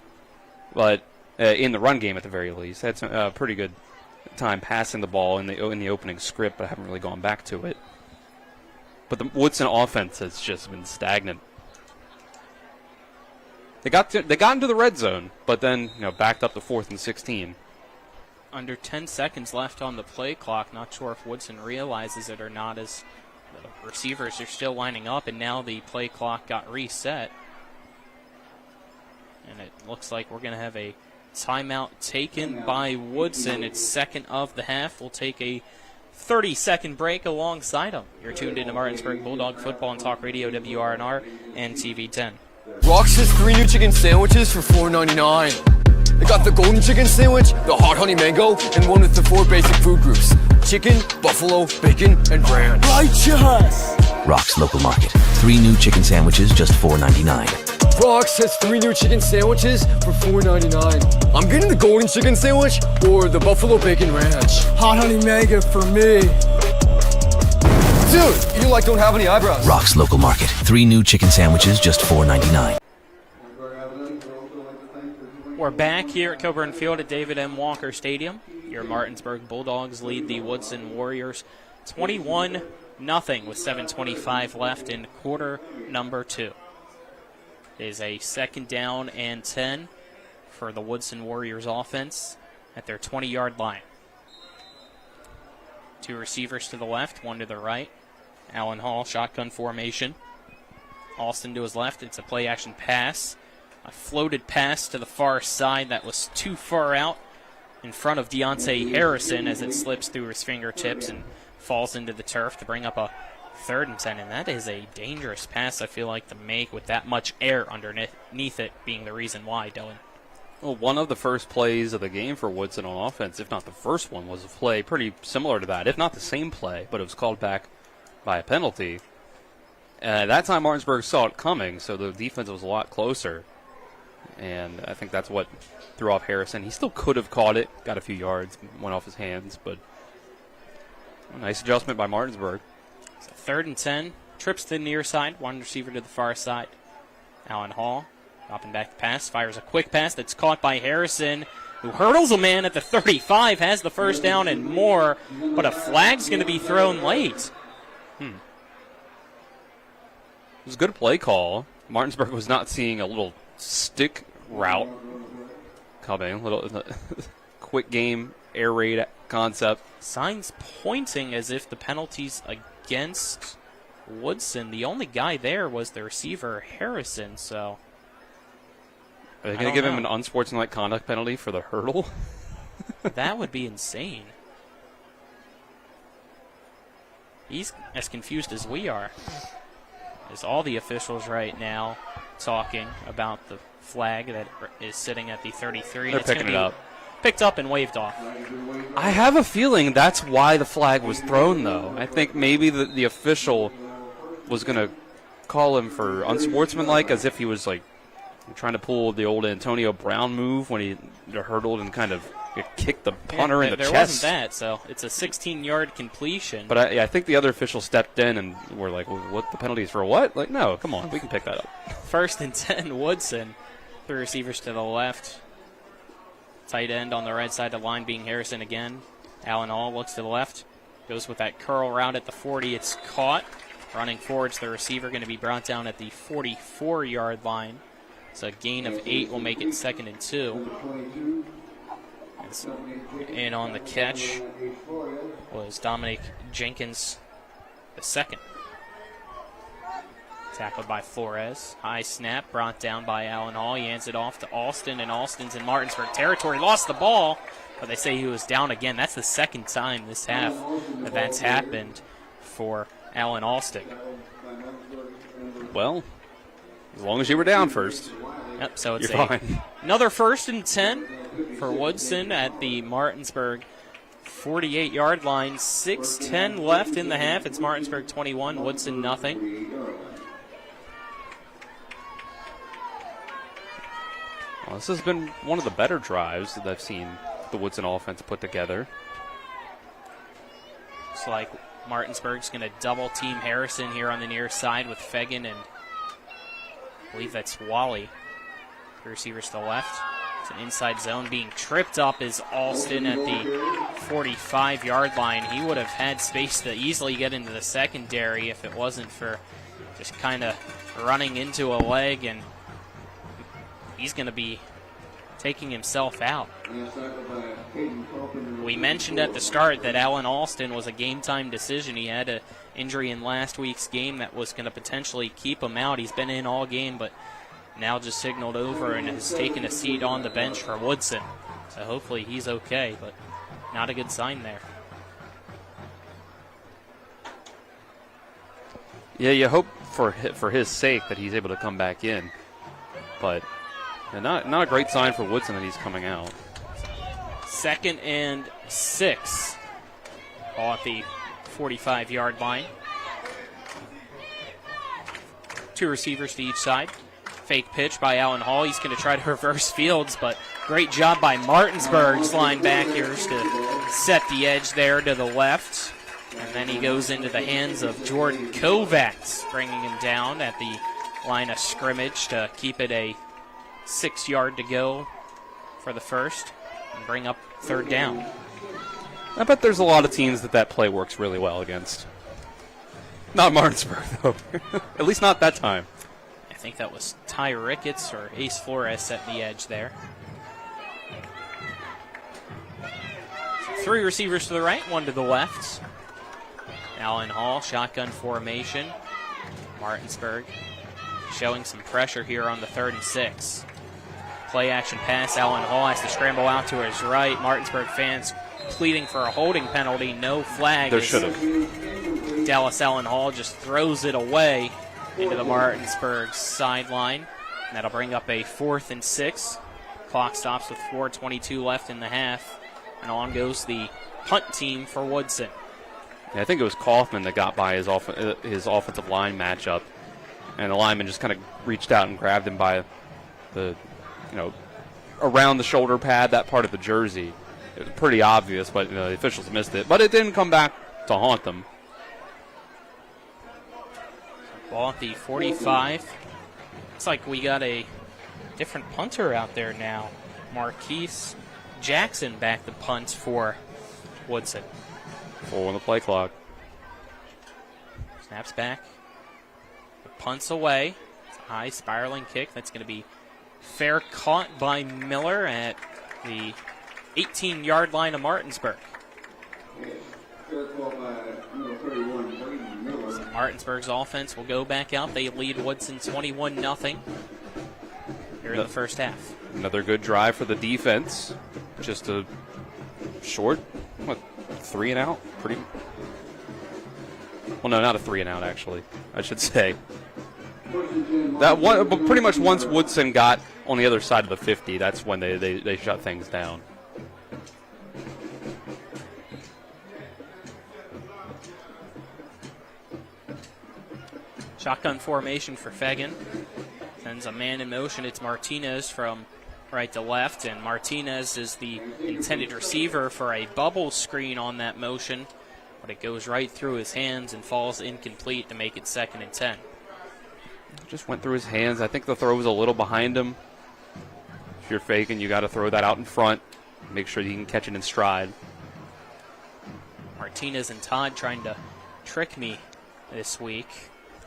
But in the run game, at the very least, had some pretty good time passing the ball in the opening script, but I haven't really gone back to it. But the Woodson offense has just been stagnant. They got into the red zone, but then backed up to 4th and 16. Under 10 seconds left on the play clock. Not sure if Woodson realizes it or not, as the receivers are still lining up, and now the play clock got reset. And it looks like we're going to have a timeout taken by Woodson. It's second of the half. We'll take a 30-second break alongside them. You're tuned into Martinsburg Bulldog Football on Talk Radio WRNR and TV 10. Rox has 3 new chicken sandwiches for $4.99. They got the golden chicken sandwich, the hot honey mango, and one with the 4 basic food groups: chicken, buffalo, bacon, and ranch. Righteous! Rox Local Market. 3 new chicken sandwiches, just $4.99. Rox has 3 new chicken sandwiches for $4.99. I'm getting the golden chicken sandwich or the buffalo bacon ranch. Hot honey mango for me. Dude, you don't have any eyebrows. Rox Local Market. 3 new chicken sandwiches, just $4.99. We're back here at Coburn Field at David M. Walker Stadium. Your Martinsburg Bulldogs lead the Woodson Warriors 21-0 with 7:25 left in quarter number 2. It is a 2nd down and 10 for the Woodson Warriors offense at their 20-yard line. 2 receivers to the left, 1 to the right. Allen Hall, shotgun formation. Alston to his left. It's a play-action pass. A floated pass to the far side that was too far out in front of Deontay Harrison as it slips through his fingertips and falls into the turf to bring up a 3rd and 10. And that is a dangerous pass, I feel like, to make with that much air underneath it being the reason why, Dylan. Well, one of the first plays of the game for Woodson on offense, if not the first one, was a play pretty similar to that, if not the same play, but it was called back by a penalty. At that time, Martinsburg saw it coming, so the defense was a lot closer. And I think that's what threw off Harrison. He still could have caught it, got a few yards, went off his hands, but a nice adjustment by Martinsburg. It's a 3rd and 10. Trips to the near side, 1 receiver to the far side. Allen Hall dropping back the pass, fires a quick pass that's caught by Harrison, who hurdles a man at the 35, has the first down and more, but a flag's going to be thrown late. It was a good play call. Martinsburg was not seeing a little stick route coming, a little quick game air raid concept. Signs pointing as if the penalties against Woodson, the only guy there was the receiver Harrison, so are they going to give him an unsportsmanlike conduct penalty for the hurdle? That would be insane. He's as confused as we are. There's all the officials right now talking about the flag that is sitting at the 33. They're picking it up. Picked up and waved off. I have a feeling that's why the flag was thrown, though. I think maybe the official was going to call him for unsportsmanlike, as if he was trying to pull the old Antonio Brown move when he hurdled and kind of kicked the punter in the chest. There wasn't that, so it's a 16-yard completion. But I think the other official stepped in and were like, well, what, the penalty is for what? No, come on, we can pick that up. 1st and 10, Woodson. 3 receivers to the left. Tight end on the right side of the line being Harrison again. Allen Hall looks to the left. Goes with that curl route at the 40. It's caught. Running forwards, the receiver going to be brought down at the 44-yard line. So a gain of 8 will make it 2nd and 2. And Jenkins. In on the catch was Dominic Jenkins II. Tackled by Flores. High snap brought down by Allen Hall. He hands it off to Alston, and Alston's in Martinsburg territory. Lost the ball, but they say he was down again. That's the second time this half that that's happened for Allen Alston. Well, as long as you were down first. Yep, so it's you're fine. Another 1st and 10 for Woodson at the Martinsburg 48-yard line. 6:10 left in the half. It's Martinsburg 21, Woodson nothing. Well, this has been one of the better drives that I've seen the Woodson offense put together. Looks like Martinsburg's going to double team Harrison here on the near side with Fegan, and I believe that's Wally. The receivers to the left. It's an inside zone. Being tripped up is Alston at the 45-yard line. He would have had space to easily get into the secondary if it wasn't for just kind of running into a leg, and he's going to be taking himself out. We mentioned at the start that Allen Alston was a game-time decision. He had an injury in last week's game that was going to potentially keep him out. He's been in all game, but now just signaled over and has taken a seat on the bench for Woodson. So hopefully he's okay, but not a good sign there. Yeah, you hope for his sake that he's able to come back in, but not a great sign for Woodson that he's coming out. 2nd and 6. Ball at the 45-yard line. 2 receivers to each side. Fake pitch by Allen Hall. He's going to try to reverse fields, but great job by Martinsburg's linebackers to set the edge there to the left. And then he goes into the hands of Jordan Kovacs, bringing him down at the line of scrimmage to keep it a 6-yard to go for the first and bring up 3rd down. I bet there's a lot of teams that play works really well against. Not Martinsburg, though. At least not that time. I think that was Ty Ricketts or Ace Flores setting the edge there. 3 receivers to the right, 1 to the left. Allen Hall, shotgun formation. Martinsburg showing some pressure here on the 3rd and 6. Play action pass. Allen Hall has to scramble out to his right. Martinsburg fans pleading for a holding penalty. No flag. There should have. Dallas Allen Hall just throws it away into the Martinsburg sideline. And that'll bring up a 4th and 6. Clock stops with 4:22 left in the half. And on goes the punt team for Woodson. Yeah, I think it was Kaufman that got by his offensive line matchup. And the lineman just kind of reached out and grabbed him by the, around the shoulder pad, that part of the jersey. It was pretty obvious, but the officials missed it. But it didn't come back to haunt them. Ball at the 45. Looks like we got a different punter out there now. Marquise Jackson back the punt for Woodson. 4 on the play clock. Snaps back. Punts away. It's a high spiraling kick. That's going to be fair caught by Miller at the 18-yard line of Martinsburg. So Martinsburg's offense will go back out. They lead Woodson 21-0 here in the first half. Another good drive for the defense. Just a short, 3 and out? Well, no, not a 3 and out, actually, I should say. That one, but pretty much once Woodson got on the other side of the 50, that's when they shut things down. Shotgun formation for Fegan. Sends a man in motion. It's Martinez from right to left, and Martinez is the intended receiver for a bubble screen on that motion, but it goes right through his hands and falls incomplete to make it 2nd and 10. Just went through his hands. I think the throw was a little behind him. If you're faking, you got to throw that out in front. Make sure you can catch it in stride. Martinez and Todd trying to trick me this week.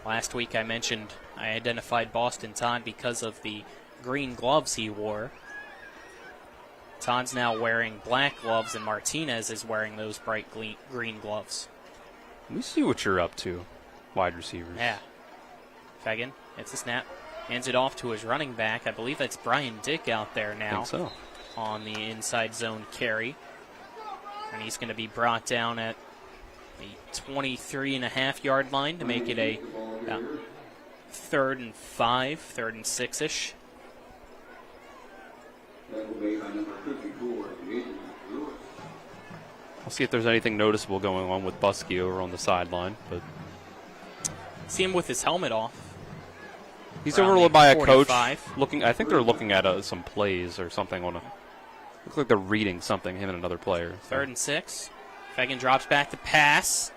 Last week I mentioned I identified Boston Todd because of the green gloves he wore. Todd's now wearing black gloves, and Martinez is wearing those bright green gloves. Let me see what you're up to, wide receivers. Yeah. Fegan hits the snap, hands it off to his running back. I believe that's Brian Dick out there now. I think so. On the inside zone carry. And he's going to be brought down at the 23.5-yard line to make it a 3rd and 5, 3rd and 6-ish. I'll see if there's anything noticeable going on with Buskey over on the sideline, but see him with his helmet off. He's overlooked by a coach. I think they're looking at some plays or something on a. Looks like they're reading something, him and another player. 3rd and 6. Fegan drops back to pass.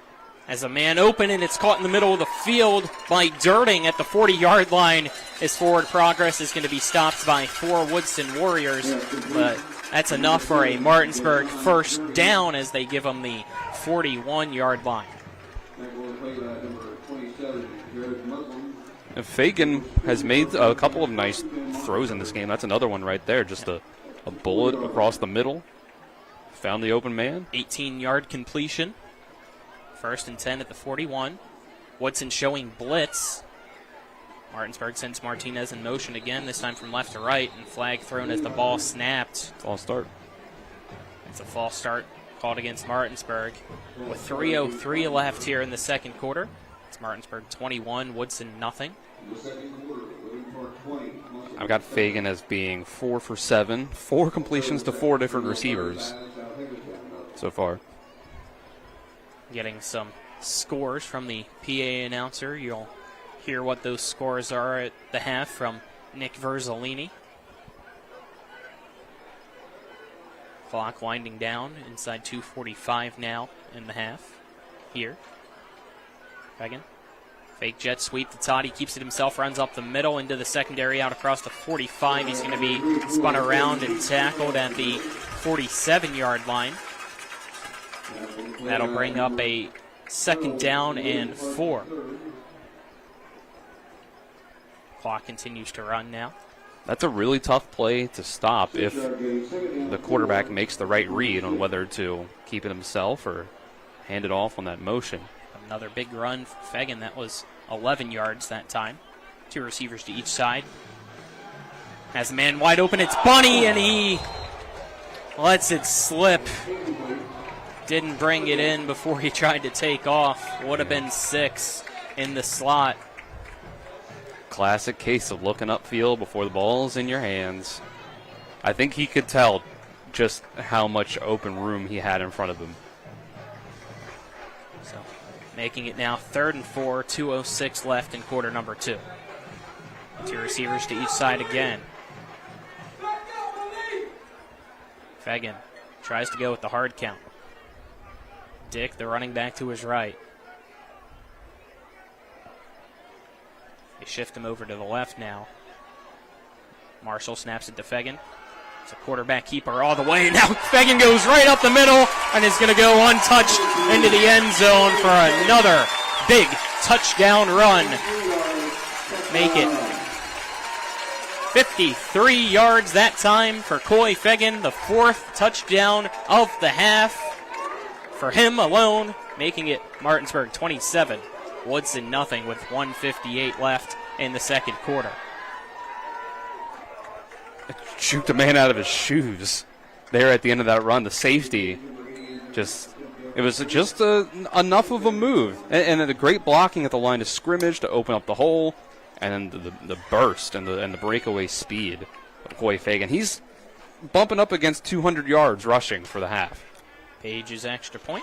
As a man open, and it's caught in the middle of the field by Dirting at the 40-yard line. His forward progress is going to be stopped by 4 Woodson Warriors, but that's enough for a Martinsburg first down as they give him the 41-yard line. And Fagan has made a couple of nice throws in this game. That's another one right there, just a bullet across the middle. Found the open man. 18-yard completion. 1st and 10 at the 41. Woodson showing blitz. Martinsburg sends Martinez in motion again, this time from left to right, and flag thrown as the ball snapped. False start. It's a false start called against Martinsburg. With 3:03 left here in the second quarter. It's Martinsburg 21, Woodson nothing. I've got Fagan as being 4 for 7, 4 completions to 4 different receivers so far. Getting some scores from the PA announcer. You'll hear what those scores are at the half from Nick Verzolini. Clock winding down inside 2:45 now in the half here. Fagan. Fake jet sweep to Todd. He keeps it himself, runs up the middle into the secondary, out across the 45. He's going to be spun around and tackled at the 47-yard line. That'll bring up a 2nd down and 4. Clock continues to run now. That's a really tough play to stop if the quarterback makes the right read on whether to keep it himself or hand it off on that motion. Another big run for Fagan. That was 11 yards that time. 2 receivers to each side. Has a man wide open. It's Bunny, and he lets it slip. Didn't bring it in before he tried to take off. Would have been 6 in the slot. Classic case of looking upfield before the ball's in your hands. I think he could tell just how much open room he had in front of him. So, making it now 3rd and 4, 2:06 left in quarter number 2. 2 receivers to each side again. Fagan tries to go with the hard count. Dick, the running back, to his right. They shift him over to the left now. Marshall snaps it to Fagan. It's a quarterback keeper all the way. Now Fagan goes right up the middle and is going to go untouched into the end zone for another big touchdown run. Make it 53 yards that time for Coy Fagan, the 4th touchdown of the half for him alone, making it Martinsburg 27, Woodson nothing with 1:58 left in the second quarter. Shoot the man out of his shoes there at the end of that run. The safety, it was just enough of a move. And the great blocking at the line of scrimmage to open up the hole, and then the burst and the breakaway speed of Coy Fagan. He's bumping up against 200 yards rushing for the half. Page's extra point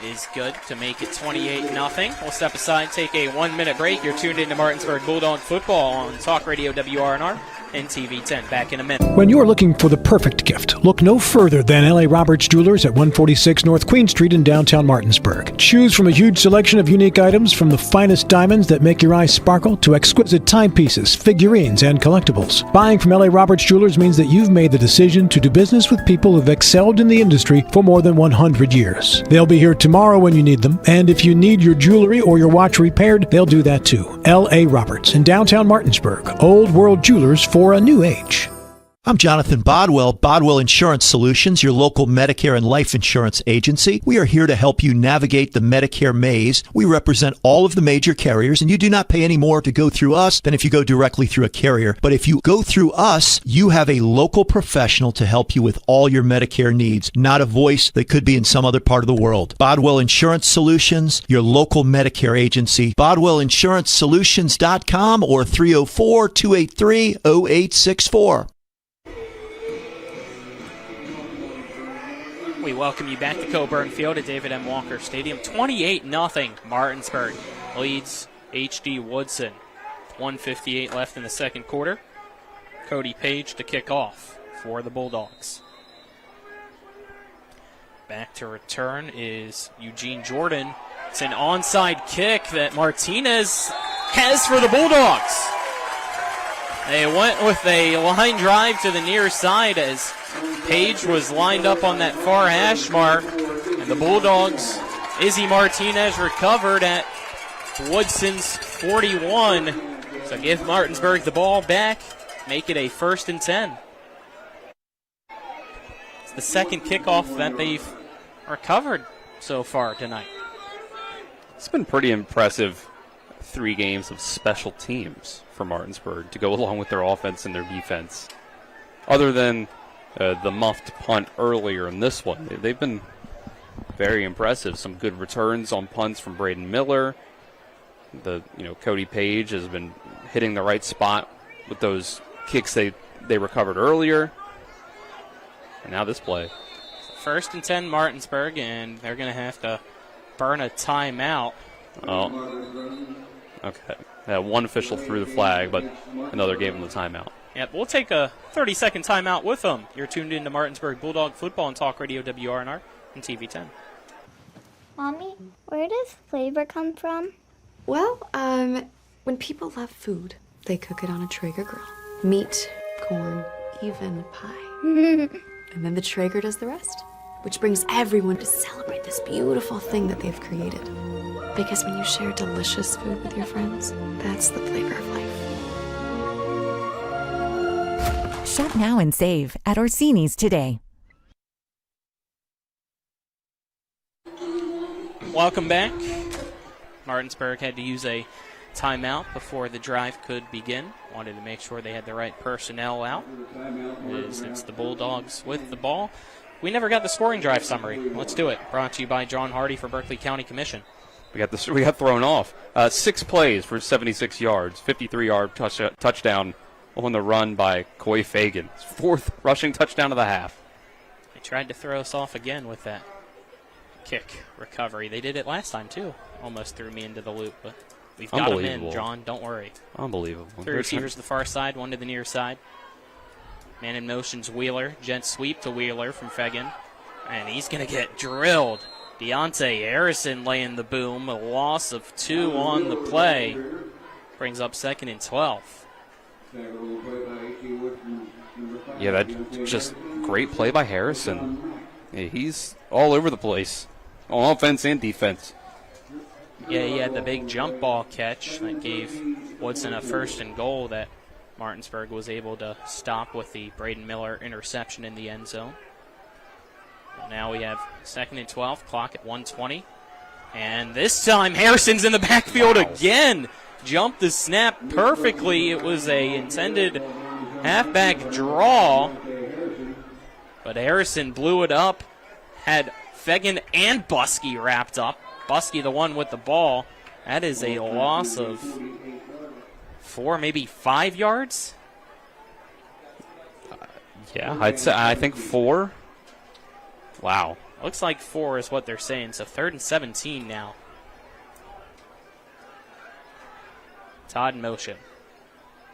is good to make it 28-0. We'll step aside, take a 1-minute break. You're tuned into Martinsburg Bulldog football on Talk Radio WRNR and TV 10. Back in a minute. When you're looking for the perfect gift, look no further than L.A. Roberts Jewelers at 146 North Queen Street in downtown Martinsburg. Choose from a huge selection of unique items, from the finest diamonds that make your eyes sparkle to exquisite timepieces, figurines, and collectibles. Buying from L.A. Roberts Jewelers means that you've made the decision to do business with people who've excelled in the industry for more than 100 years. They'll be here tomorrow when you need them, and if you need your jewelry or your watch repaired, they'll do that too. L.A. Roberts in downtown Martinsburg. Old World Jewelers for a new age. I'm Jonathan Bodwell, Bodwell Insurance Solutions, your local Medicare and life insurance agency. We are here to help you navigate the Medicare maze. We represent all of the major carriers, and you do not pay any more to go through us than if you go directly through a carrier. But if you go through us, you have a local professional to help you with all your Medicare needs, not a voice that could be in some other part of the world. Bodwell Insurance Solutions, your local Medicare agency. BodwellInsuranceSolutions.com or 304-283-0864. We welcome you back to Coburn Field at David M. Walker Stadium. 28-0 Martinsburg leads HD Woodson. 1:58 left in the second quarter. Cody Page to kick off for the Bulldogs. Back to return is Eugene Jordan. It's an onside kick that Martinez has for the Bulldogs. They went with a line drive to the near side as Page was lined up on that far hash mark, and the Bulldogs, Izzy Martinez recovered at Woodson's 41. So give Martinsburg the ball back, make it a 1st and 10. It's the second kickoff that they've recovered so far tonight. It's been pretty impressive 3 games of special teams for Martinsburg to go along with their offense and their defense. Other than the muffed punt earlier in this one, they've been very impressive. Some good returns on punts from Braden Miller. Cody Page has been hitting the right spot with those kicks they recovered earlier. And now this play. 1st and 10 Martinsburg, and they're going to have to burn a timeout. Oh, okay. One official threw the flag, but another gave him the timeout. Yep, we'll take a 30-second timeout with them. You're tuned in to Martinsburg Bulldog Football on Talk Radio WRNR and TV 10. Mommy, where does flavor come from? Well, when people love food, they cook it on a Traeger grill. Meat, corn, even pie. And then the Traeger does the rest, which brings everyone to celebrate this beautiful thing that they've created. Because when you share delicious food with your friends, that's the flavor of life. Shop now and save at Orsini's today. Welcome back. Martinsburg had to use a timeout before the drive could begin. Wanted to make sure they had the right personnel out. It's the Bulldogs with the ball. We never got the scoring drive summary. Let's do it. Brought to you by John Hardy for Berkeley County Commission. We got thrown off. 6 plays for 76 yards, 53-yard touchdown on the run by Coy Fagan. 4th rushing touchdown of the half. They tried to throw us off again with that kick recovery. They did it last time, too. Almost threw me into the loop, but we've got them in, John. Don't worry. Unbelievable. 3 receivers to the far side, 1 to the near side. Man in motion's Wheeler. Jet sweep to Wheeler from Fagan. And he's going to get drilled. Deontay Harrison laying the boom. A loss of 2 on the play. Brings up 2nd and 12. Yeah, that's just great play by Harrison. Yeah, he's all over the place on offense and defense. Yeah, he had the big jump ball catch that gave Woodson a 1st and goal that Martinsburg was able to stop with the Braden Miller interception in the end zone. And now we have 2nd and 12, clock at 1:20. And this time Harrison's in the backfield again. Jumped the snap perfectly. It was a intended halfback draw. But Harrison blew it up. Had Fagan and Buskey wrapped up. Buskey the one with the ball. That is a loss of 4, maybe 5 yards. Yeah, I think 4. Wow. Looks like 4 is what they're saying. So 3rd and 17 now. Todd in motion.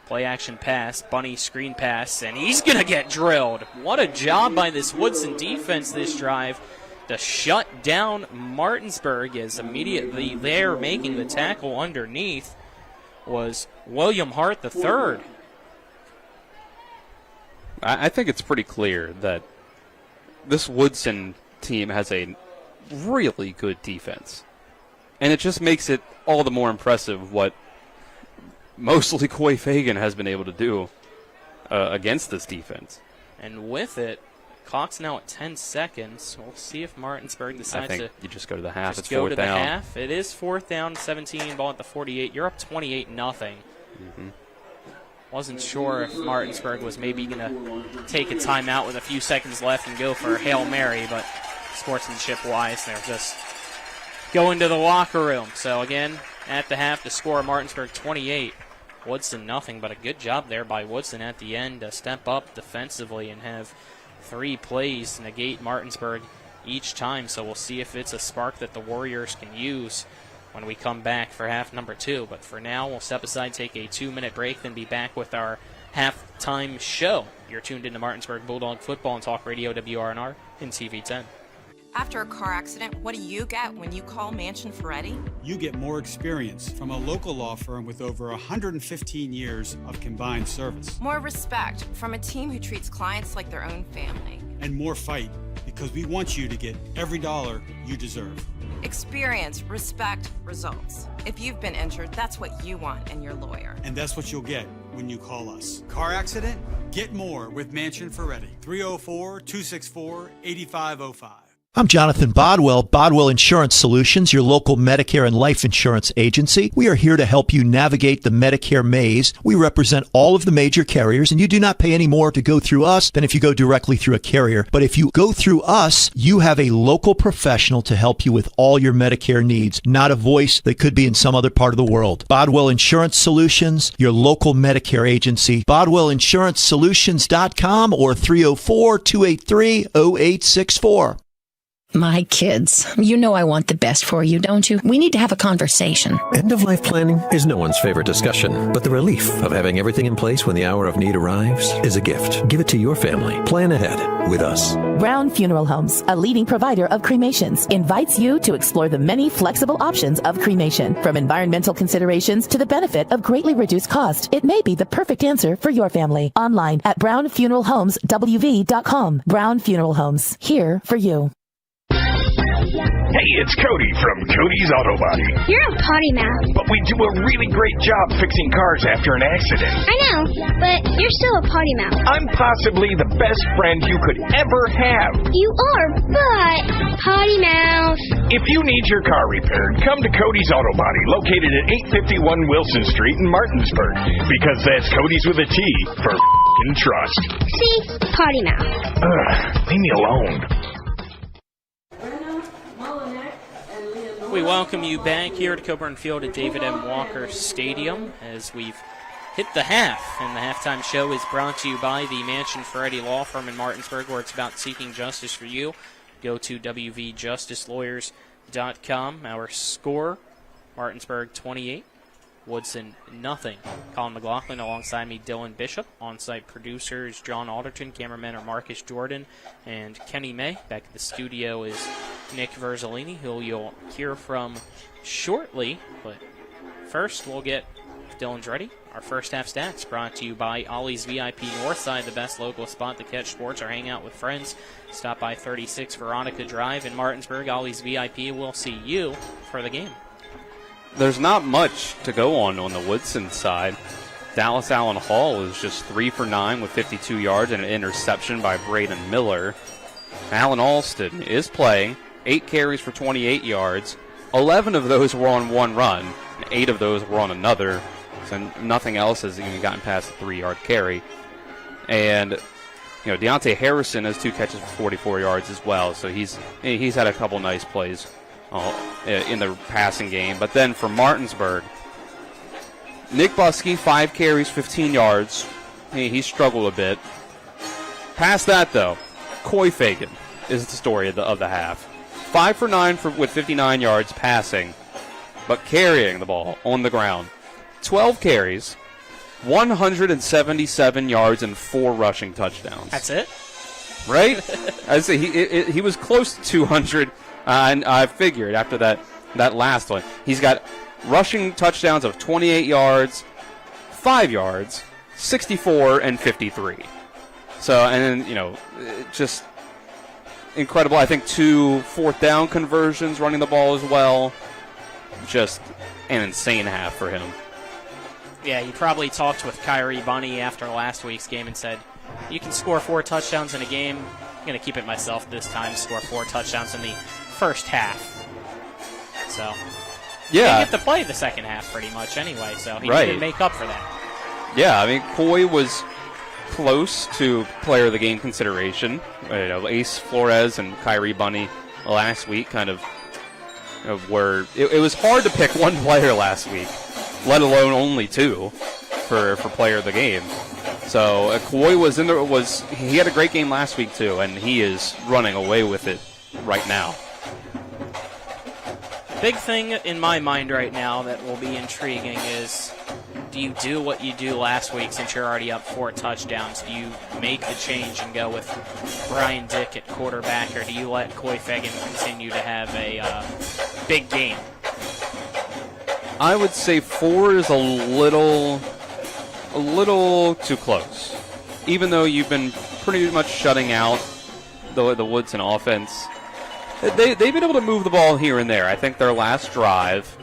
Play action pass, bunny screen pass, and he's going to get drilled. What a job by this Woodson defense this drive to shut down Martinsburg, as immediately there making the tackle underneath was William Hart III. I think it's pretty clear that this Woodson team has a really good defense. And it just makes it all the more impressive what mostly Coy Fagan has been able to do. against this defense. And with it, clock's now at 10 seconds. We'll see if Martinsburg decides I think you just go to the half. It's fourth down. The half. It is 4th down, 17, ball at the 48. You're up 28-0. Mm-hmm. Wasn't sure if Martinsburg was maybe going to take a timeout with a few seconds left and go for a Hail Mary, but sportsmanship-wise, they're just going to the locker room. So again, at the half, the score, Martinsburg 28. Woodson nothing, but a good job there by Woodson at the end to step up defensively and have 3 plays negate Martinsburg each time. So we'll see if it's a spark that the Warriors can use when we come back for half number 2. But for now, we'll step aside, take a 2-minute break, then be back with our halftime show. You're tuned into Martinsburg Bulldog Football and Talk Radio WRNR and TV 10. After a car accident, what do you get when you call Mansion Ferretti? You get more experience from a local law firm with over 115 years of combined service. More respect from a team who treats clients like their own family. And more fight, because we want you to get every dollar you deserve. Experience, respect, results. If you've been injured, that's what you want in your lawyer. And that's what you'll get when you call us. Car accident? Get more with Mansion Ferretti. 304-264-8505. I'm Jonathan Bodwell, Bodwell Insurance Solutions, your local Medicare and life insurance agency. We are here to help you navigate the Medicare maze. We represent all of the major carriers, and you do not pay any more to go through us than if you go directly through a carrier. But if you go through us, you have a local professional to help you with all your Medicare needs, not a voice that could be in some other part of the world. Bodwell Insurance Solutions, your local Medicare agency. BodwellInsuranceSolutions.com or 304-283-0864. My kids, you know I want the best for you, don't you? We need to have a conversation. End-of-life planning is no one's favorite discussion, but the relief of having everything in place when the hour of need arrives is a gift. Give it to your family. Plan ahead with us. Brown Funeral Homes, a leading provider of cremations, invites you to explore the many flexible options of cremation. From environmental considerations to the benefit of greatly reduced cost, it may be the perfect answer for your family. Online at brownfuneralhomeswv.com. Brown Funeral Homes, here for you. Hey, it's Cody from Cody's Auto Body. You're a potty mouth. But we do a really great job fixing cars after an accident. I know, but you're still a potty mouth. I'm possibly the best friend you could ever have. You are, but potty mouth. If you need your car repaired, come to Cody's Auto Body, located at 851 Wilson Street in Martinsburg. Because that's Cody's with a T for f***ing trust. See? Potty mouth. Leave me alone. We welcome you back here to Coburn Field at David M. Walker Stadium as we've hit the half. And the halftime show is brought to you by the Mansion Ferretti Law Firm in Martinsburg, where it's about seeking justice for you. Go to wvjusticelawyers.com. Our score, Martinsburg 28, Woodson nothing. Colin McLaughlin alongside me, Dylan Bishop. On-site producers John Alderton. Cameramen are Marcus Jordan and Kenny May. Back at the studio is Nick Verzolini, who you'll hear from shortly. But first, we'll get Dylan's ready. Our first half stats brought to you by Ollie's VIP Northside, the best local spot to catch sports or hang out with friends. Stop by 36 Veronica Drive in Martinsburg. Ollie's VIP will see you for the game. There's not much to go on the Woodson side. Dallas Allen Hall is just 3 for 9 with 52 yards and an interception by Braden Miller. Allen Alston is playing, 8 carries for 28 yards. 11 of those were on one run, and 8 of those were on another. So nothing else has even gotten past the 3-yard carry. And Deontay Harrison has 2 catches for 44 yards as well. So he's had a couple nice plays in the passing game. But then for Martinsburg, Nick Buskey, 5 carries, 15 yards. He struggled a bit. Past that, though, Coy Fagan is the story of the half. 5 for 9 with 59 yards passing, but carrying the ball on the ground. 12 carries, 177 yards, and 4 rushing touchdowns. That's it? Right? I say he was close to 200. And I figured after that last one, he's got rushing touchdowns of 28 yards, 5 yards, 64, and 53. So, and then, just incredible. I think 2 fourth down conversions running the ball as well. Just an insane half for him. Yeah, he probably talked with Kyrie Bunny after last week's game and said, you can score 4 touchdowns in a game. I'm going to keep it myself this time, score 4 touchdowns in the first half. So, he didn't get to play the second half pretty much anyway, so he needed to make up for that. Yeah, I mean, Coy was close to player of the game consideration. Ace Flores and Kyrie Bunny last week kind of were. It was hard to pick one player last week, let alone only 2 for player of the game. So Coy was in there. He had a great game last week too, and he is running away with it right now. Big thing in my mind right now that will be intriguing is, do you do what you do last week since you're already up 4 touchdowns? Do you make the change and go with Brian Dick at quarterback, or do you let Coy Fagan continue to have a big game? I would say 4 is a little too close. Even though you've been pretty much shutting out the Woodson offense, they've been able to move the ball here and there. I think their last drive,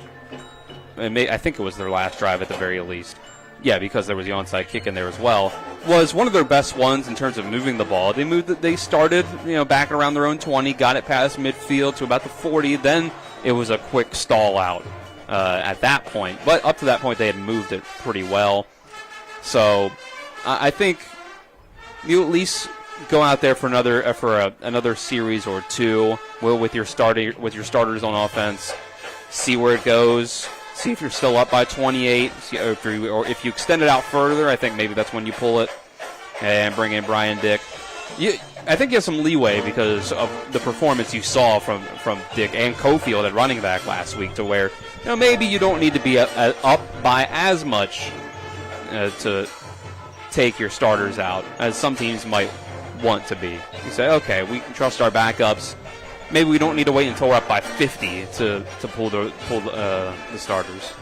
I think it was their last drive at the very least, yeah, because there was the onside kick in there as well, was one of their best ones in terms of moving the ball. They started, back around their own 20, got it past midfield to about the 40, then it was a quick stall out at that point. But up to that point, they had moved it pretty well. So I think you at least go out there for another series or 2 with your starters on offense, see where it goes. See if you're still up by 28, or if you extend it out further, I think maybe that's when you pull it and bring in Brian Dick. I think you have some leeway because of the performance you saw from Dick and Cofield at running back last week, to where maybe you don't need to be up by as much to take your starters out as some teams might want to be. You say, okay, we can trust our backups. Maybe we don't need to wait until we're up by 50 to pull the starters.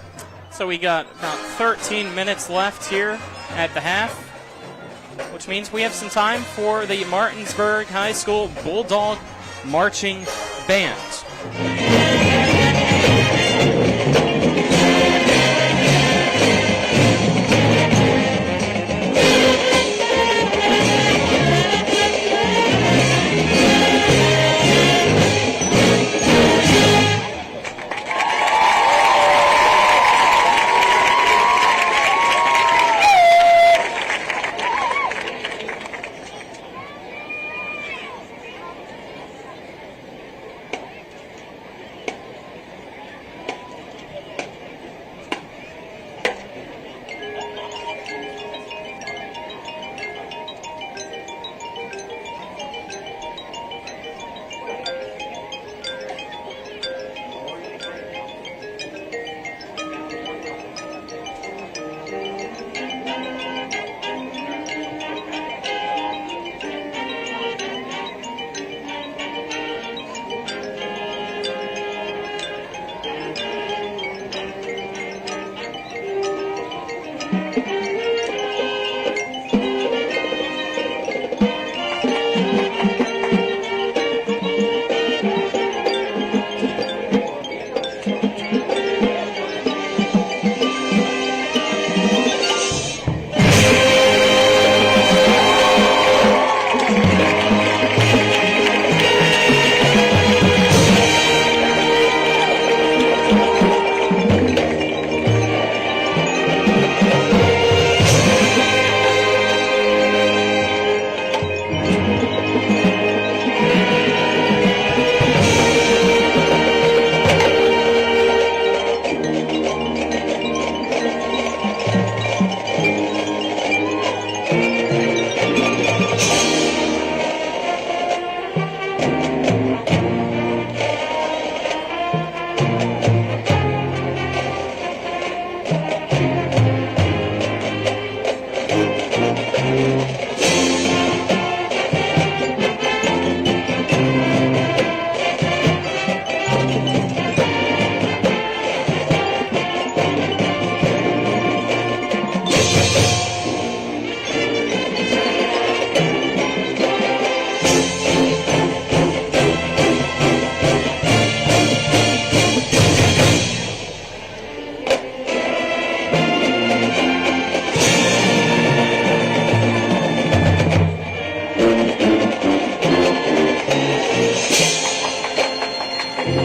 So we got about 13 minutes left here at the half, which means we have some time for the Martinsburg High School Bulldog Marching Band. There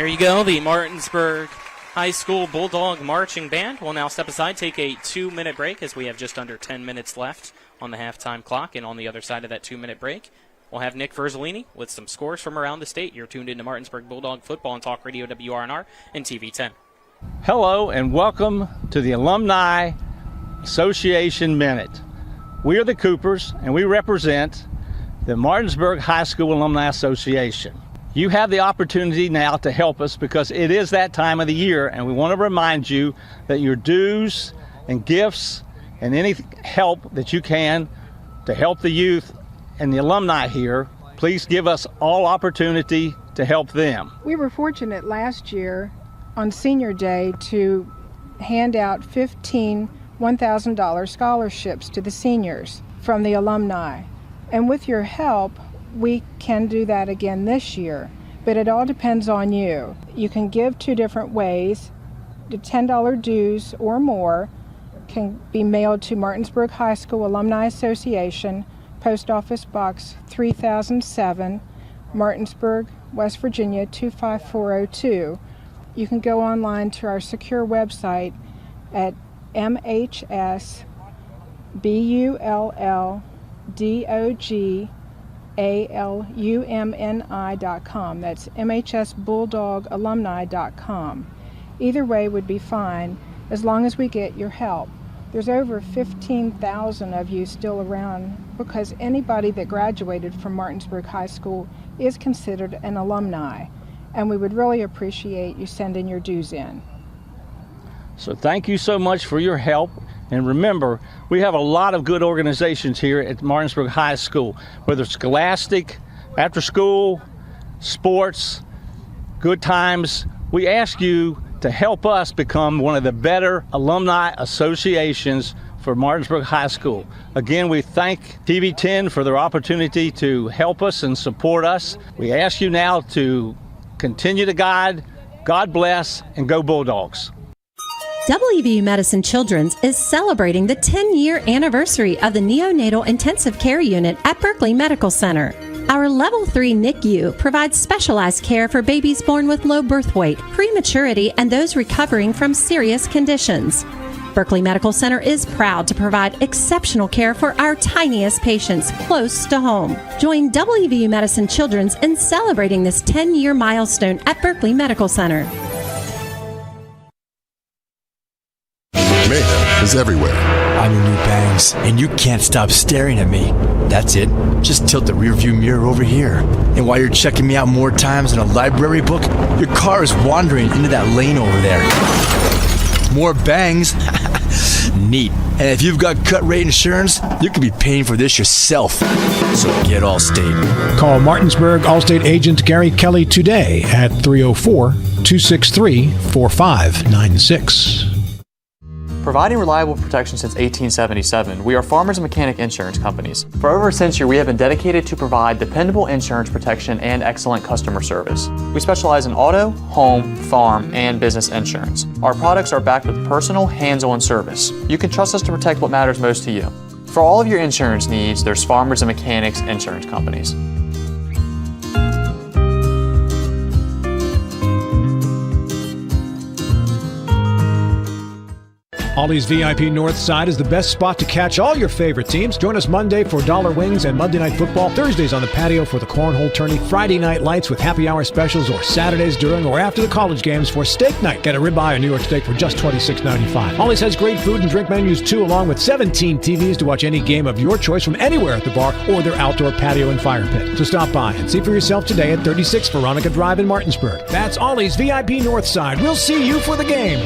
you go. The Martinsburg High School Bulldog Marching Band will now step aside, take a 2-minute break as we have just under 10 minutes left on the halftime clock. And on the other side of that 2-minute break, we'll have Nick Verzolini with some scores from around the state. You're tuned into Martinsburg Bulldog Football on Talk Radio WRNR and TV 10. Hello and welcome to the Alumni Association Minute. We are the Coopers and we represent the Martinsburg High School Alumni Association. You have the opportunity now to help us because it is that time of the year, and we want to remind you that your dues and gifts and any help that you can to help the youth and the alumni here, please give us all opportunity to help them. We were fortunate last year on Senior Day to hand out 15 $1,000 scholarships to the seniors from the alumni. And with your help, we can do that again this year, but it all depends on you. You can give two different ways. The $10 dues or more can be mailed to Martinsburg High School Alumni Association, Post Office Box 3007, Martinsburg, West Virginia 25402. You can go online to our secure website at mhsbulldogalumni.com. That's mhsbulldogalumni.com. Either way would be fine as long as we get your help. There's over 15,000 of you still around because anybody that graduated from Martinsburg High School is considered an alumni, and we would really appreciate you sending your dues in. So thank you so much for your help. And remember, we have a lot of good organizations here at Martinsburg High School, whether it's scholastic, after school, sports, good times. We ask you to help us become one of the better alumni associations for Martinsburg High School. Again, we thank TV 10 for their opportunity to help us and support us. We ask you now to continue to guide, God bless, and go Bulldogs. WVU Medicine Children's is celebrating the 10-year anniversary of the Neonatal Intensive Care Unit at Berkeley Medical Center. Our Level 3 NICU provides specialized care for babies born with low birth weight, prematurity, and those recovering from serious conditions. Berkeley Medical Center is proud to provide exceptional care for our tiniest patients close to home. Join WVU Medicine Children's in celebrating this 10-year milestone at Berkeley Medical Center. Mayhem is everywhere. I'm your new bangs, and you can't stop staring at me. That's it. Just tilt the rearview mirror over here. And while you're checking me out more times than a library book, your car is wandering into that lane over there. More bangs? Neat. And if you've got cut rate insurance, you could be paying for this yourself. So get Allstate. Call Martinsburg Allstate agent Gary Kelly today at 304-263-4596. Providing reliable protection since 1877, we are Farmers and Mechanic Insurance Companies. For over a century, we have been dedicated to provide dependable insurance protection and excellent customer service. We specialize in auto, home, farm, and business insurance. Our products are backed with personal, hands-on service. You can trust us to protect what matters most to you. For all of your insurance needs, there's Farmers and Mechanics Insurance Companies. Ollie's VIP North Side is the best spot to catch all your favorite teams. Join us Monday for dollar wings and Monday Night Football, Thursdays on the patio for the cornhole tourney, Friday night lights with happy hour specials, or Saturdays during or after the college games for steak night. Get a ribeye or New York steak for just $26.95. Ollie's has great food and drink menus too, along with 17 TVs to watch any game of your choice from anywhere at the bar or their outdoor patio and fire pit. So stop by and see for yourself today at 36 Veronica Drive in Martinsburg. That's Ollie's VIP North Side. We'll see you for the game.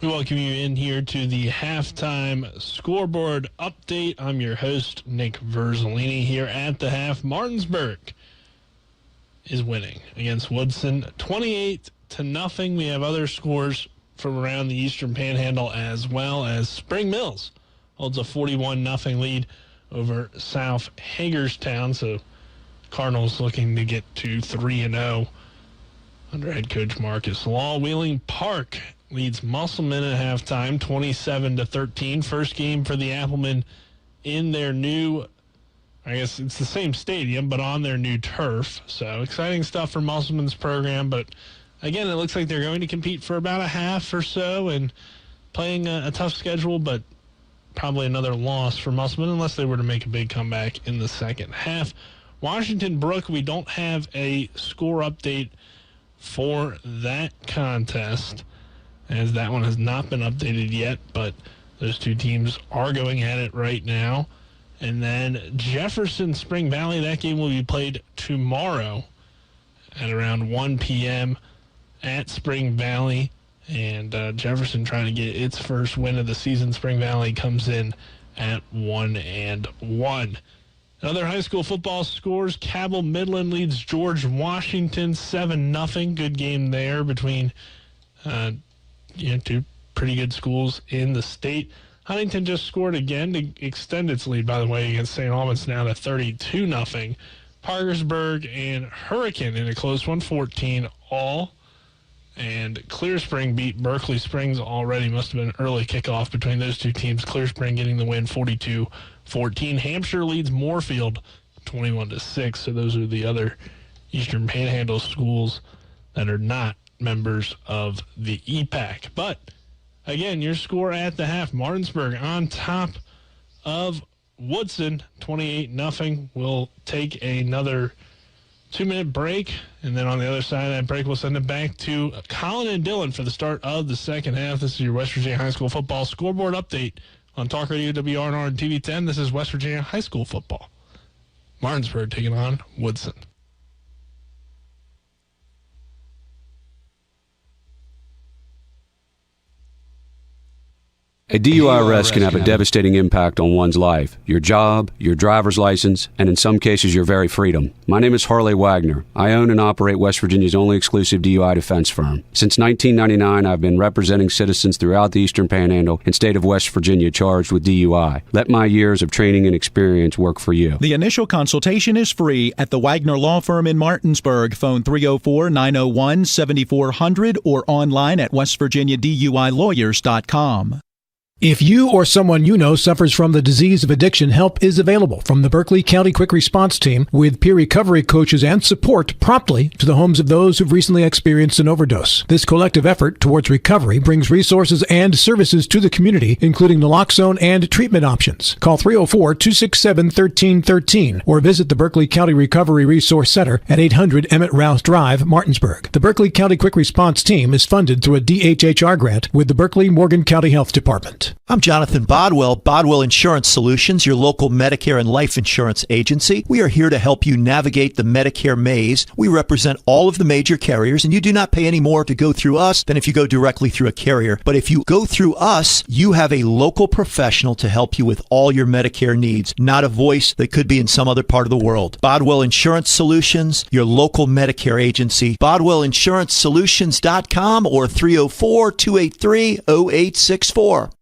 We welcome you in here to the halftime scoreboard update. I'm your host, Nick Verzolini, here at the half. Martinsburg is winning against Woodson 28-0. We have other scores from around the Eastern Panhandle as well as Spring Mills holds a 41-0 lead over South Hagerstown. So Cardinals looking to get to 3-0 under head coach Marcus Law. Wheeling Park leads Musselman at halftime, 27-13. First game for the Applemen in their new, I guess it's the same stadium, but on their new turf. So exciting stuff for Musselman's program. But again, it looks like they're going to compete for about a half or so and playing a tough schedule, but probably another loss for Musselman unless they were to make a big comeback in the second half. Washington Brook, we don't have a score update for that contest, as that one has not been updated yet, but those two teams are going at it right now. And then Jefferson Spring Valley, that game will be played tomorrow at around 1 p.m. at Spring Valley. And Jefferson trying to get its first win of the season. Spring Valley comes in at 1-1. Other high school football scores, Cabell Midland leads George Washington 7-0. Good game there between two pretty good schools in the state. Huntington just scored again to extend its lead, by the way, against St. Albans now to 32-0. Parkersburg and Hurricane in a close one, 14-all. And Clear Spring beat Berkeley Springs already. Must have been an early kickoff between those two teams. Clear Spring getting the win, 42-14. Hampshire leads Moorfield 21-6. So those are the other Eastern Panhandle schools that are not members of the EPAC. But again, your score at the half, Martinsburg on top of Woodson, 28-0. We'll take another 2-minute break, and then on the other side of that break, we'll send it back to Colin and Dylan for the start of the second half. This is your West Virginia High School Football scoreboard update on Talk Radio WRNR and TV 10. This is West Virginia High School Football. Martinsburg taking on Woodson. A DUI arrest can have a devastating impact on one's life, your job, your driver's license, and in some cases, your very freedom. My name is Harley Wagner. I own and operate West Virginia's only exclusive DUI defense firm. Since 1999, I've been representing citizens throughout the Eastern Panhandle and state of West Virginia charged with DUI. Let my years of training and experience work for you. The initial consultation is free at the Wagner Law Firm in Martinsburg. Phone 304-901-7400 or online at westvirginiaduilawyers.com. If you or someone you know suffers from the disease of addiction, help is available from the Berkeley County Quick Response Team with peer recovery coaches and support promptly to the homes of those who've recently experienced an overdose. This collective effort towards recovery brings resources and services to the community, including naloxone and treatment options. Call 304-267-1313 or visit the Berkeley County Recovery Resource Center at 800 Emmett Rouse Drive, Martinsburg. The Berkeley County Quick Response Team is funded through a DHHR grant with the Berkeley-Morgan County Health Department. I'm Jonathan Bodwell, Bodwell Insurance Solutions, your local Medicare and life insurance agency. We are here to help you navigate the Medicare maze. We represent all of the major carriers, and you do not pay any more to go through us than if you go directly through a carrier. But if you go through us, you have a local professional to help you with all your Medicare needs, not a voice that could be in some other part of the world. Bodwell Insurance Solutions, your local Medicare agency. BodwellInsuranceSolutions.com or 304-283-0864.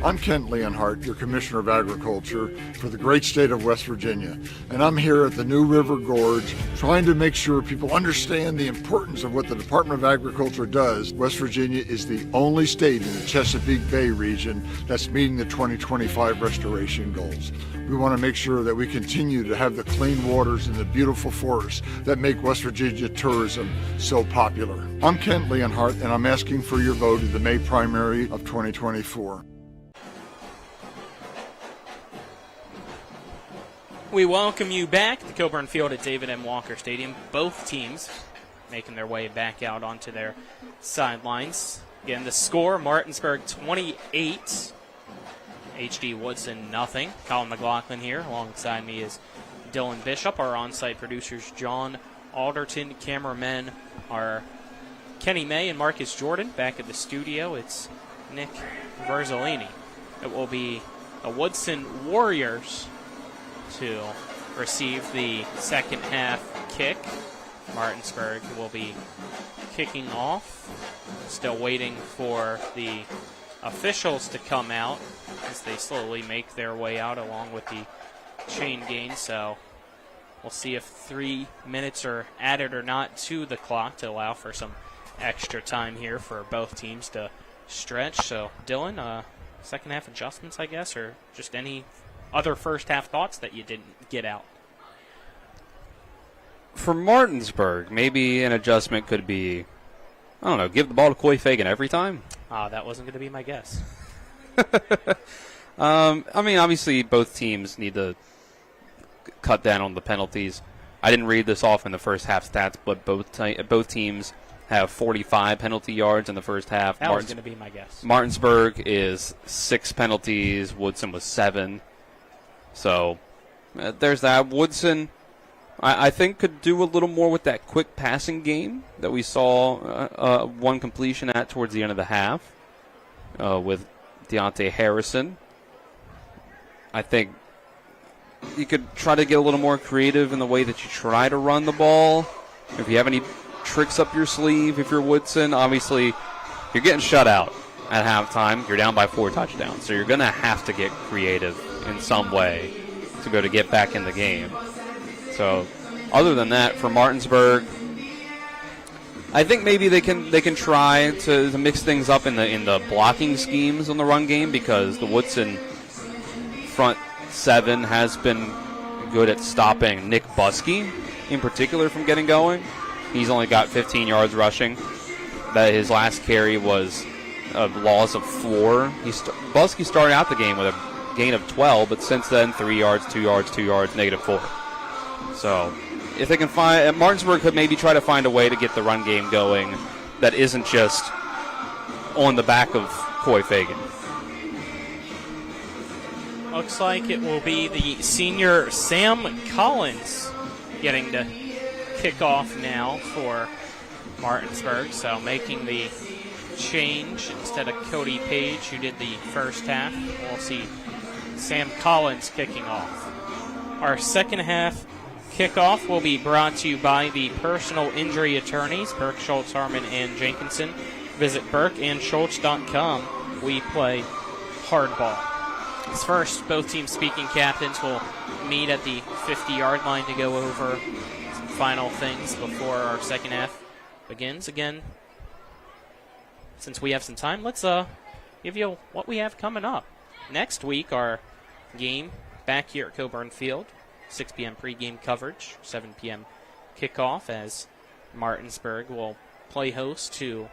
I'm Kent Leonhardt, your Commissioner of Agriculture for the great state of West Virginia, and I'm here at the New River Gorge trying to make sure people understand the importance of what the Department of Agriculture does. West Virginia is the only state in the Chesapeake Bay region that's meeting the 2025 restoration goals. We want to make sure that we continue to have the clean waters and the beautiful forests that make West Virginia tourism so popular. I'm Kent Leonhardt, and I'm asking for your vote in the May primary of 2024. We welcome you back to Coburn Field at David M. Walker Stadium. Both teams making their way back out onto their sidelines. Again, the score, Martinsburg 28, HD Woodson nothing. Colin McLaughlin here. Alongside me is Dylan Bishop. Our on-site producers, John Alderton. Cameramen are Kenny May and Marcus Jordan. Back at the studio, it's Nick Verzolini. It will be the Woodson Warriors to receive the second half kick. Martinsburg will be kicking off. Still waiting for the officials to come out as they slowly make their way out along with the chain gang. So we'll see if 3 minutes are added or not to the clock to allow for some extra time here for both teams to stretch. So, Dylan, second half adjustments, I guess, or just any other first half thoughts that you didn't get out? For Martinsburg, maybe an adjustment could be, I don't know, give the ball to Coy Fagan every time. That wasn't going to be my guess. I mean, obviously, both teams need to cut down on the penalties. I didn't read this off in the first half stats, but both teams have 45 penalty yards in the first half. That was going to be my guess. Martinsburg is 6 penalties. Woodson was 7. So there's that. Woodson, I think, could do a little more with that quick passing game that we saw one completion at towards the end of the half with Deontay Harrison. I think you could try to get a little more creative in the way that you try to run the ball. If you have any tricks up your sleeve, if you're Woodson, obviously you're getting shut out at halftime. You're down by 4 touchdowns, so you're going to have to get creative in some way to go to get back in the game. So other than that, for Martinsburg, I think maybe they can try to mix things up in the blocking schemes on the run game, because the Woodson front 7 has been good at stopping Nick Buskey in particular from getting going. He's only got 15 yards rushing. That his last carry was a loss of 4. Buskey started out the game with a gain of 12, but since then 3 yards, 2 yards, 2 yards, negative 4. So if they can find, Martinsburg could maybe try to find a way to get the run game going that isn't just on the back of Coy Fagan. Looks like it will be the senior Sam Collins getting to kick off now for Martinsburg. So making the change instead of Cody Page, who did the first half. We'll see Sam Collins kicking off. Our second half kickoff will be brought to you by the personal injury attorneys, Burke, Schultz, Harmon, and Jenkinson. Visit burkeandschultz.com. We play hardball. As first, both teams' speaking captains will meet at the 50-yard line to go over some final things before our second half begins. Again, since we have some time, let's give you what we have coming up. Next week, our game back here at Coburn Field, 6 p.m. pregame coverage, 7 p.m. kickoff, as Martinsburg will play host to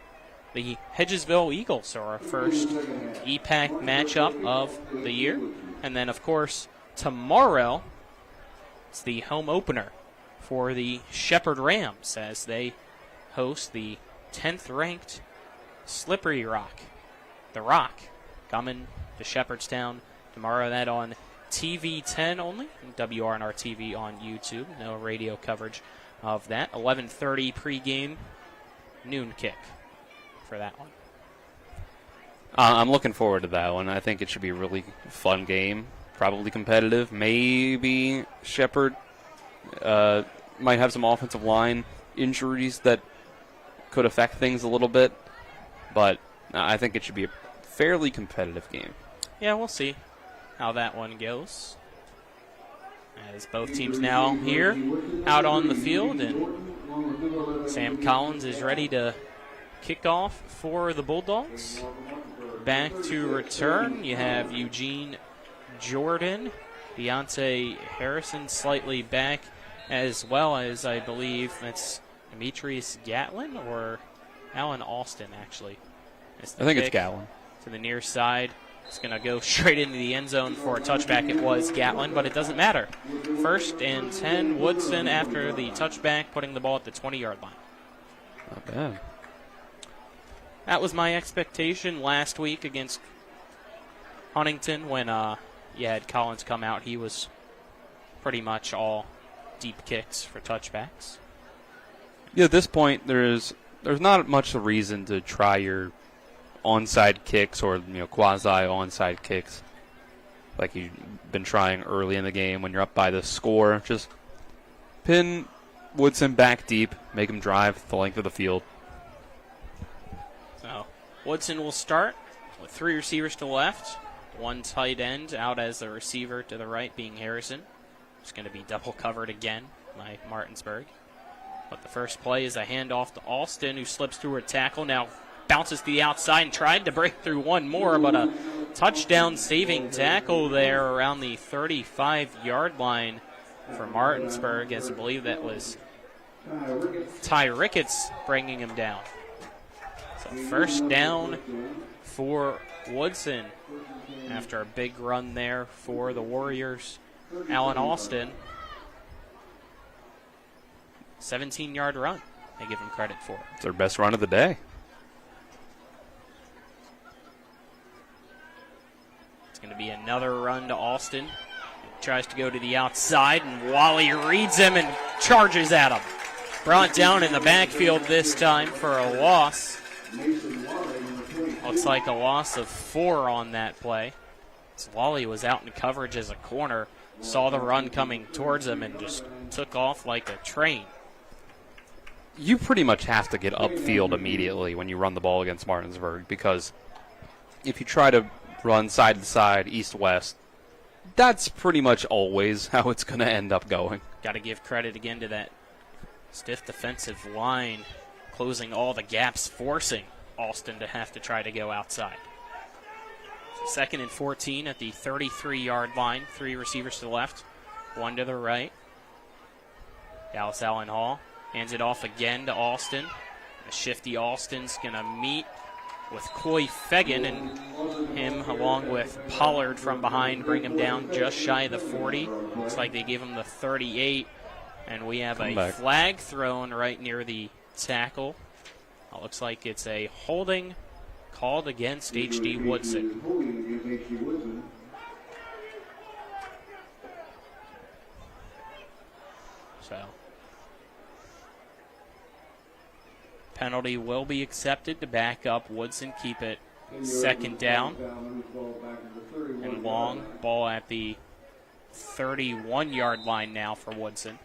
the Hedgesville Eagles, so our first EPAC matchup of the year. And then, of course, tomorrow, it's the home opener for the Shepherd Rams as they host the 10th-ranked Slippery Rock. The Rock coming to Shepherdstown tomorrow. That on TV 10 only, WRNR TV on YouTube. No radio coverage of that. 11:30 pregame, noon kick for that one. I'm looking forward to that one. I think it should be a really fun game, probably competitive. Maybe Shepherd might have some offensive line injuries that could affect things a little bit, but I think it should be a fairly competitive game. Yeah, we'll see how that one goes. As both teams now here out on the field, and Sam Collins is ready to kick off for the Bulldogs. Back to return, you have Eugene Jordan, Deontay Harrison slightly back, as well as, I believe, that's Demetrius Gatlin or Alan Austin, actually. I think it's Gatlin. To the near side. It's going to go straight into the end zone for a touchback. It was Gatlin, but it doesn't matter. 1st and 10, Woodson after the touchback, putting the ball at the 20-yard line. Not bad. That was my expectation last week against Huntington when you had Collins come out. He was pretty much all deep kicks for touchbacks. Yeah, at this point, there's not much a reason to try your onside kicks or quasi onside kicks like you've been trying early in the game when you're up by the score. Just pin Woodson back deep, make him drive the length of the field. So Woodson will start with 3 receivers to the left, 1 tight end out as the receiver to the right being Harrison. It's going to be double covered again by Martinsburg. But the first play is a handoff to Alston, who slips through a tackle. Now bounces to the outside and tried to break through one more, but a touchdown-saving tackle there around the 35-yard line for Martinsburg, as I believe that was Ty Ricketts bringing him down. So first down for Woodson after a big run there for the Warriors. Alan Alston, 17-yard run they give him credit for. It's their best run of the day. It's going to be another run to Alston. Tries to go to the outside, and Wally reads him and charges at him. Brought down in the backfield this time for a loss. Looks like a loss of 4 on that play. So Wally was out in coverage as a corner, saw the run coming towards him, and just took off like a train. You pretty much have to get upfield immediately when you run the ball against Martinsburg, because if you try to run side to side, east-west, that's pretty much always how it's going to end up going. Got to give credit again to that stiff defensive line, closing all the gaps, forcing Alston to have to try to go outside. So 2nd and 14 at the 33-yard line. 3 receivers to the left, 1 to the right. Dallas Allen Hall hands it off again to Alston. The shifty Alston's going to meet with Coy Fegan, and him along with Pollard from behind bring him down just shy of the 40. Looks like they gave him the 38, and we have a flag thrown right near the tackle. It looks like it's a holding called against H.D. Woodson. So penalty will be accepted to back up Woodson, keep it 2nd down and long. Ball at the 31-yard line now for Woodson.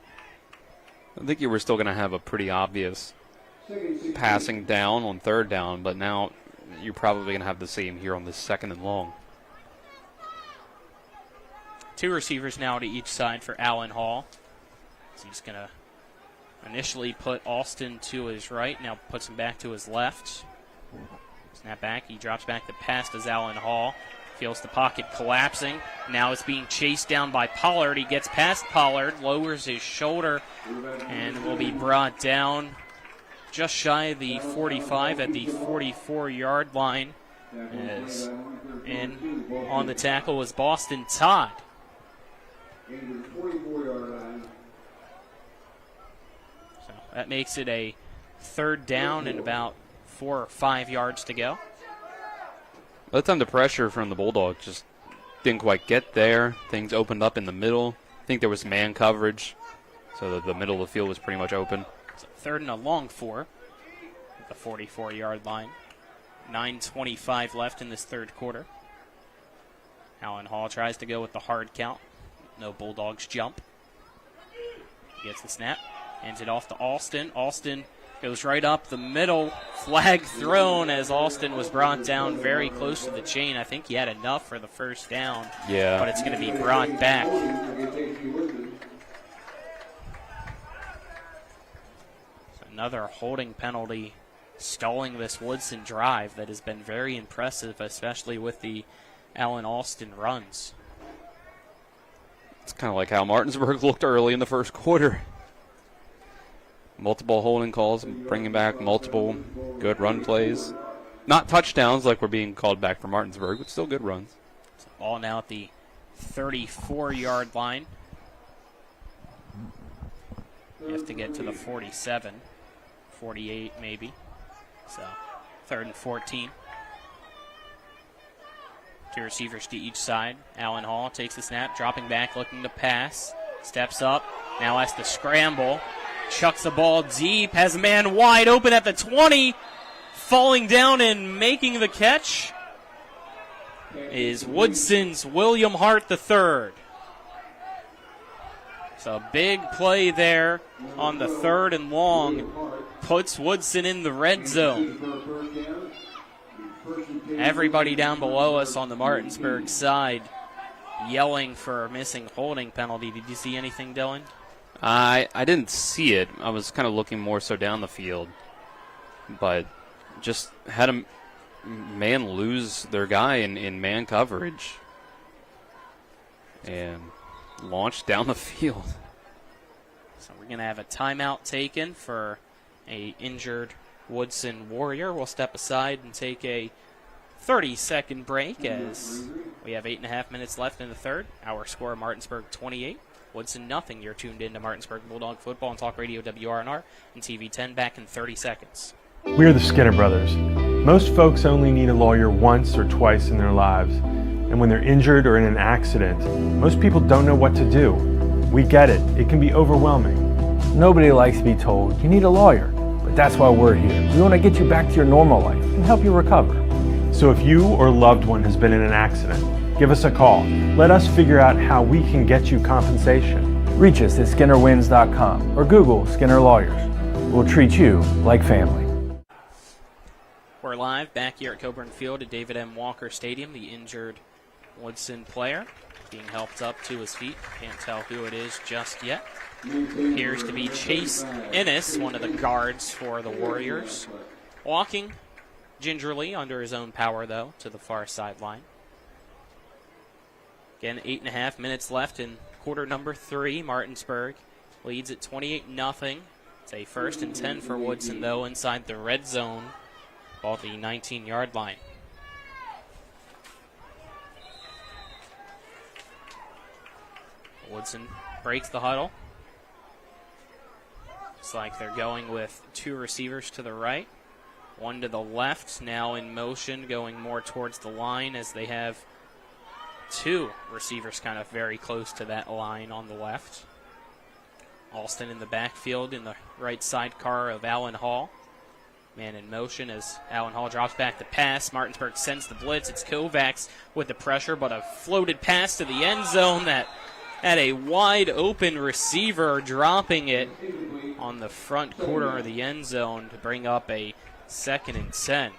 I think you were still going to have a pretty obvious passing down on 3rd down, but now you're probably going to have the same here on this 2nd and long. 2 receivers now to each side for Allen Hall. So he's going to initially put Alston to his right, now puts him back to his left. Snap back, he drops back the pass to Allen Hall. Feels the pocket collapsing. Now it's being chased down by Pollard. He gets past Pollard, lowers his shoulder, and will be brought down just shy of the 45 at the 44-yard line. As in on the tackle was Boston Todd. So that makes it a 3rd down and about 4 or 5 yards to go. By the time the pressure from the Bulldogs just didn't quite get there, things opened up in the middle. I think there was man coverage, so the middle of the field was pretty much open. So 3rd and a long 4 at the 44-yard line. 9:25 left in this 3rd quarter. Allen Hall tries to go with the hard count. No Bulldogs jump. Gets the snap. Hands it off to Alston. Alston goes right up the middle. Flag thrown as Alston was brought down very close to the chain. I think he had enough for the 1st down. Yeah. But it's going to be brought back. So another holding penalty stalling this Woodson drive that has been very impressive, especially with the Allen Alston runs. It's kind of like how Martinsburg looked early in the 1st quarter. Multiple holding calls, bringing back multiple good run plays. Not touchdowns like we're being called back for Martinsburg, but still good runs. So all now at the 34-yard line. You have to get to the 47, 48 maybe. So 3rd and 14. 2 receivers to each side. Allen Hall takes the snap, dropping back, looking to pass. Steps up, now has to scramble. Chucks the ball deep, has a man wide open at the 20. Falling down and making the catch is Woodson's William Hart III. So a big play there on the 3rd and long puts Woodson in the red zone. everybody down below us on the Martinsburg side yelling for a missing holding penalty. Did you see anything, Dylan? I didn't see it. I was kind of looking more so down the field. But just had a man lose their guy in man coverage and launched down the field. So we're going to have a timeout taken for a injured Woodson Warrior. We'll step aside and take a 30-second break as we have 8.5 minutes left in the third. Our score, Martinsburg 28, Woodson nothing. You're tuned in to Martinsburg Bulldog Football on Talk Radio WRNR and TV 10. Back in 30 seconds. We are the Skinner Brothers. Most folks only need a lawyer once or twice in their lives. And when they're injured or in an accident, most people don't know what to do. We get it. It can be overwhelming. Nobody likes to be told, you need a lawyer. But that's why we're here. We want to get you back to your normal life and help you recover. So if you or a loved one has been in an accident, give us a call. Let us figure out how we can get you compensation. Reach us at SkinnerWins.com or Google Skinner Lawyers. We'll treat you like family. We're live back here at Coburn Field at David M. Walker Stadium. The injured Woodson player being helped up to his feet. Can't tell who it is just yet. Appears to be Chase Ennis, one of the guards for the Warriors. Walking gingerly under his own power, though, to the far sideline. Again, 8.5 minutes left in quarter number 3. Martinsburg leads at 28-0. It's a 1st and 10 for Woodson, though, inside the red zone. Ball at the 19-yard line. Woodson breaks the huddle. Looks like they're going with 2 receivers to the right, 1 to the left, now in motion, going more towards the line as they have 2 receivers kind of very close to that line on the left. Alston in the backfield in the right sidecar of Allen Hall. Man in motion as Allen Hall drops back the pass. Martinsburg sends the blitz. It's Kovacs with the pressure, but a floated pass to the end zone that had a wide open receiver dropping it on the front corner of the end zone to bring up a 2nd and 10.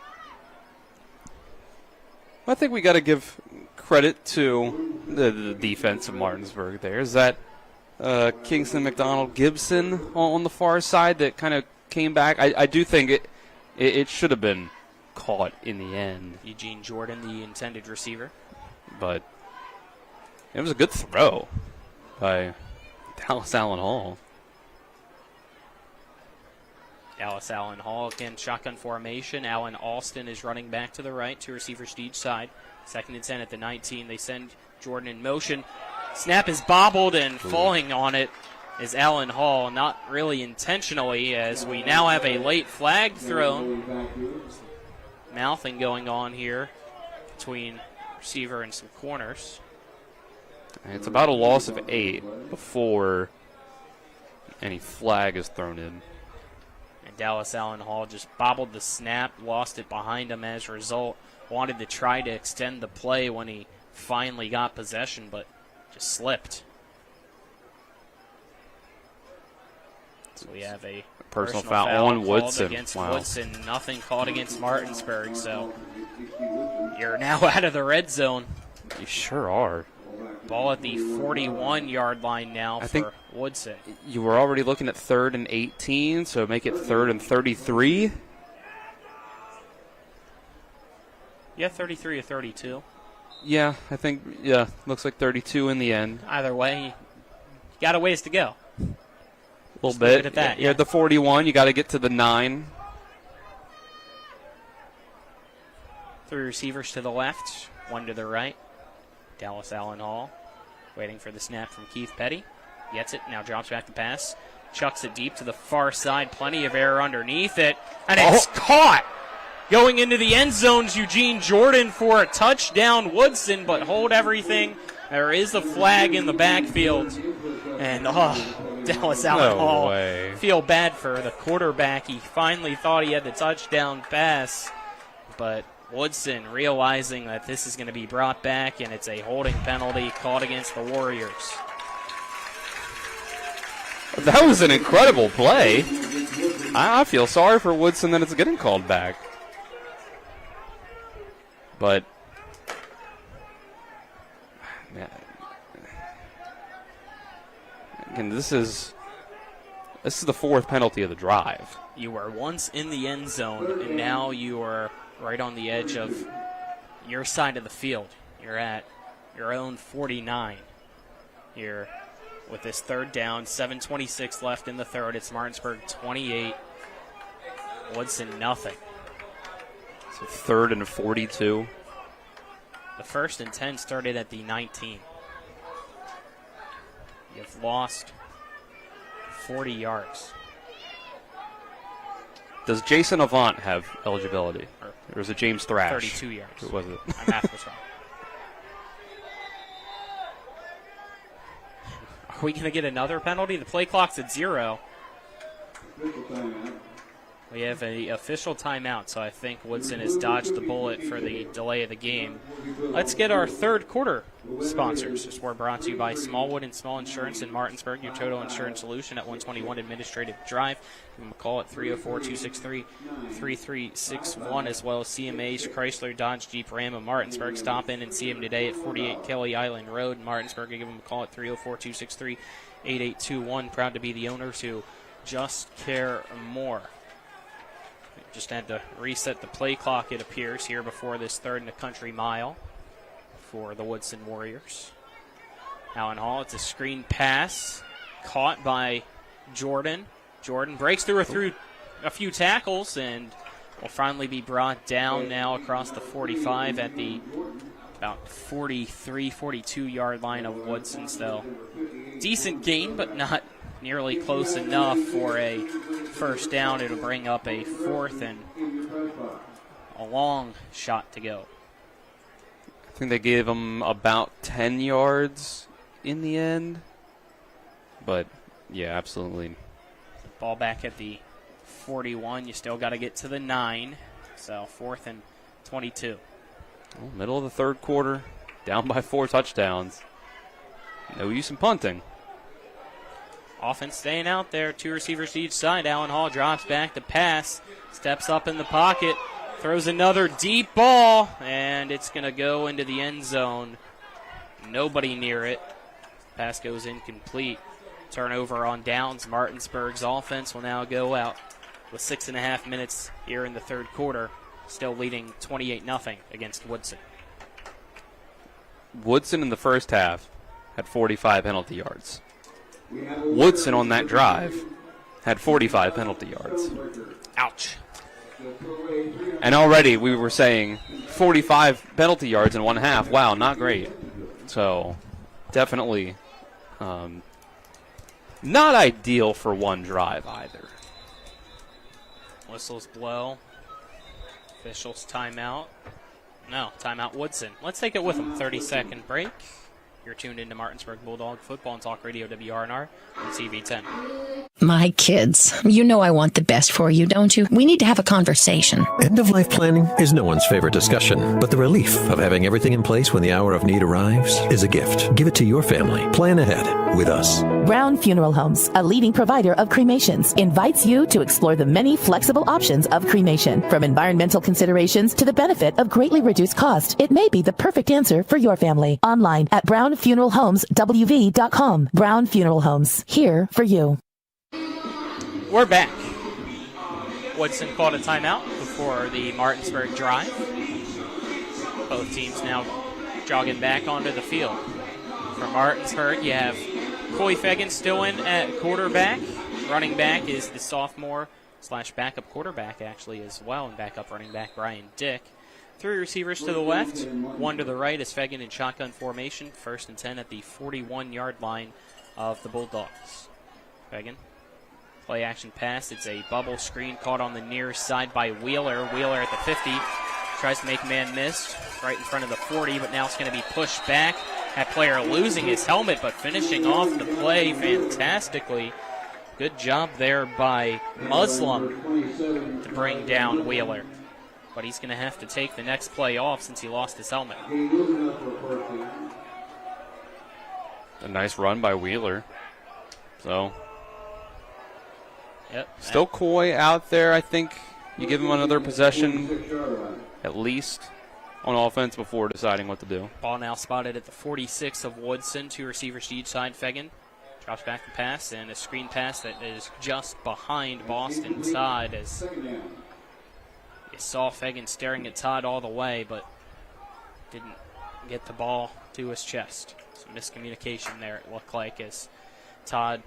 I think we got to give credit to the defense of Martinsburg there. Is that Kingston McDonald Gibson on the far side that kind of came back? I do think it should have been caught in the end. Eugene Jordan, the intended receiver. But it was a good throw by Dallas Allen Hall. Dallas Allen Hall, again, shotgun formation. Allen Alston is running back to the right, 2 receivers to each side. 2nd and 10 at the 19. They send Jordan in motion. Snap is bobbled, and falling on it is Allen Hall, not really intentionally, as we now have a late flag thrown. Mouthing going on here between receiver and some corners. It's about a loss of 8 before any flag is thrown in. And Dallas Allen Hall just bobbled the snap, lost it behind him as a result. Wanted to try to extend the play when he finally got possession, but just slipped. So we have a personal foul on Woodson. Against Woodson. Nothing called against Martinsburg, so you're now out of the red zone. You sure are. Ball at the 41-yard line now for Woodson. You were already looking at 3rd and 18, so make it 3rd and 33. Yeah, 33 or 32. Yeah, I think, looks like 32 in the end. Either way, you got a ways to go. A little bit. At that, You're at the 41, you got to get to the 9. 3 receivers to the left, 1 to the right. Dallas Allen Hall waiting for the snap from Keith Petty. Gets it, now drops back the pass. Chucks it deep to the far side. Plenty of air underneath it. And it's caught! Going into the end zones, Eugene Jordan for a touchdown. Woodson, but hold everything. There is a flag in the backfield. And, Dallas Allen Hall. Feel bad for the quarterback. He finally thought he had the touchdown pass. But Woodson realizing that this is going to be brought back, and it's a holding penalty called against the Warriors. That was an incredible play. I feel sorry for Woodson that it's getting called back. But again, this is the fourth penalty of the drive. You were once in the end zone, and now you are right on the edge of your side of the field. You're at your own 49 here with this third down. 7:26 left in the third. It's Martinsburg 28, Woodson nothing. So 3rd and 42. The 1st and 10 started at the 19. You've lost 40 yards. Does Jason Avant have eligibility? Or is it James Thrash? 32 yards. Who was it? My math was wrong. Are we going to get another penalty? The play clock's at 0. We have an official timeout, so I think Woodson has dodged the bullet for the delay of the game. Let's get our third quarter sponsors. This we're brought to you by Smallwood and Small Insurance in Martinsburg, your total insurance solution at 121 Administrative Drive. Give them a call at 304-263-3361, as well as CMA's Chrysler Dodge Jeep Ram of Martinsburg. Stop in and see them today at 48 Kelly Island Road in Martinsburg. Give them a call at 304-263-8821. Proud to be the owners who just care more. Just had to reset the play clock, it appears, here before this 3rd and a country mile for the Woodson Warriors. Allen Hall, it's a screen pass caught by Jordan. Jordan breaks through a few tackles and will finally be brought down now across the 45 at the about 43, 42-yard line of Woodson. So decent gain, but not nearly close enough for a first down. It'll bring up a 4th and a long shot to go. I think they gave him about 10 yards in the end. But, yeah, absolutely. Ball back at the 41. You still got to get to the 9. So 4th and 22. Well, middle of the third quarter, down by 4 touchdowns. No use in punting. Offense staying out there. 2 receivers to each side. Allen Hall drops back to pass. Steps up in the pocket. Throws another deep ball. And it's going to go into the end zone. Nobody near it. Pass goes incomplete. Turnover on downs. Martinsburg's offense will now go out with 6.5 minutes here in the third quarter. Still leading 28-0 against Woodson. Woodson in the first half had 45 penalty yards. Woodson on that drive had 45 penalty yards. Ouch. And already we were saying 45 penalty yards in one half. Wow, not great. So definitely not ideal for one drive either. Whistles blow. Officials timeout. No, timeout Woodson. Let's take it with them. 30-second break. You're tuned into Martinsburg Bulldog Football and Talk Radio WRNR on TV10. My kids, you know I want the best for you, don't you? We need to have a conversation. End-of-life planning is no one's favorite discussion, but the relief of having everything in place when the hour of need arrives is a gift. Give it to your family. Plan ahead with us. Brown Funeral Homes, a leading provider of cremations, invites you to explore the many flexible options of cremation. From environmental considerations to the benefit of greatly reduced cost, it may be the perfect answer for your family. Online at brownfuneralhomeswv.com. Brown Funeral Homes, here for you. We're back. Woodson called a timeout before the Martinsburg drive. Both teams now jogging back onto the field. For Martinsburg, you have Coy Fegan still in at quarterback. Running back is the sophomore / backup quarterback actually as well, and backup running back Brian Dick. 3 receivers to the left, 1 to the right as Fegan in shotgun formation. 1st and 10 at the 41-yard line of the Bulldogs. Fegan. Play action pass. It's a bubble screen caught on the near side by Wheeler. Wheeler at the 50. Tries to make man miss right in front of the 40, but now it's going to be pushed back. That player losing his helmet, but finishing off the play fantastically. Good job there by Muslim to bring down Wheeler. But he's going to have to take the next play off since he lost his helmet. A nice run by Wheeler. So... Yep. Still Coy out there. I think you give him another possession at least. on offense before deciding what to do. Ball now spotted at the 46 of Woodson. 2 receivers to each side. Fegan drops back the pass, and a screen pass that is just behind Boston Todd, as you saw Fegan staring at Todd all the way, but didn't get the ball to his chest. Some miscommunication there, it looked like, as Todd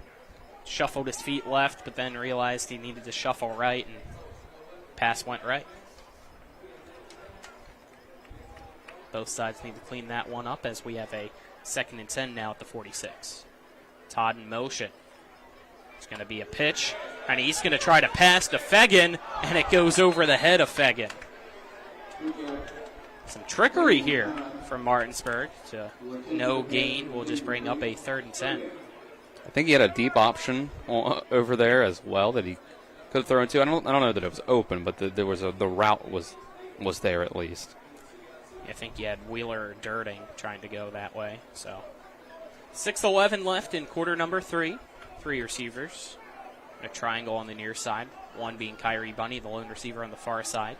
shuffled his feet left, but then realized he needed to shuffle right, and pass went right. Both sides need to clean that one up, as we have a 2nd and 10 now at the 46. Todd in motion. It's going to be a pitch, and he's going to try to pass to Fegan, and it goes over the head of Fegan. Some trickery here from Martinsburg to no gain. We'll just bring up a 3rd and 10. I think he had a deep option over there as well that he could have thrown to. I don't know that it was open, but the route was there at least. I think you had Wheeler Dirting trying to go that way. So 6:11 left in quarter number 3. 3 receivers. A triangle on the near side. One being Kyrie Bunny, the lone receiver on the far side.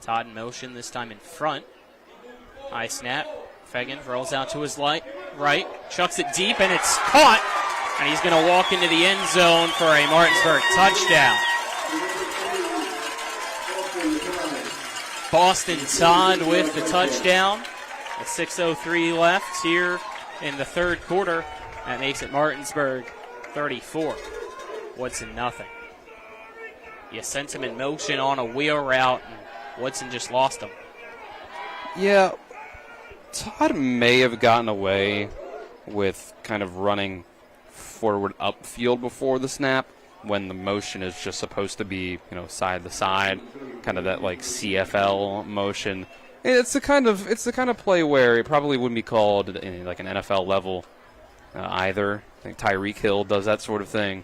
Todd in motion, this time in front. High snap. Fegan rolls out to his right. Chucks it deep, and it's caught. And he's going to walk into the end zone for a Martinsburg touchdown. Boston Todd with the touchdown. With 6:03 left here in the 3rd quarter. That makes it Martinsburg 34. Woodson nothing. You sent him in motion on a wheel route, and Woodson just lost him. Yeah, Todd may have gotten away with kind of running forward upfield before the snap, when the motion is just supposed to be, side to side, kind of that like CFL motion. It's the kind of play where it probably wouldn't be called in like an NFL level either. I think Tyreek Hill does that sort of thing,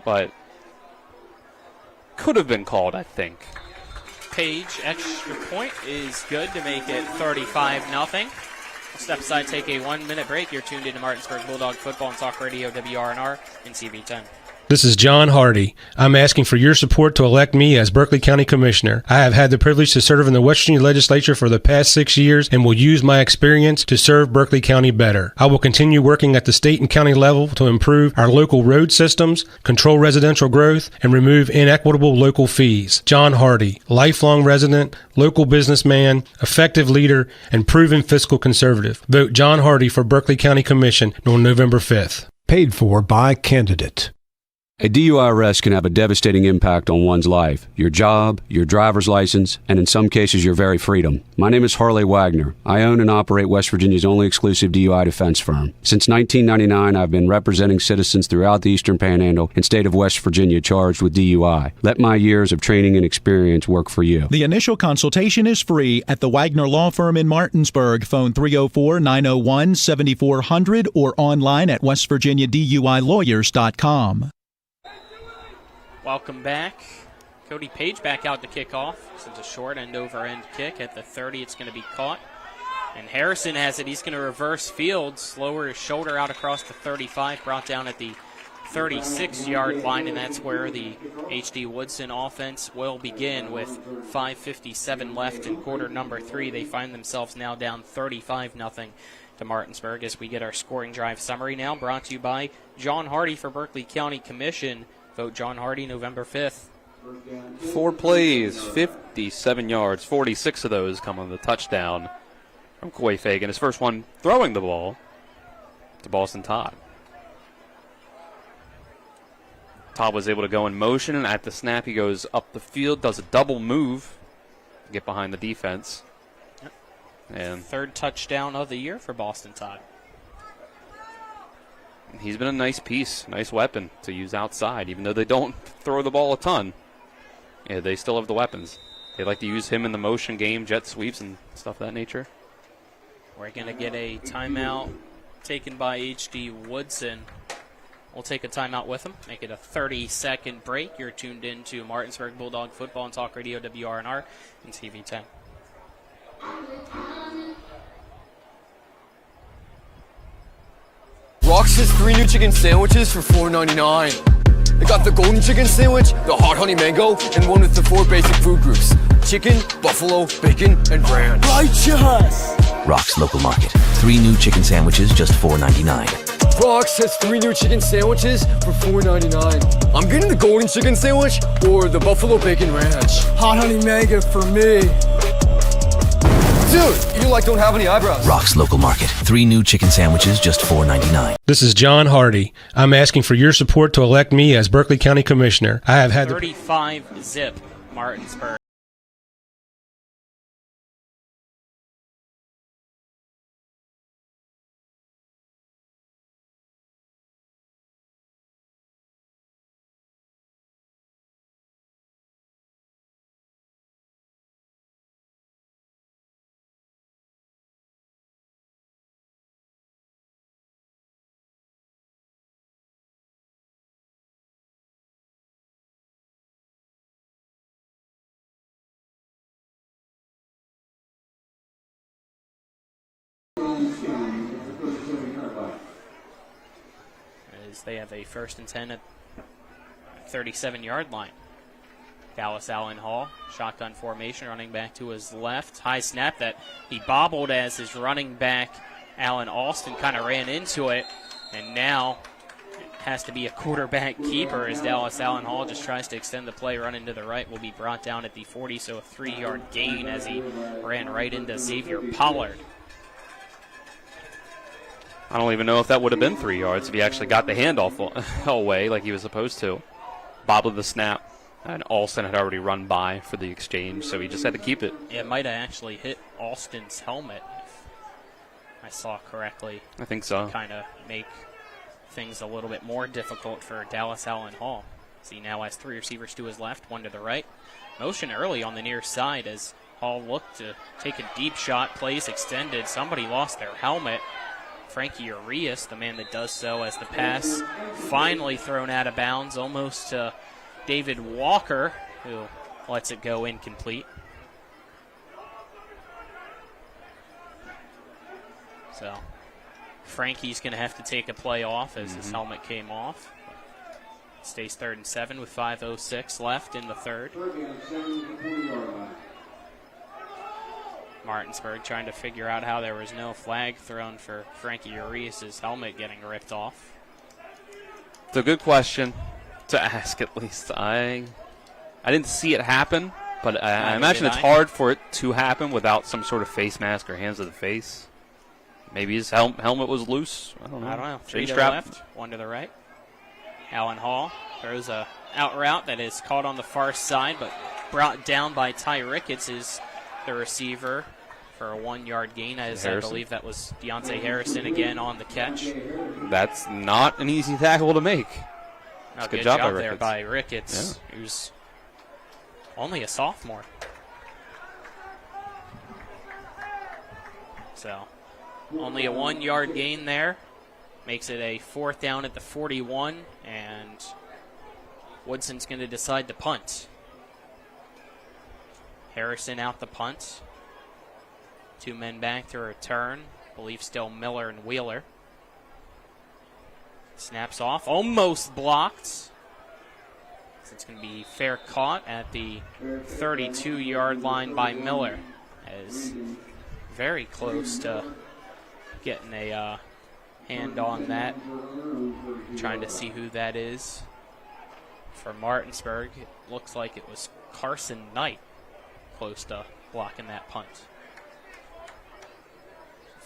but could have been called, I think. Page extra point is good to make it 35-0. We'll step aside, take a 1-minute break. You're tuned into Martinsburg Bulldog Football and Talk Radio WRNR and CV10. This is John Hardy. I'm asking for your support to elect me as Berkeley County Commissioner. I have had the privilege to serve in the West Virginia Legislature for the past 6 years and will use my experience to serve Berkeley County better. I will continue working at the state and county level to improve our local road systems, control residential growth, and remove inequitable local fees. John Hardy, lifelong resident, local businessman, effective leader, and proven fiscal conservative. Vote John Hardy for Berkeley County Commission on November 5th. Paid for by candidate. A DUI arrest can have a devastating impact on one's life, your job, your driver's license, and in some cases your very freedom. My name is Harley Wagner. I own and operate West Virginia's only exclusive DUI defense firm. Since 1999, I've been representing citizens throughout the Eastern Panhandle and state of West Virginia charged with DUI. Let my years of training and experience work for you. The initial consultation is free at the Wagner Law Firm in Martinsburg. Phone 304-901-7400 or online at westvirginiaduilawyers.com. Welcome back. Cody Page back out to kick off. Sends a short end-over-end kick at the 30. It's going to be caught. And Harrison has it. He's going to reverse field, lower his shoulder out across the 35, brought down at the 36-yard line, and that's where the H.D. Woodson offense will begin with 5:57 left in quarter number 3. They find themselves now down 35-0 to Martinsburg as we get our scoring drive summary now, brought to you by John Hardy for Berkeley County Commission. Vote John Hardy November 5th. 4 plays, 57 yards, 46 of those come on the touchdown from Coy Fegan. His first one throwing the ball to Boston Todd. Todd was able to go in motion, and at the snap he goes up the field, does a double move to get behind the defense. Yep. And 3rd touchdown of the year for Boston Todd. He's been a nice piece, nice weapon to use outside, even though they don't throw the ball a ton. Yeah, they still have the weapons. They like to use him in the motion game, jet sweeps, and stuff of that nature. We're going to get a timeout taken by H.D. Woodson. We'll take a timeout with him, make it a 30-second break. You're tuned in to Martinsburg Bulldog Football and Talk Radio WRNR and TV10. Rox has 3 new chicken sandwiches for $4.99. They got the golden chicken sandwich, the hot honey mango, and one with the 4 basic food groups: chicken, buffalo, bacon, and ranch. Righteous! Rock's Local Market. 3 new chicken sandwiches, just $4.99. Rock's has 3 new chicken sandwiches for $4.99. I'm getting the golden chicken sandwich or the buffalo bacon ranch. Hot honey mango for me. Dude, you don't have any eyebrows. Rock's Local Market. 3 new chicken sandwiches, just $4.99. This is John Hardy. I'm asking for your support to elect me as Berkeley County Commissioner. I have had 35-zip Martinsburg. As they have a 1st and 10 at 37-yard line. Dallas Allen Hall, shotgun formation, running back to his left. High snap that he bobbled as his running back, Alan Alston, kind of ran into it. And now it has to be a quarterback keeper as Dallas Allen Hall just tries to extend the play. Run into the right, will be brought down at the 40, so a 3-yard gain as he ran right into Xavier Pollard. I don't even know if that would have been 3 yards if he actually got the handoff away like he was supposed to. Bobbled the snap, and Alston had already run by for the exchange, so he just had to keep it. It might have actually hit Alston's helmet, if I saw correctly. I think so. Kind of make things a little bit more difficult for Dallas Allen Hall. So he now has 3 receivers to his left, 1 to the right. Motion early on the near side as Hall looked to take a deep shot, plays extended. Somebody lost their helmet. Frankie Arias, the man that does so, as the pass finally thrown out of bounds, almost to David Walker, who lets it go incomplete. So Frankie's going to have to take a play off as his helmet came off. Stays 3rd and 7 with 5:06 left in the 3rd. Martinsburg trying to figure out how there was no flag thrown for Frankie Arias' helmet getting ripped off. It's a good question to ask, at least. I didn't see it happen, but I imagine it's hard for it to happen without some sort of face mask or hands to the face. Maybe his helmet was loose. I don't know. 3 to the left, 1 to the right. Allen Hall throws a out route that is caught on the far side, but brought down by Ty Ricketts, is the receiver, for a 1-yard gain, as Harrison. I believe that was Deontay Harrison again on the catch. That's not an easy tackle to make. Good job there by Ricketts, who's only a sophomore. So, only a 1-yard gain there. Makes it a 4th down at the 41, and Woodson's going to decide to punt. Harrison out the punt. 2 men back to return. I believe still Miller and Wheeler. Snaps off. Almost blocked. So it's going to be fair caught at the 32-yard line by Miller. As very close to getting a hand on that. Trying to see who that is. For Martinsburg, it looks like it was Carson Knight close to blocking that punt.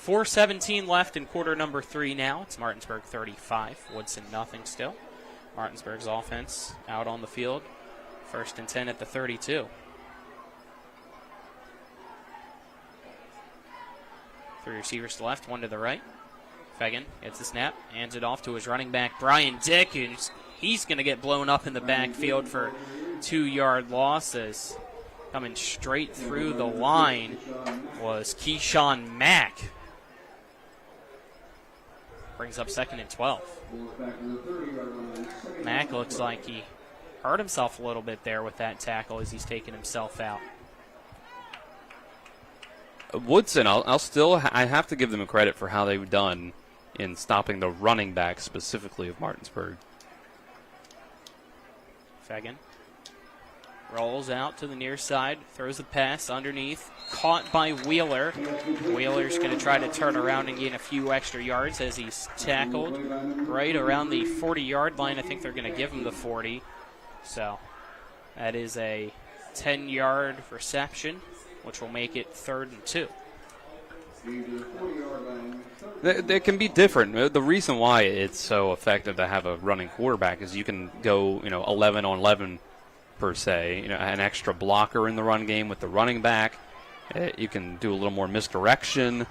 4:17 left in quarter number 3 now. It's Martinsburg 35, Woodson nothing still. Martinsburg's offense out on the field. 1st and 10 at the 32. 3 receivers to left, 1 to the right. Fegan gets the snap, hands it off to his running back, Brian Dick, and he's going to get blown up in the backfield for 2-yard losses. Coming straight through the line was Keyshawn Mack. Brings up 2nd and 12. Mack looks like he hurt himself a little bit there with that tackle as he's taking himself out. Woodson, I have to give them a credit for how they've done in stopping the running back specifically of Martinsburg. Fegan rolls out to the near side, throws the pass underneath, caught by Wheeler. Wheeler's going to try to turn around and gain a few extra yards as he's tackled right around the 40-yard line. I think they're going to give him the 40. So that is a 10-yard reception, which will make it 3rd and 2. They can be different. The reason why it's so effective to have a running quarterback is you can go, 11 on 11 per se. An extra blocker in the run game with the running back. You can do a little more misdirection,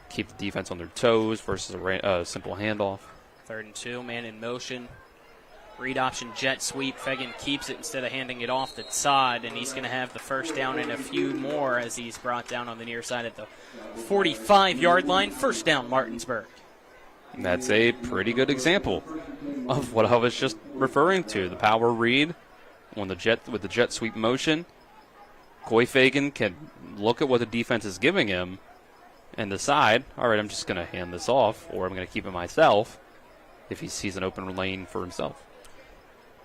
keep the defense on their toes versus a simple handoff. 3rd and 2, man in motion. Read option jet sweep. Fegan keeps it instead of handing it off the side, and he's going to have the first down and a few more as he's brought down on the near side at the 45-yard line. First down, Martinsburg. And that's a pretty good example of what I was just referring to. The power read with the jet sweep motion. Coy Fegan can look at what the defense is giving him and decide, all right, I'm just going to hand this off, or I'm going to keep it myself if he sees an open lane for himself.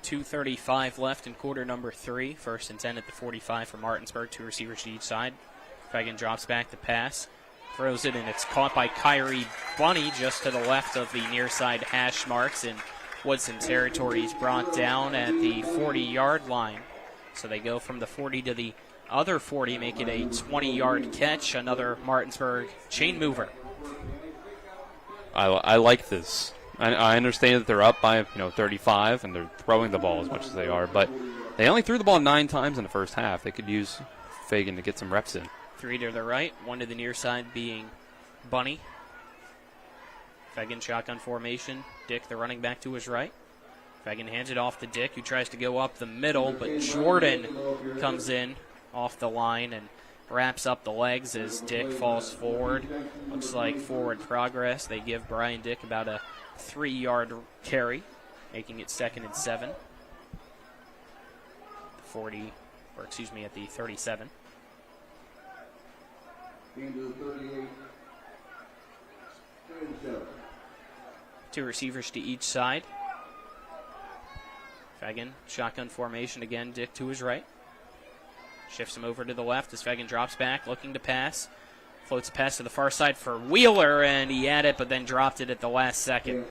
2:35 left in quarter number 3. 1st and 10 at the 45 for Martinsburg. 2 receivers to each side. Fegan drops back the pass, throws it, and it's caught by Kyrie Bunny just to the left of the near side hash marks in Woodson territory. He's brought down at the 40-yard line. So they go from the 40 to the other 40, make it a 20-yard catch. Another Martinsburg chain mover. I like this. I understand that they're up by 35 and they're throwing the ball as much as they are, but they only threw the ball 9 times in the first half. They could use Fegan to get some reps in. 3 to the right, 1 to the near side being Bunny. Fegan shotgun formation. Dick, the running back, to his right. Fegan hands it off to Dick, who tries to go up the middle, but Jordan comes in off the line and wraps up the legs as Dick falls forward. Looks like forward progress. They give Brian Dick about a 3-yard carry, making it 2nd and 7. 40, or excuse me, at the 37. Two receivers to each side. Fegan, shotgun formation again. Dick to his right. Shifts him over to the left as Fegan drops back, looking to pass. Floats a pass to the far side for Wheeler, and he had it, but then dropped it at the last second.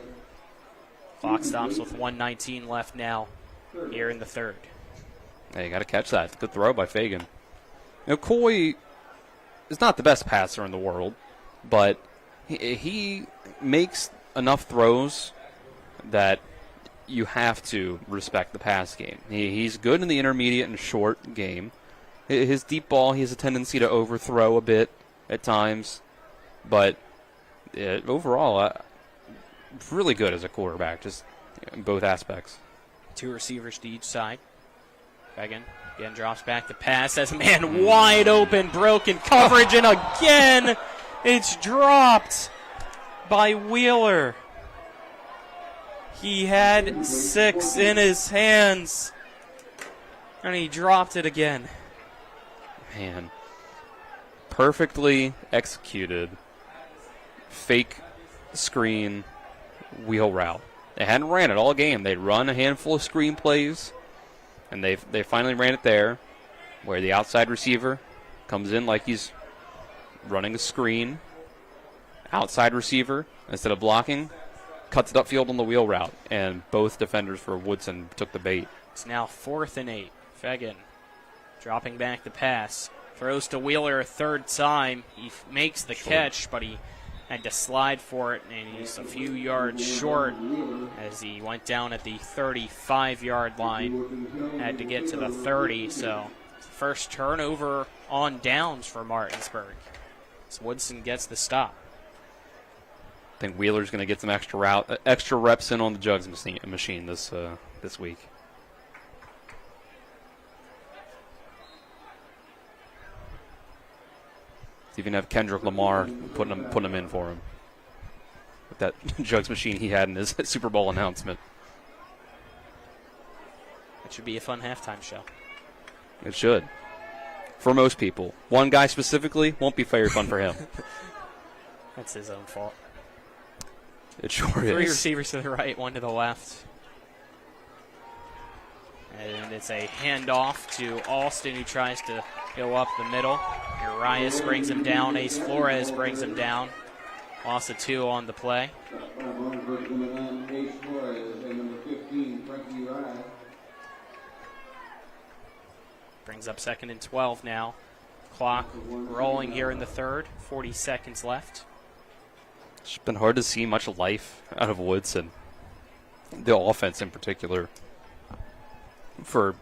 Clock stops with 1:19 left now here in the 3rd. Hey, you got to catch that. Good throw by Fegan. Coy is not the best passer in the world, but he makes enough throws that you have to respect the pass game. He's good in the intermediate and short game. His deep ball, he has a tendency to overthrow a bit at times, but overall, really good as a quarterback, just in both aspects. 2 receivers to each side. Fegan again drops back the pass as a man wide open, broken coverage, and again it's dropped by Wheeler. He had 6 in his hands, and he dropped it again. Man, perfectly executed fake screen wheel route. They hadn't ran it all game. They'd run a handful of screen plays, and they finally ran it there, where the outside receiver comes in like he's running a screen. Outside receiver, instead of blocking, cuts it upfield on the wheel route, and both defenders for Woodson took the bait. It's now 4th and 8. Fegan dropping back the pass. Throws to Wheeler a 3rd time. He makes the catch, but he had to slide for it, and he's a few yards short as he went down at the 35-yard line. Had to get to the 30, so first turnover on downs for Martinsburg. So Woodson gets the stop. I think Wheeler's going to get some extra reps in on the jugs machine this week. Even have Kendrick Lamar putting him in for him with that jugs machine he had in his Super Bowl announcement. It should be a fun halftime show. It should. For most people. One guy specifically won't be very fun for him. That's his own fault. It sure is. 3 receivers to the right, 1 to the left. And it's a handoff to Alston, who tries to go up the middle. Urias brings him down. Ace Flores brings him down. Loss of 2 on the play. Brings up 2nd and 12 now. Clock rolling here in the third. 40 seconds left. It's been hard to see much life out of Woodson. The offense in particular. For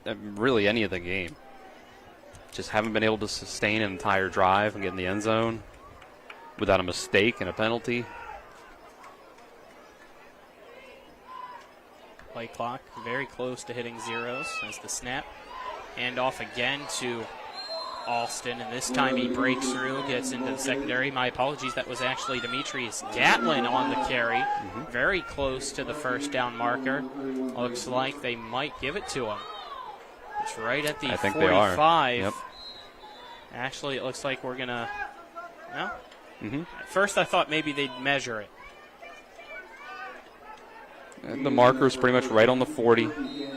really any of the game. Just haven't been able to sustain an entire drive and get in the end zone without a mistake and a penalty. Play clock very close to hitting zeros as the snap. Hand off again to Alston, and this time he breaks through, gets into the secondary. My apologies, that was actually Demetrius Gatlin on the carry. Very close to the first down marker. Looks like they might give it to him. It's right at the 45. They are. Yep. Actually, it looks like we're going to... No? At first I thought maybe they'd measure it. And the marker's pretty much right on the 40,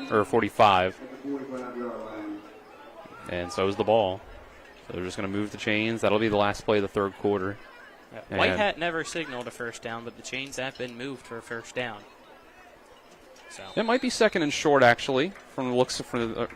or 45. And so is the ball. So they're just going to move the chains. That'll be the last play of the third quarter. White Hat never signaled a first down, but the chains have been moved for a first down. So it might be 2nd and short, actually, from the looks of...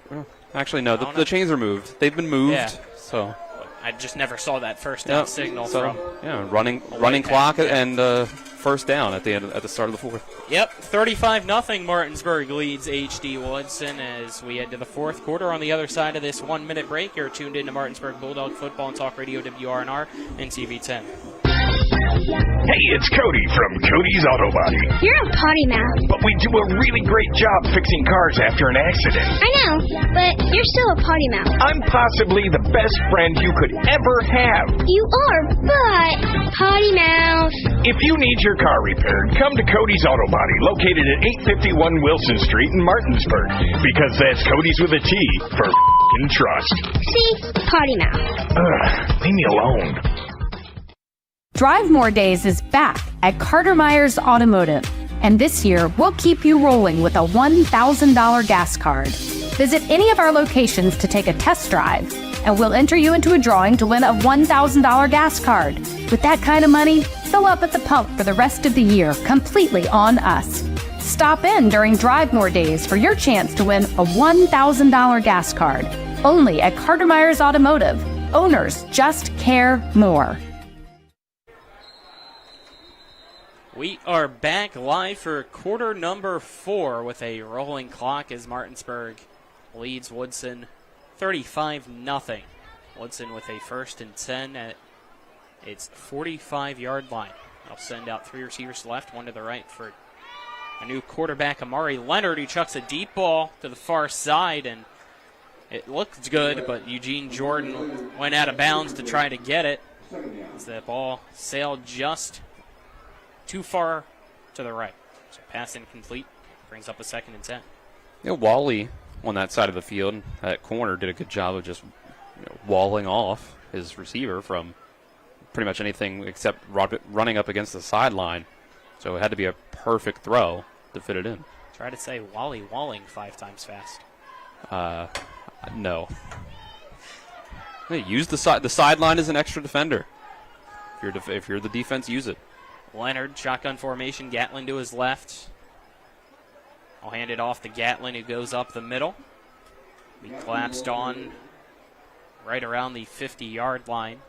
actually, no, the chains are moved. They've been moved, so... I just never saw that first down signal from... Yeah, running clock and first down at the start of the fourth. Yep, 35-0 Martinsburg leads HD Woodson as we head to the fourth quarter. On the other side of this 1-minute break, you're tuned into Martinsburg Bulldog Football and Talk Radio WRNR and TV10. Hey, it's Cody from Cody's Auto Body. You're a potty mouth. But we do a really great job fixing cars after an accident. I know, but you're still a potty mouth. I'm possibly the best friend you could ever have. You are, but potty mouth. If you need your car repaired, come to Cody's Auto Body, located at 851 Wilson Street in Martinsburg. Because that's Cody's with a T for f***ing trust. See? Potty mouth. Leave me alone. Drive More Days is back at Carter Myers Automotive, and this year we'll keep you rolling with a $1,000 gas card. Visit any of our locations to take a test drive, and we'll enter you into a drawing to win a $1,000 gas card. With that kind of money, fill up at the pump for the rest of the year, completely on us. Stop in during Drive More Days for your chance to win a $1,000 gas card. Only at Carter Myers Automotive. Owners just care more. We are back live for quarter number 4 with a rolling clock as Martinsburg leads Woodson 35-0. Woodson with a 1st and 10 at its 45-yard line. They'll send out 3 receivers to the left, 1 to the right for a new quarterback, Amari Leonard, who chucks a deep ball to the far side, and it looked good, but Eugene Jordan went out of bounds to try to get it as that ball sailed just too far to the right. So pass incomplete, brings up a 2nd and 10. Wally on that side of the field, that corner, did a good job of just walling off his receiver from pretty much anything except running up against the sideline. So it had to be a perfect throw to fit it in. Try to say Wally walling 5 times fast. No. Hey, use the sideline as an extra defender. If you're the defense, use it. Leonard, shotgun formation, Gatlin to his left. I'll hand it off to Gatlin, who goes up the middle. He collapsed on right around the 50-yard line.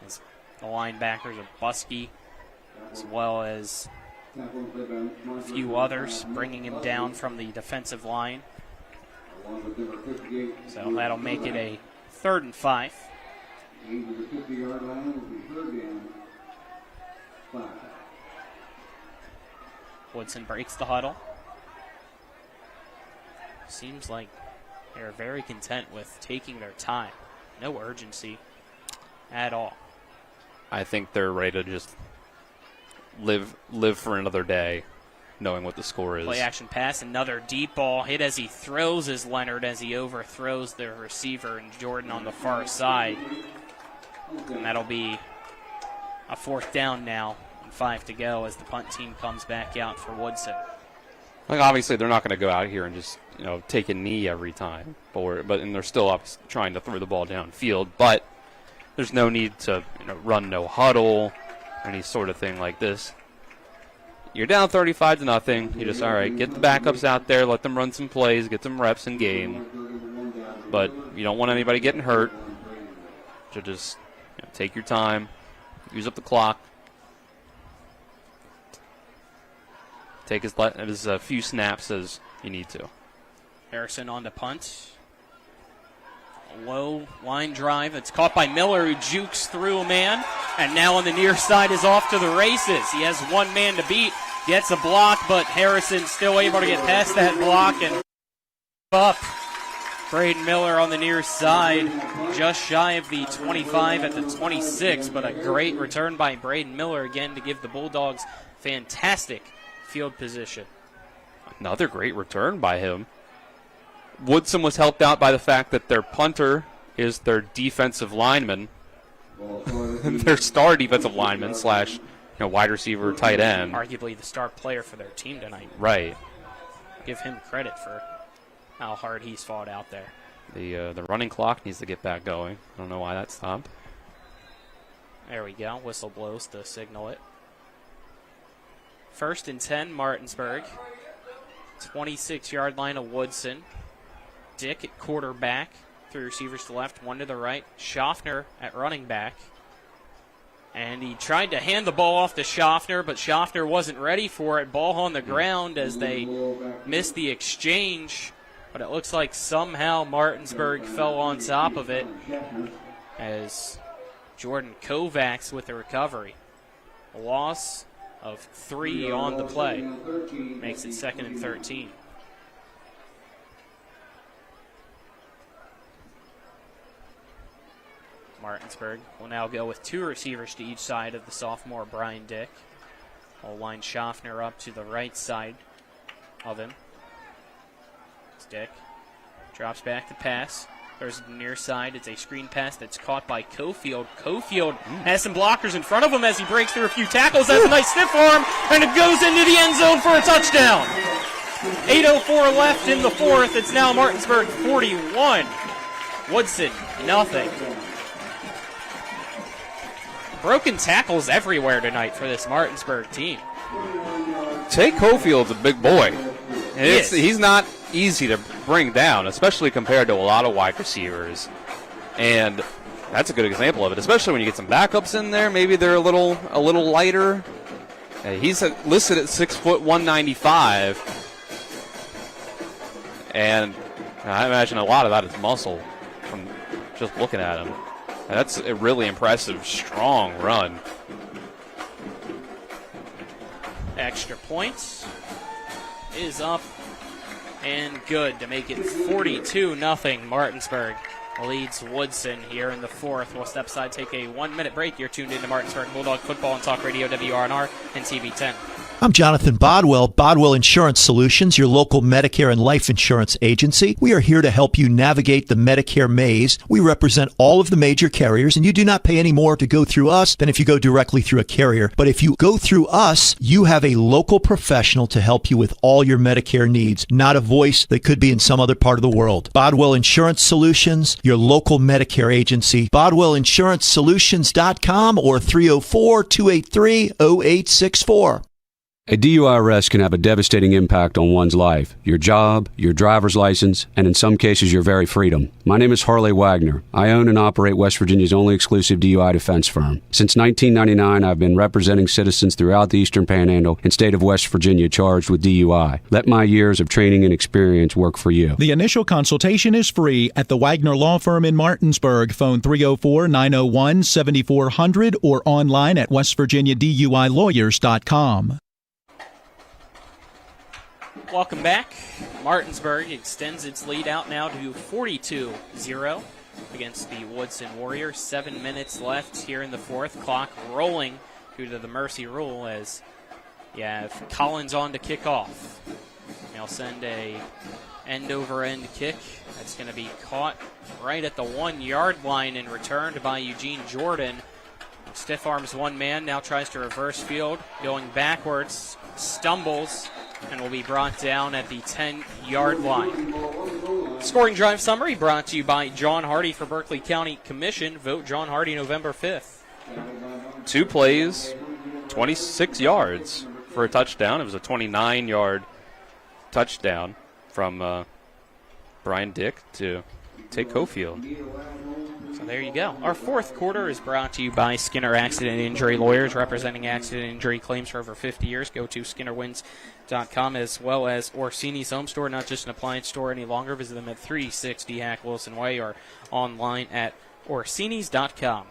As the linebackers of Buskey, as well as a few others, bringing him down from the defensive line. So that'll make it a 3rd and 5. Woodson breaks the huddle. Seems like they're very content with taking their time. No urgency at all. I think they're ready to just live for another day, knowing what the score is. Play action pass, another deep ball hit as he throws as Leonard as he overthrows the receiver and Jordan on the far side. And that'll be a 4th down now. 5 to go as the punt team comes back out for Woodson. Like, obviously, they're not going to go out here and just, take a knee every time. But they're still trying to throw the ball downfield. But there's no need to run no huddle, any sort of thing like this. You're down 35-0. You just, all right, get the backups out there, let them run some plays, get some reps in game. But you don't want anybody getting hurt. So just take your time, use up the clock. Take as few snaps as you need to. Harrison on the punt. A low line drive. It's caught by Miller, who jukes through a man. And now on the near side is off to the races. He has one man to beat. Gets a block, but Harrison's still able to get past that block and up. Braden Miller on the near side, just shy of the 25 at the 26, but a great return by Braden Miller again to give the Bulldogs fantastic field position. Another great return by him. Woodson was helped out by the fact that their punter is their defensive lineman, their star defensive lineman slash wide receiver, tight end. Arguably the star player for their team tonight. Right. Give him credit for how hard he's fought out there. The running clock needs to get back going. I don't know why that stopped. There we go. Whistle blows to signal it. 1st and 10, Martinsburg. 26-yard line of Woodson. Dick at quarterback. 3 receivers to the left, 1 to the right. Schaffner at running back. And he tried to hand the ball off to Schaffner, but Schaffner wasn't ready for it. Ball on the ground as they missed the exchange. But it looks like somehow Martinsburg fell on top of it as Jordan Kovacs with the recovery. A loss of 3 on the play. Makes it 2nd and 13. Martinsburg will now go with 2 receivers to each side of the sophomore Brian Dick. Will line Schaffner up to the right side of him. Dick drops back to pass. There's the near side. It's a screen pass that's caught by Cofield. Cofield has some blockers in front of him as he breaks through a few tackles. Has a nice stiff arm, and it goes into the end zone for a touchdown. 8:04 left in the 4th. It's now Martinsburg 41. Woodson, nothing. Broken tackles everywhere tonight for this Martinsburg team. Tate Cofield's a big boy. He's not easy to bring down, especially compared to a lot of wide receivers. And that's a good example of it, especially when you get some backups in there. Maybe they're a little lighter. He's listed at 6 foot 195. And I imagine a lot of that is muscle from just looking at him. And that's a really impressive, strong run. Extra points is up and good to make it 42-0. Martinsburg leads Woodson here in the 4th. We'll step aside, take a 1-minute break. You're tuned into Martinsburg Bulldog Football on Talk Radio WRNR and TV 10. I'm Jonathan Bodwell, Bodwell Insurance Solutions, your local Medicare and life insurance agency. We are here to help you navigate the Medicare maze. We represent all of the major carriers, and you do not pay any more to go through us than if you go directly through a carrier. But if you go through us, you have a local professional to help you with all your Medicare needs, not a voice that could be in some other part of the world. Bodwell Insurance Solutions, your local Medicare agency. BodwellInsuranceSolutions.com or 304-283-0864. A DUI arrest can have a devastating impact on one's life, your job, your driver's license, and in some cases, your very freedom. My name is Harley Wagner. I own and operate West Virginia's only exclusive DUI defense firm. Since 1999, I've been representing citizens throughout the Eastern Panhandle and state of West Virginia charged with DUI. Let my years of training and experience work for you. The initial consultation is free at the Wagner Law Firm in Martinsburg. Phone 304-901-7400 or online at westvirginiaduilawyers.com. Welcome back. Martinsburg extends its lead out now to 42-0 against the Woodson Warriors. 7 minutes left here in the 4th. Clock rolling due to the mercy rule as you have Collins on to kick off. They'll send a end-over-end kick. That's going to be caught right at the 1-yard line and returned by Eugene Jordan. Stiff arms one man, now tries to reverse field, going backwards, stumbles, and will be brought down at the 10-yard line. Scoring drive summary brought to you by John Hardy for Berkeley County Commission. Vote John Hardy November 5th. 2 plays, 26 yards for a touchdown. It was a 29-yard touchdown from Brian Dick to Tate Cofield. So there you go. Our fourth quarter is brought to you by Skinner Accident Injury Lawyers, representing accident injury claims for over 50 years. Go to SkinnerWins.com, as well as Orsini's Home Store, not just an appliance store any longer. Visit them at 360 Hack Wilson Way or online at Orsinis.com.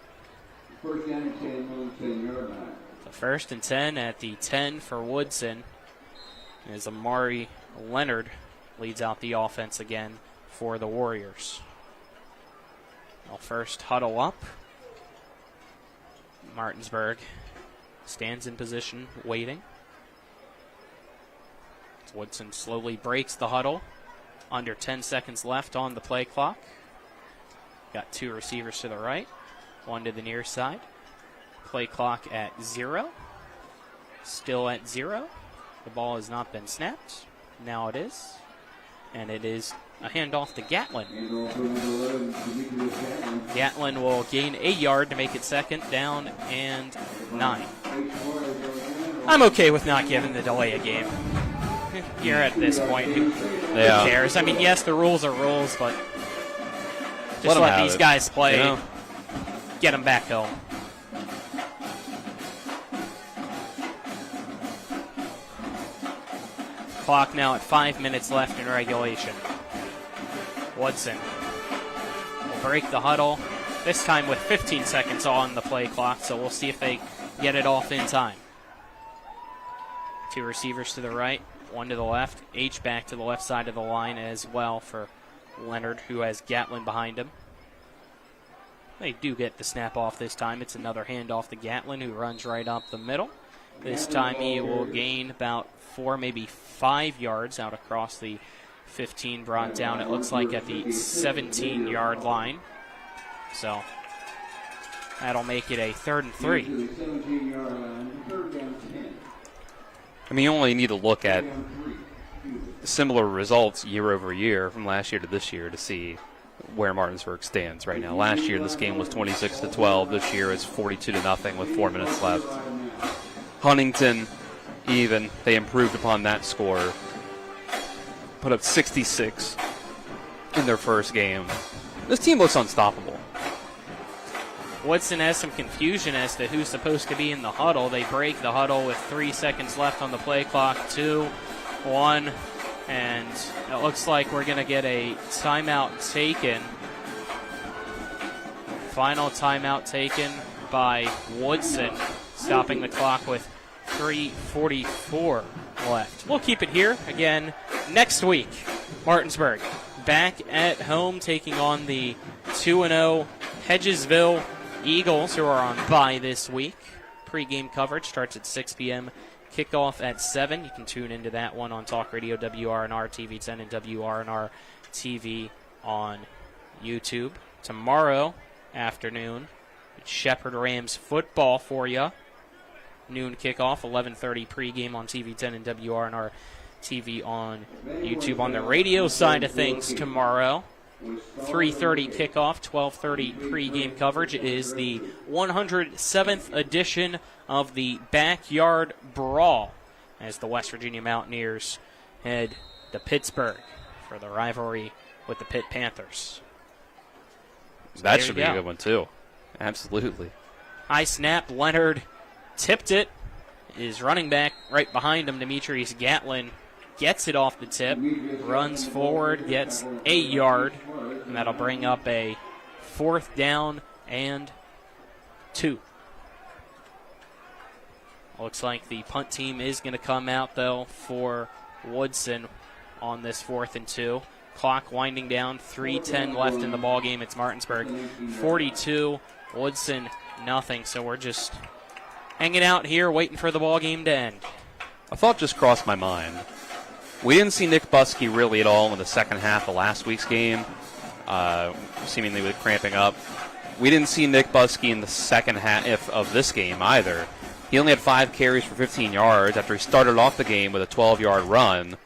So first and 10 at the 10 for Woodson, as Amari Leonard leads out the offense again for the Warriors. They'll first huddle up. Martinsburg stands in position, waiting. Woodson slowly breaks the huddle. Under 10 seconds left on the play clock. Got 2 receivers to the right, 1 to the near side. Play clock at 0. Still at 0. The ball has not been snapped. Now it is. And it is a handoff to Gatlin. Gatlin will gain a yard to make it second down and 9. I'm okay with not giving the delay a game. You're at this point. Who cares? I mean, yes, the rules are rules, but just let these guys play. You know? Get them back home. Clock now at 5 minutes left in regulation. Woodson will break the huddle, this time with 15 seconds on the play clock, so we'll see if they get it off in time. 2 receivers to the right, 1 to the left. H-back to the left side of the line as well for Leonard, who has Gatlin behind him. They do get the snap off this time. It's another handoff to Gatlin, who runs right up the middle. This time he will gain about 4, maybe 5 yards out across the 15, brought down, it looks like, at the 17-yard line. So that'll make it a 3rd and 3. I mean, you only need to look at similar results year over year from last year to this year to see where Martinsburg stands right now. Last year this game was 26-12. This year is 42-0 with 4 minutes left. Huntington, even, they improved upon that score. Put up 66 in their first game. This team looks unstoppable. Woodson has some confusion as to who's supposed to be in the huddle. They break the huddle with 3 seconds left on the play clock. 2, 1, and it looks like we're going to get a timeout taken. Final timeout taken by Woodson, stopping the clock with 3:44 left. We'll keep it here again next week. Martinsburg back at home, taking on the 2-0 Hedgesville Eagles, who are on bye this week. Pre-game coverage starts at 6 p.m. Kickoff at 7. You can tune into that one on Talk Radio WRNR TV 10 and WRNR TV on YouTube. Tomorrow afternoon, Shepherd Rams football for you. Noon kickoff, 11:30 pregame on TV 10 and WRNR TV on YouTube. On the radio side of things tomorrow, 3:30 kickoff, 12:30 pregame coverage. It is the 107th edition of the Backyard Brawl as the West Virginia Mountaineers head to Pittsburgh for the rivalry with the Pitt Panthers. So that should be a good one, too. Absolutely. High snap, Leonard tipped it. Is running back right behind him, Demetrius Gatlin, gets it off the tip, runs forward, gets 8 yard, and that'll bring up a 4th down and 2. Looks like the punt team is going to come out, though, for Woodson on this 4th and 2. Clock winding down, 3:10 left in the ball game. It's Martinsburg 42, Woodson nothing. So we're just hanging out here waiting for the ball game to end. A thought just crossed my mind. We didn't see Nick Buskey really at all in the second half of last week's game, seemingly with cramping up. We didn't see Nick Buskey in the second half of this game either. He only had 5 carries for 15 yards after he started off the game with a 12-yard run.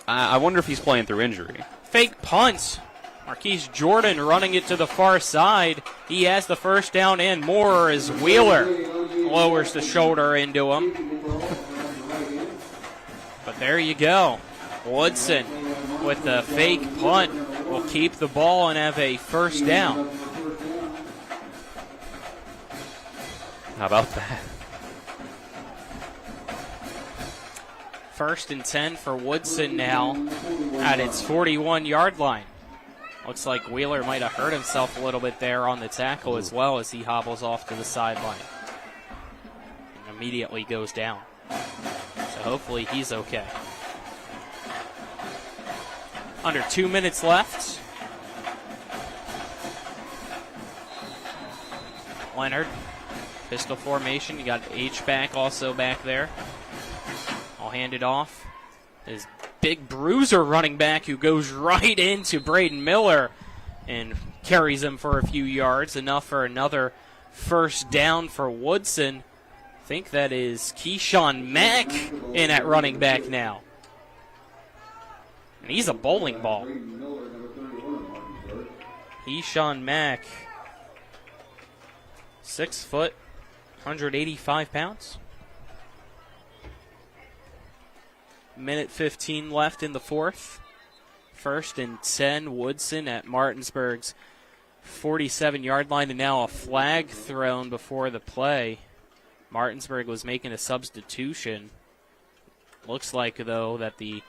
I wonder if he's playing through injury. Fake punt. Marquise Jordan running it to the far side. He has the first down and more as Wheeler lowers the shoulder into him. But there you go. Woodson with the fake punt will keep the ball and have a first down. How about that? 1st and 10 for Woodson now at its 41-yard line. Looks like Wheeler might have hurt himself a little bit there on the tackle as well as he hobbles off to the sideline. And immediately goes down. So hopefully he's okay. Under 2 minutes left. Leonard, pistol formation. You got H-back also back there. I'll hand it off. His big bruiser running back who goes right into Braden Miller and carries him for a few yards. Enough for another first down for Woodson. I think that is Keyshawn Mack in at running back now. And he's a bowling ball. Keyshawn Mack, 6 foot, 185 pounds. Minute 15 left in the fourth. 1st and 10, Woodson at Martinsburg's 47-yard line, and now a flag thrown before the play. Martinsburg was making a substitution. Looks like, though, that the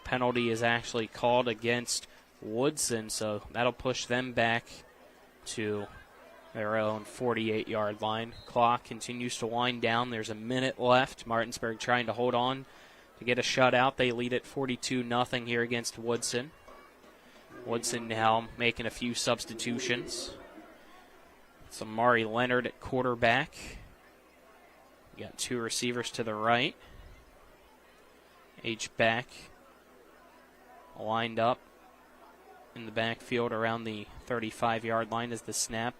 penalty is actually called against Woodson, so that'll push them back to their own 48-yard line. Clock continues to wind down. There's a minute left. Martinsburg trying to hold on to get a shutout. They lead at 42-0 here against Woodson. Woodson now making a few substitutions. It's Amari Leonard at quarterback. You got 2 receivers to the right. H-back lined up in the backfield around the 35-yard line as the snap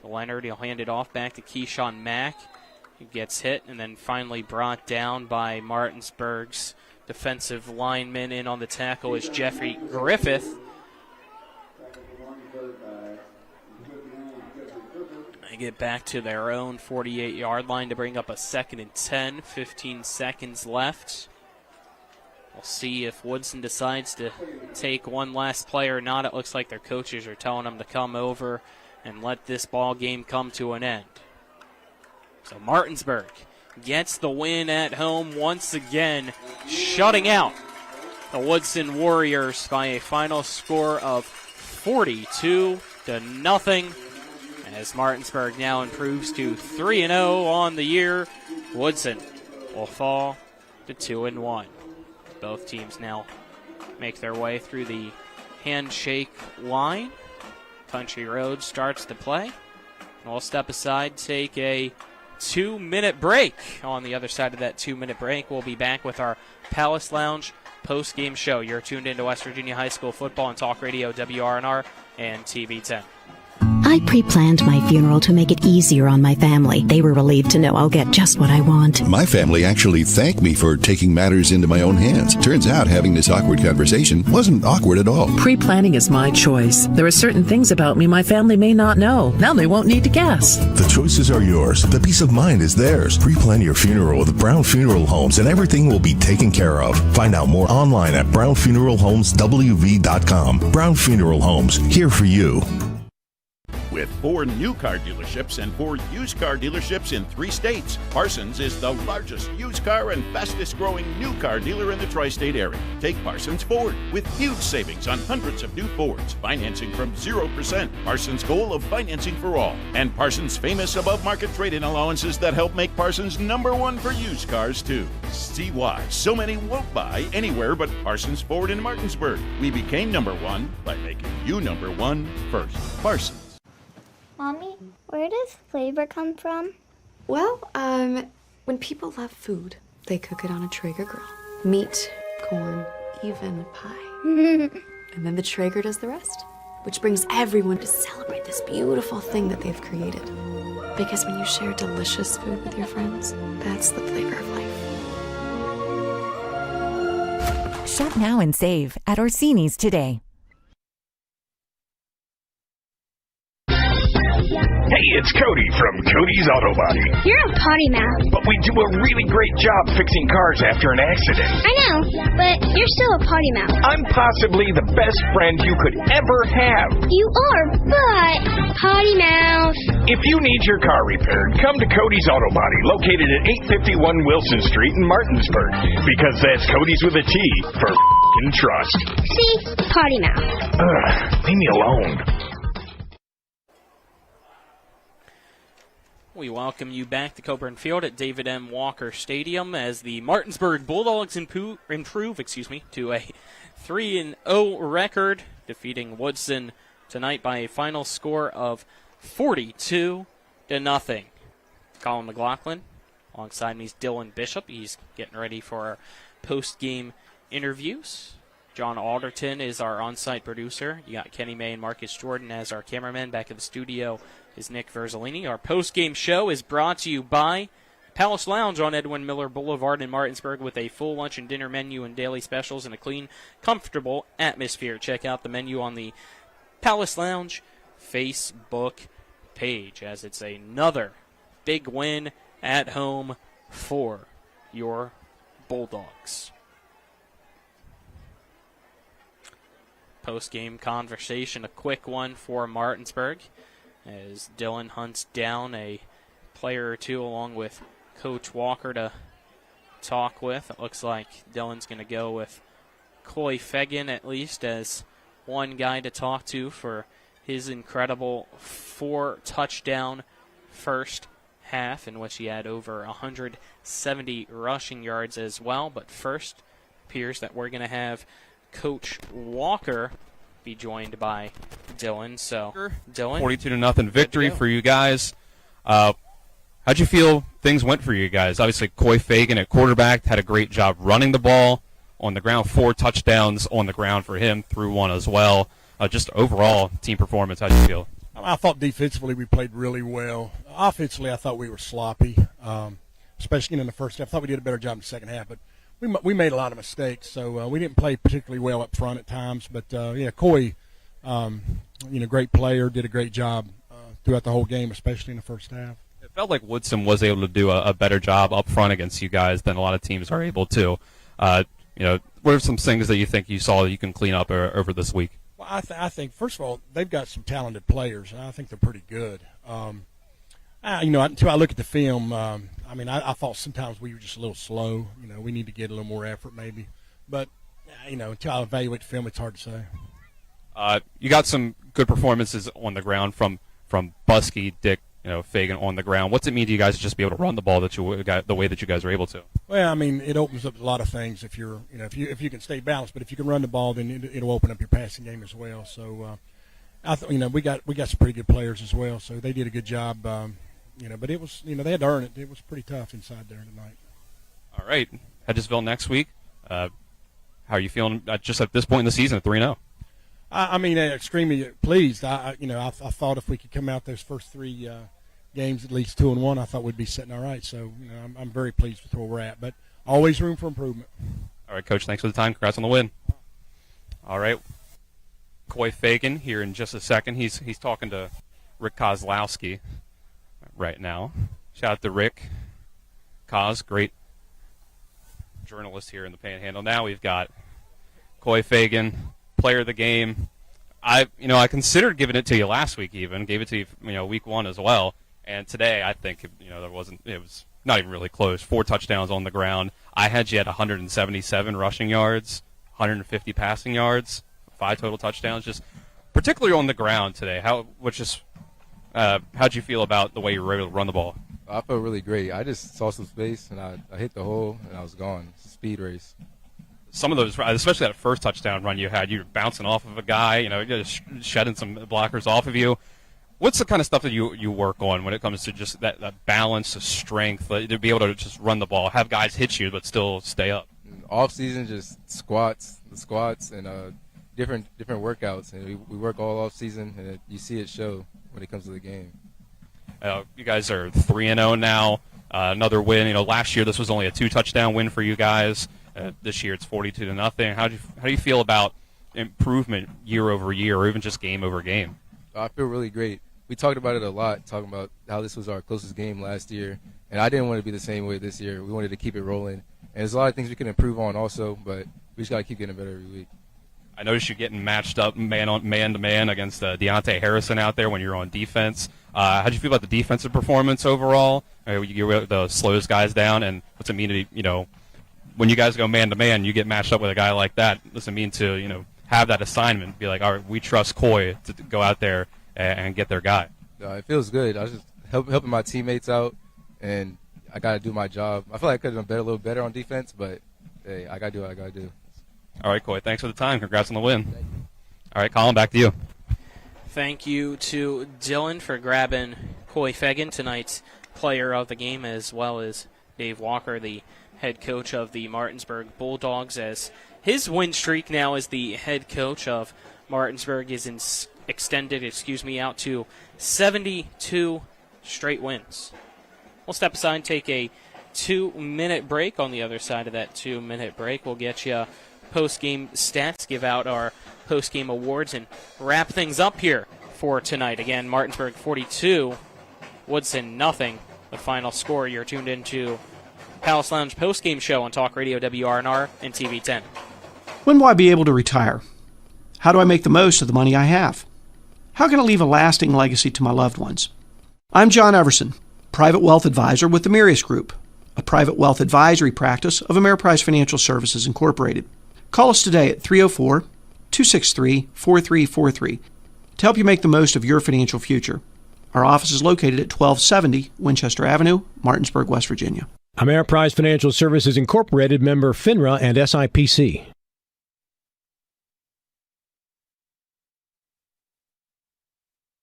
to Leonard. He'll hand it off back to Keyshawn Mack. He gets hit and then finally brought down by Martinsburg's defensive lineman. In on the tackle is Jeffrey Griffith. They get back to their own 48-yard line to bring up a 2nd and 10. 15 seconds left. We'll see if Woodson decides to take one last play or not. It looks like their coaches are telling them to come over and let this ball game come to an end. So Martinsburg gets the win at home once again, shutting out the Woodson Warriors by a final score of 42-0. As Martinsburg now improves to 3-0 on the year, Woodson will fall to 2-1. Both teams now make their way through the handshake line. Country Road starts to play. And we'll step aside, take a 2-minute break. On the other side of that 2-minute break, we'll be back with our Palace Lounge post-game show. You're tuned into West Virginia High School football on Talk Radio, WRNR, and TV10. I pre-planned my funeral to make it easier on my family. They were relieved to know I'll get just what I want. My family actually thanked me for taking matters into my own hands. Turns out having this awkward conversation wasn't awkward at all. Pre-planning is my choice. There are certain things about me my family may not know. Now they won't need to guess. The choices are yours. The peace of mind is theirs. Pre-plan your funeral with Brown Funeral Homes and everything will be taken care of. Find out more online at brownfuneralhomeswv.com. Brown Funeral Homes, here for you. With 4 new car dealerships and 4 used car dealerships in 3 states, Parsons is the largest used car and fastest growing new car dealer in the tri-state area. Take Parsons Ford with huge savings on hundreds of new Fords, financing from 0%. Parsons' goal of financing for all, and Parsons' famous above-market trade-in allowances that help make Parsons #1 for used cars too. See why so many won't buy anywhere but Parsons Ford in Martinsburg. We became #1 by making you #1 first. Parsons. Mommy, where does flavor come from? Well, when people love food, they cook it on a Traeger grill. Meat, corn, even pie. And then the Traeger does the rest, which brings everyone to celebrate this beautiful thing that they've created. Because when you share delicious food with your friends, that's the flavor of life. Shop now and save at Orsini's today. Hey, it's Cody from Cody's Auto Body. You're a potty mouth. But we do a really great job fixing cars after an accident. I know, but you're still a potty mouth. I'm possibly the best friend you could ever have. You are, but potty mouth. If you need your car repaired, come to Cody's Auto Body, located at 851 Wilson Street in Martinsburg. Because that's Cody's with a T for f***ing trust. See? Potty mouth. Ugh, leave me alone. We welcome you back to Coburn Field at David M. Walker Stadium as the Martinsburg Bulldogs improve to a 3-0 record, defeating Woodson tonight by a final score of 42-0. Colin McLaughlin, alongside me is Dylan Bishop. He's getting ready for our post-game interviews. John Alderton is our on-site producer. You got Kenny May and Marcus Jordan as our cameramen. Back in the studio is Nick Verzolini. Our post-game show is brought to you by Palace Lounge on Edwin Miller Boulevard in Martinsburg with a full lunch and dinner menu and daily specials and a clean, comfortable atmosphere. Check out the menu on the Palace Lounge Facebook page as it's another big win at home for your Bulldogs. Post-game conversation, a quick one for Martinsburg as Dylan hunts down a player or two along with Coach Walker to talk with. It looks like Dylan's going to go with Coy Fegan at least as one guy to talk to for his incredible 4-touchdown first half in which he had over 170 rushing yards as well. But first, appears that we're going to have Coach Walker be joined by Dylan. So, Dylan, 42-0 victory for you guys. How'd you feel things went for you guys? Obviously, Coy Fagan at quarterback had a great job running the ball on the ground. 4 touchdowns on the ground for him, threw one as well. Just overall team performance, how'd you feel? I thought defensively we played really well. Offensively, I thought we were sloppy, especially in the first half. I thought we did a better job in the second half, but we made a lot of mistakes, so we didn't play particularly well up front at times. But, Coy, great player, did a great job throughout the whole game, especially in the first half. It felt like Woodson was able to do a better job up front against you guys than a lot of teams are able to. What are some things that you think you saw that you can clean up over this week? Well, I think, first of all, they've got some talented players, and I think they're pretty good. Until I look at the film, I thought sometimes we were just a little slow. We need to get a little more effort maybe. But, until I evaluate the film, it's hard to say. You got some good performances on the ground from Buskey, Dick, Fagan on the ground. What's it mean to you guys to just be able to run the ball the way that you guys are able to? Well, it opens up a lot of things if you're, if you can stay balanced. But if you can run the ball, then it'll open up your passing game as well. So, we got some pretty good players as well. So they did a good job. But it was, they had to earn it. It was pretty tough inside there tonight. All right, Hedgesville next week. How are you feeling just at this point in the season at 3-0? Extremely pleased. I thought if we could come out those first 3 games at least 2-1, I thought we'd be sitting all right. So, I'm very pleased with where we're at, but always room for improvement. All right, Coach, thanks for the time. Congrats on the win. All right, Coy Fagan here in just a second. He's talking to Rick Kozlowski right now. Shout out to Rick Koz, great journalist here in the Panhandle. Now we've got Coy Fagan, player of the game. I considered giving it to you last week even. Gave it to you, week 1 as well. And today I think, it was not even really close. 4 touchdowns on the ground. I had you at 177 rushing yards, 150 passing yards, 5 total touchdowns, just particularly on the ground today. How'd you feel about the way you were able to run the ball? I felt really great. I just saw some space, and I hit the hole, and I was gone. It's a speed race. Some of those, especially that first touchdown run you had, you were bouncing off of a guy, just shedding some blockers off of you. What's the kind of stuff that you work on when it comes to just that balance, the strength, to be able to just run the ball, have guys hit you but still stay up? Off season, just squats, and different workouts. And we work all off season, and you see it show when it comes to the game. You guys are 3-0 now. Another win. Last year this was only a 2-touchdown win for you guys. This year it's 42-0. How do you feel about improvement year over year, or even just game over game? I feel really great. We talked about it a lot, talking about how this was our closest game last year, and I didn't want it to be the same way this year. We wanted to keep it rolling, and there's a lot of things we can improve on also, but we just got to keep getting better every week. I noticed you getting matched up man to man against Deontay Harrison out there when you're on defense. How do you feel about the defensive performance overall? You're the slowest guys down, and what's it mean to when you guys go man to man, you get matched up with a guy like that? What's it mean to have that assignment? Be like, all right, we trust Coy to go out there and get their guy. It feels good. I was just helping my teammates out, and I got to do my job. I feel like I could have done a little better on defense, but hey, I got to do what I got to do. All right, Coy, thanks for the time. Congrats on the win. All right, Colin, back to you. Thank you to Dylan for grabbing Coy Fagan, tonight's player of the game, as well as Dave Walker, the head coach of the Martinsburg Bulldogs, as his win streak now as the head coach of Martinsburg is extended out to 72 straight wins. We'll step aside and take a 2-minute break. On the other side of that 2-minute break, we'll get you post-game stats, give out our post-game awards, and wrap things up here for tonight. Again, Martinsburg 42, Woodson nothing. The final score. You're tuned into Palace Lounge post-game show on Talk Radio WRNR and TV 10. When will I be able to retire? How do I make the most of the money I have? How can I leave a lasting legacy to my loved ones? I'm John Everson, private wealth advisor with the Mirius Group, a private wealth advisory practice of Ameriprise Financial Services Incorporated. Call us today at 304-263-4343 to help you make the most of your financial future. Our office is located at 1270 Winchester Avenue, Martinsburg, West Virginia. Ameriprise Financial Services Incorporated, member FINRA and SIPC.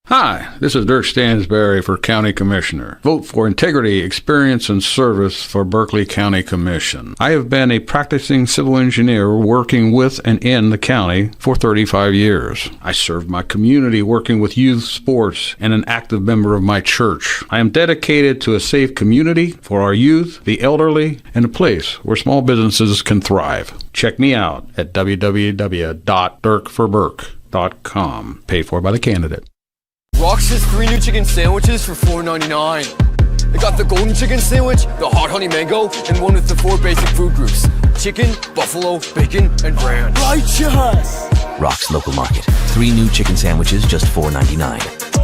Hi, this is Dirk Stansberry for County Commissioner. Vote for integrity, experience, and service for Berkeley County Commission. I have been a practicing civil engineer working with and in the county for 35 years. I served my community working with youth sports and an active member of my church. I am dedicated to a safe community for our youth, the elderly, and a place where small businesses can thrive. Check me out at www.dirkforburke.com. Paid for by the candidate. Rox has 3 new chicken sandwiches for $4.99. They got the golden chicken sandwich, the hot honey mango, and one with the 4 basic food groups: chicken, buffalo, bacon, and ranch. Righteous! Rock's Local Market. 3 new chicken sandwiches, just $4.99.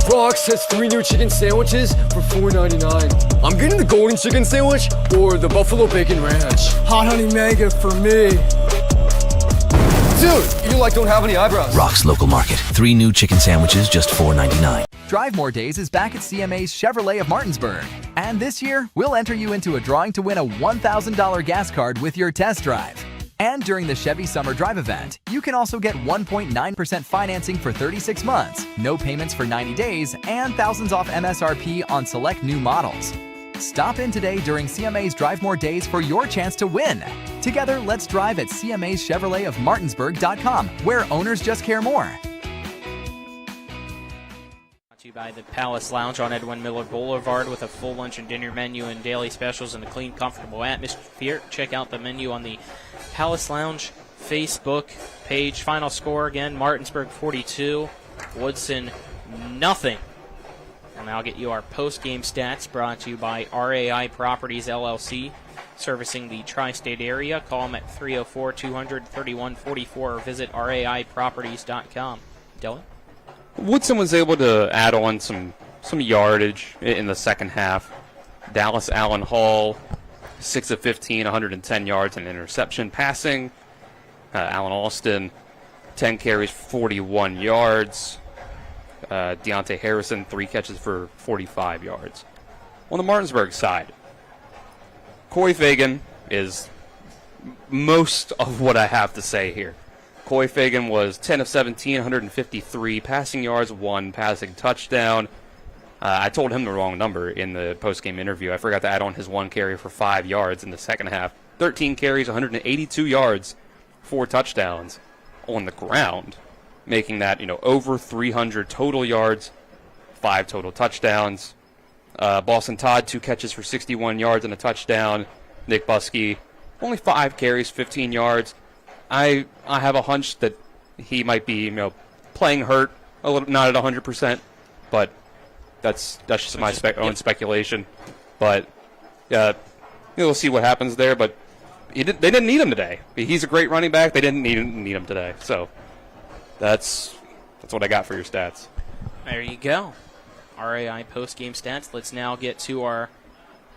Rox has 3 new chicken sandwiches for $4.99. I'm getting the golden chicken sandwich or the buffalo bacon ranch. Hot honey mango for me. Dude, you don't have any eyebrows. Rock's Local Market. 3 new chicken sandwiches, just $4.99. Drive More Days is back at CMA's Chevrolet of Martinsburg. And this year, we'll enter you into a drawing to win a $1,000 gas card with your test drive. And during the Chevy Summer Drive event, you can also get 1.9% financing for 36 months, no payments for 90 days, and thousands off MSRP on select new models. Stop in today during CMA's Drive More Days for your chance to win. Together, let's drive at CMA's Chevrolet of Martinsburg.com, where owners just care more. Brought to you by the Palace Lounge on Edwin Miller Boulevard, with a full lunch and dinner menu and daily specials and a clean, comfortable atmosphere. Check out the menu on the Palace Lounge Facebook page. Final score again, Martinsburg 42, Woodson nothing. And I'll get you our post-game stats, brought to you by RAI Properties, LLC, servicing the tri-state area. Call them at 304-200-3144 or visit raiproperties.com. Dylan? Woodson was able to add on some yardage in the second half. Dallas Allen Hall, 6 of 15, 110 yards and interception. Passing, Allen Alston, 10 carries, 41 yards. Deontay Harrison, 3 catches for 45 yards. On the Martinsburg side, Coy Fagan is most of what I have to say here. Coy Fagan was 10 of 17, 153 passing yards, 1 passing touchdown. I told him the wrong number in the post-game interview. I forgot to add on his 1 carry for 5 yards in the second half. 13 carries, 182 yards, 4 touchdowns on the ground, making that, over 300 total yards, 5 total touchdowns. Boston Todd, 2 catches for 61 yards and a touchdown. Nick Buskey, only 5 carries, 15 yards. I have a hunch that he might be, playing hurt a little, not at 100%, but that's just my own speculation. But we'll see what happens there. But they didn't need him today. He's a great running back. They didn't need him today. So that's what I got for your stats. There you go. RAI post-game stats. Let's now get to our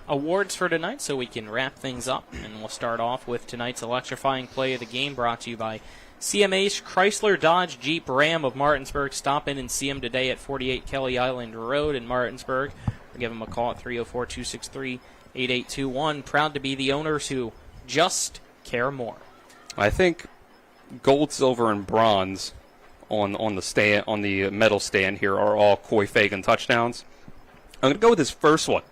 awards for tonight so we can wrap things up. And we'll start off with tonight's electrifying play of the game, brought to you by CMA's Chrysler Dodge Jeep Ram of Martinsburg. Stop in and see them today at 48 Kelly Island Road in Martinsburg. Or give them a call at 304-263-8821. Proud to be the owners who just care more. I think gold, silver, and bronze on the medal stand here are all Coy Fagan touchdowns. I'm going to go with his first one.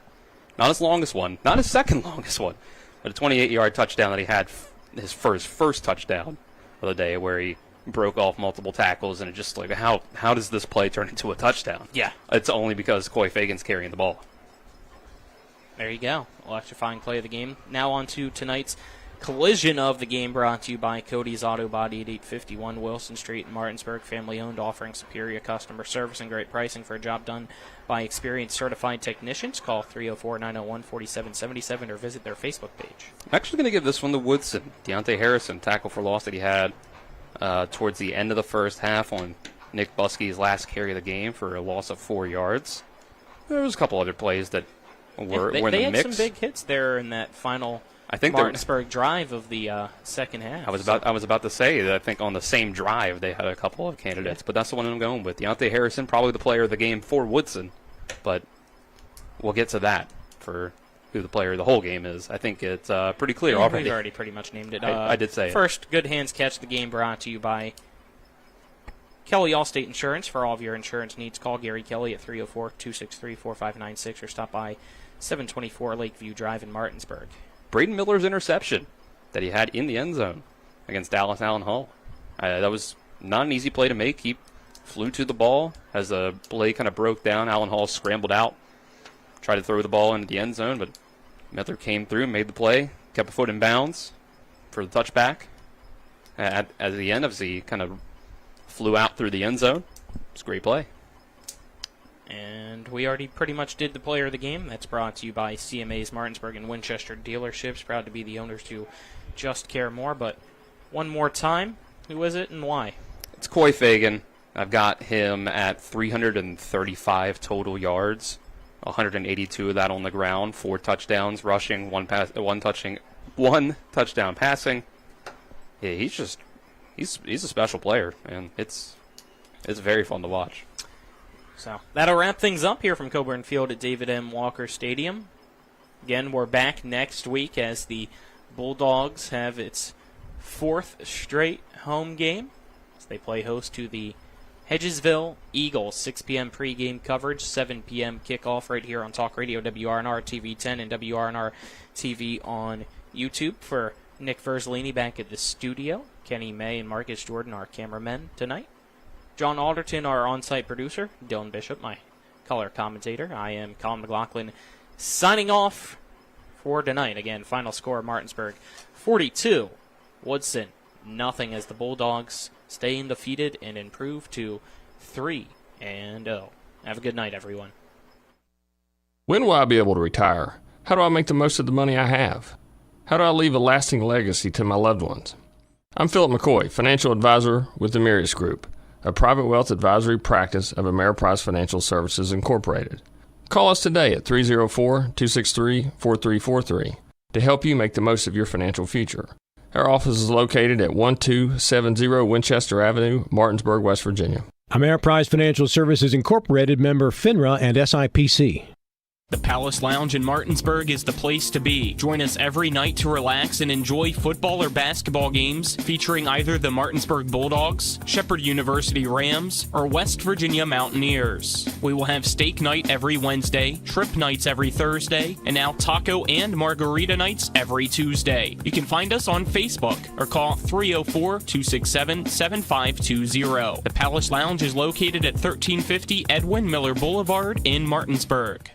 Not his longest one, not his second longest one, but a 28-yard touchdown that he had, his first touchdown of the day, where he broke off multiple tackles, and it just like, how does this play turn into a touchdown? Yeah. It's only because Coy Fagan's carrying the ball. There you go. Electrifying play of the game. Now on to tonight's collision of the game, brought to you by Cody's Auto Body at 851 Wilson Street in Martinsburg. Family-owned, offering superior customer service and great pricing for a job done by experienced certified technicians. Call 304-901-4777 or visit their Facebook page. I'm actually going to give this one to Woodson. Deontay Harrison, tackle for loss that he had towards the end of the first half on Nick Buskey's last carry of the game for a loss of 4 yards. There was a couple other plays that were in the mix. They had some big hits there in that final Martinsburg drive of the second half. I was about to say that I think on the same drive they had a couple of candidates, but that's the one I'm going with. Deontay Harrison, probably the player of the game for Woodson, but we'll get to that for who the player of the whole game is. I think it's pretty clear already. We've already pretty much named it. I did say first, good hands catch the game, brought to you by Kelly Allstate Insurance. For all of your insurance needs, call Gary Kelly at 304-263-4596 or stop by 724 Lakeview Drive in Martinsburg. Braden Miller's interception that he had in the end zone against Dallas Allen Hall. That was not an easy play to make. He flew to the ball as the play kind of broke down. Allen Hall scrambled out, tried to throw the ball into the end zone, but Miller came through, made the play, kept a foot in bounds for the touchback. At the end, he kind of flew out through the end zone. It's a great play. And we already pretty much did the player of the game. That's brought to you by CMA's Martinsburg and Winchester dealerships. Proud to be the owners who just care more. But one more time, who is it and why? It's Coy Fagan. I've got him at 335 total yards, 182 of that on the ground, 4 touchdowns rushing, one touchdown passing. Yeah, he's a special player, and it's very fun to watch. So that'll wrap things up here from Coburn Field at David M. Walker Stadium. Again, we're back next week as the Bulldogs have its 4th straight home game as they play host to the Hedgesville Eagles. 6 p.m. pregame coverage, 7 p.m. kickoff right here on Talk Radio, WRNR TV 10 and WRNR TV on YouTube. For Nick Verzolini back at the studio, Kenny May and Marcus Jordan, our cameramen tonight. John Alderton, our on-site producer. Dylan Bishop, my color commentator. I am Colin McLaughlin, signing off for tonight. Again, final score, Martinsburg 42, Woodson nothing, as the Bulldogs stay undefeated and improve to 3-0. Have a good night, everyone. When will I be able to retire? How do I make the most of the money I have? How do I leave a lasting legacy to my loved ones? I'm Philip McCoy, financial advisor with the Mirius Group, a private wealth advisory practice of Ameriprise Financial Services Incorporated. Call us today at 304-263-4343 to help you make the most of your financial future. Our office is located at 1270 Winchester Avenue, Martinsburg, West Virginia. Ameriprise Financial Services Incorporated, member FINRA and SIPC. The Palace Lounge in Martinsburg is the place to be. Join us every night to relax and enjoy football or basketball games featuring either the Martinsburg Bulldogs, Shepherd University Rams, or West Virginia Mountaineers. We will have steak night every Wednesday, trip nights every Thursday, and now taco and margarita nights every Tuesday. You can find us on Facebook or call 304-267-7520. The Palace Lounge is located at 1350 Edwin Miller Boulevard in Martinsburg.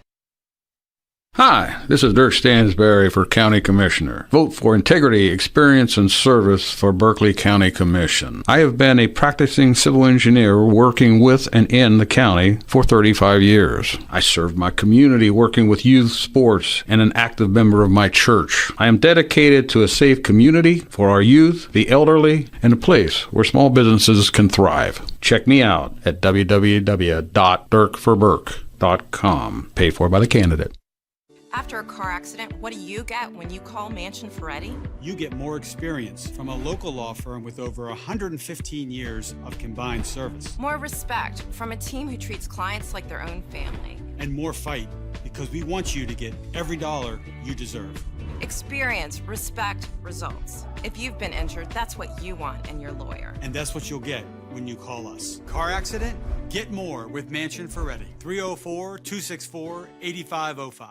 Hi, this is Dirk Stansberry for County Commissioner. Vote for integrity, experience, and service for Berkeley County Commission. I have been a practicing civil engineer working with and in the county for 35 years. I served my community working with youth sports and an active member of my church. I am dedicated to a safe community for our youth, the elderly, and a place where small businesses can thrive. Check me out at www.dirkforburke.com. Paid for by the candidate. After a car accident, what do you get when you call Mansion Ferretti? You get more experience from a local law firm with over 115 years of combined service. More respect from a team who treats clients like their own family. And more fight, because we want you to get every dollar you deserve. Experience, respect, results. If you've been injured, that's what you want in your lawyer. And that's what you'll get when you call us. Car accident? Get more with Mansion Ferretti. 304-264-8505.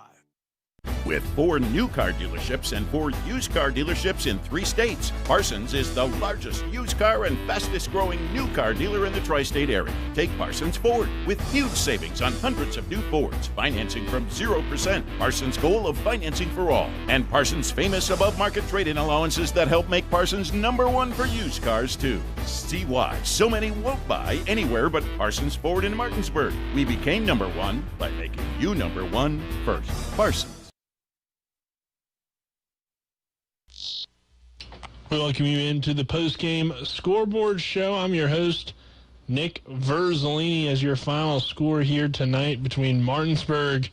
With 4 new car dealerships and 4 used car dealerships in 3 states, Parsons is the largest used car and fastest growing new car dealer in the tri-state area. Take Parsons Ford with huge savings on hundreds of new Fords, financing from 0%, Parsons' goal of financing for all, and Parsons' famous above-market trade-in allowances that help make Parsons #1 for used cars too. See why so many won't buy anywhere but Parsons Ford in Martinsburg. We became #1 by making you #1 first. Parsons. We welcome you into the Postgame Scoreboard Show. I'm your host, Nick Verzolini, as your final score here tonight between Martinsburg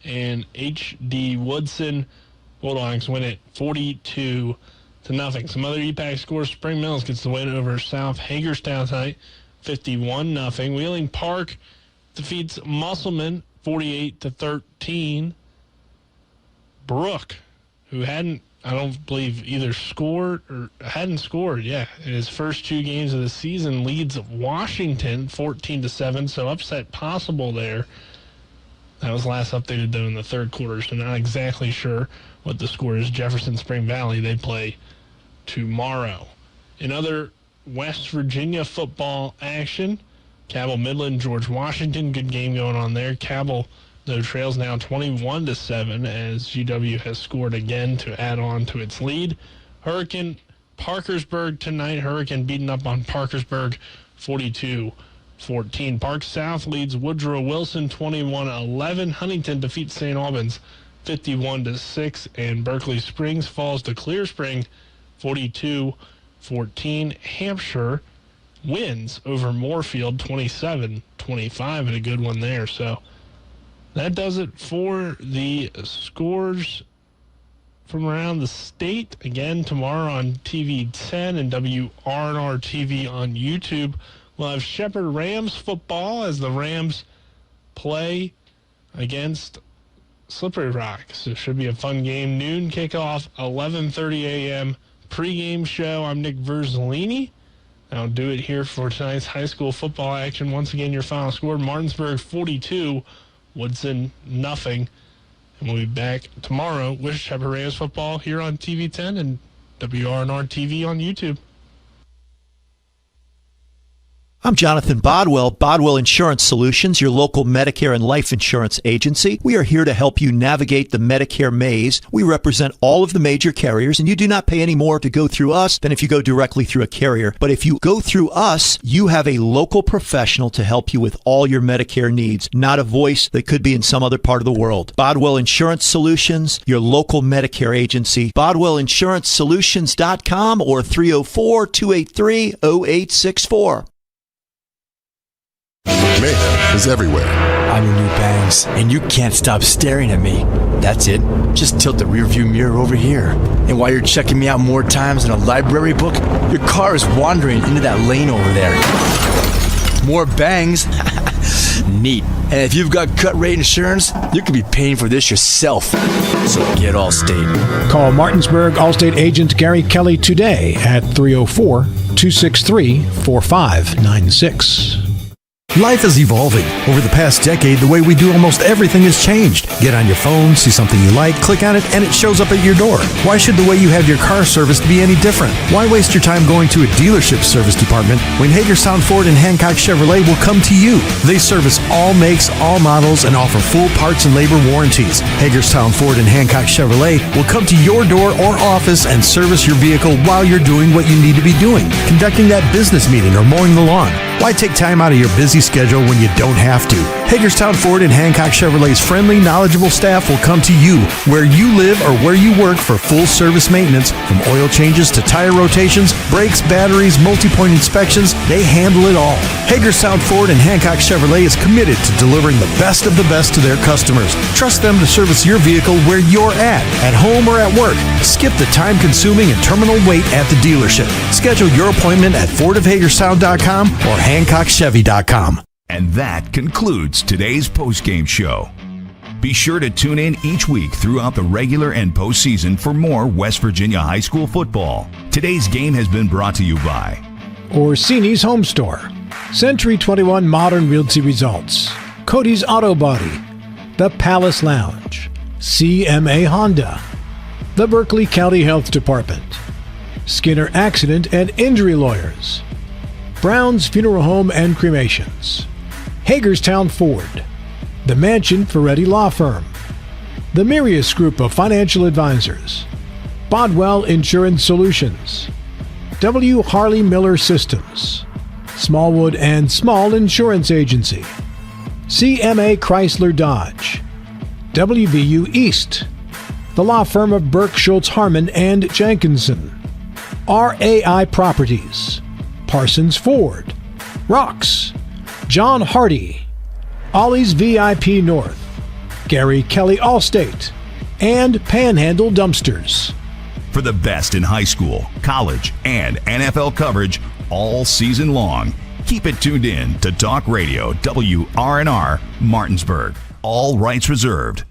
and H.D. Woodson. Bulldogs win it 42-0. Some other EPAC scores. Spring Mills gets the win over South Hagerstown tonight, 51-0. Wheeling Park defeats Musselman 48-13. Brooke, who hadn't, I don't believe, either scored or hadn't scored, in his first 2 games of the season, leads Washington 14-7, so upset possible there. That was last updated, though, in the third quarter, so not exactly sure what the score is. Jefferson Spring Valley, they play tomorrow. In other West Virginia football action, Cabell Midland, George Washington, good game going on there. Cabell, though, trails now 21-7 as GW has scored again to add on to its lead. Hurricane Parkersburg tonight. Hurricane beating up on Parkersburg 42-14. Park South leads Woodrow Wilson 21-11. Huntington defeats St. Albans 51-6. And Berkeley Springs falls to Clear Spring 42-14. Hampshire wins over Moorfield 27-25, and a good one there. So that does it for the scores from around the state. Again, tomorrow on TV 10 and WRNR TV on YouTube, we'll have Shepherd Rams football as the Rams play against Slippery Rock. So it should be a fun game. Noon kickoff, 11:30 a.m. pregame show. I'm Nick Verzolini. I'll do it here for tonight's high school football action. Once again, your final score, Martinsburg 42, Woodson 0. And we'll be back tomorrow with Shepherd Rams football here on TV 10 and WRNR TV on YouTube. I'm Jonathan Bodwell, Bodwell Insurance Solutions, your local Medicare and life insurance agency. We are here to help you navigate the Medicare maze. We represent all of the major carriers, and you do not pay any more to go through us than if you go directly through a carrier. But if you go through us, you have a local professional to help you with all your Medicare needs, not a voice that could be in some other part of the world. Bodwell Insurance Solutions, your local Medicare agency. BodwellInsuranceSolutions.com or 304-283-0864. Mayhem is everywhere. I'm your new bangs, and you can't stop staring at me. That's it. Just tilt the rearview mirror over here. And while you're checking me out more times than a library book, your car is wandering into that lane over there. More bangs? Neat. And if you've got cut rate insurance, you could be paying for this yourself. So get Allstate. Call Martinsburg Allstate agent Gary Kelly today at 304-263-4596. Life is evolving. Over the past decade, the way we do almost everything has changed. Get on your phone, see something you like, click on it, and it shows up at your door. Why should the way you have your car serviced be any different? Why waste your time going to a dealership service department when Hagerstown Ford and Hancock Chevrolet will come to you? They service all makes, all models, and offer full parts and labor warranties. Hagerstown Ford and Hancock Chevrolet will come to your door or office and service your vehicle while you're doing what you need to be doing, conducting that business meeting or mowing the lawn. Why take time out of your busy schedule when you don't have to? Hagerstown Ford and Hancock Chevrolet's friendly, knowledgeable staff will come to you where you live or where you work for full service maintenance, from oil changes to tire rotations, brakes, batteries, multi-point inspections. They handle it all. Hagerstown Ford and Hancock Chevrolet is committed to delivering the best of the best to their customers. Trust them to service your vehicle where you're at home or at work. Skip the time-consuming and terminal wait at the dealership. Schedule your appointment at FordofHagerstown.com or HancockChevy.com. And that concludes today's postgame show. Be sure to tune in each week throughout the regular and postseason for more West Virginia high school football. Today's game has been brought to you by Orsini's Home Store, Century 21 Modern Realty Results, Cody's Auto Body, The Palace Lounge, CMA Honda, the Berkeley County Health Department, Skinner Accident and Injury Lawyers, Brown's Funeral Home and Cremations, Hagerstown Ford, the Mansion Ferretti Law Firm, the Mirius Group of Financial Advisors, Bodwell Insurance Solutions, W. Harley Miller Systems, Smallwood and Small Insurance Agency, CMA Chrysler Dodge, WVU East, the law firm of Burke Schultz Harmon and Jenkinson, RAI Properties, Parsons Ford, Rocks, John Hardy, Ollie's VIP North, Gary Kelly Allstate, and Panhandle Dumpsters. For the best in high school, college, and NFL coverage all season long, keep it tuned in to Talk Radio WRNR Martinsburg. All rights reserved.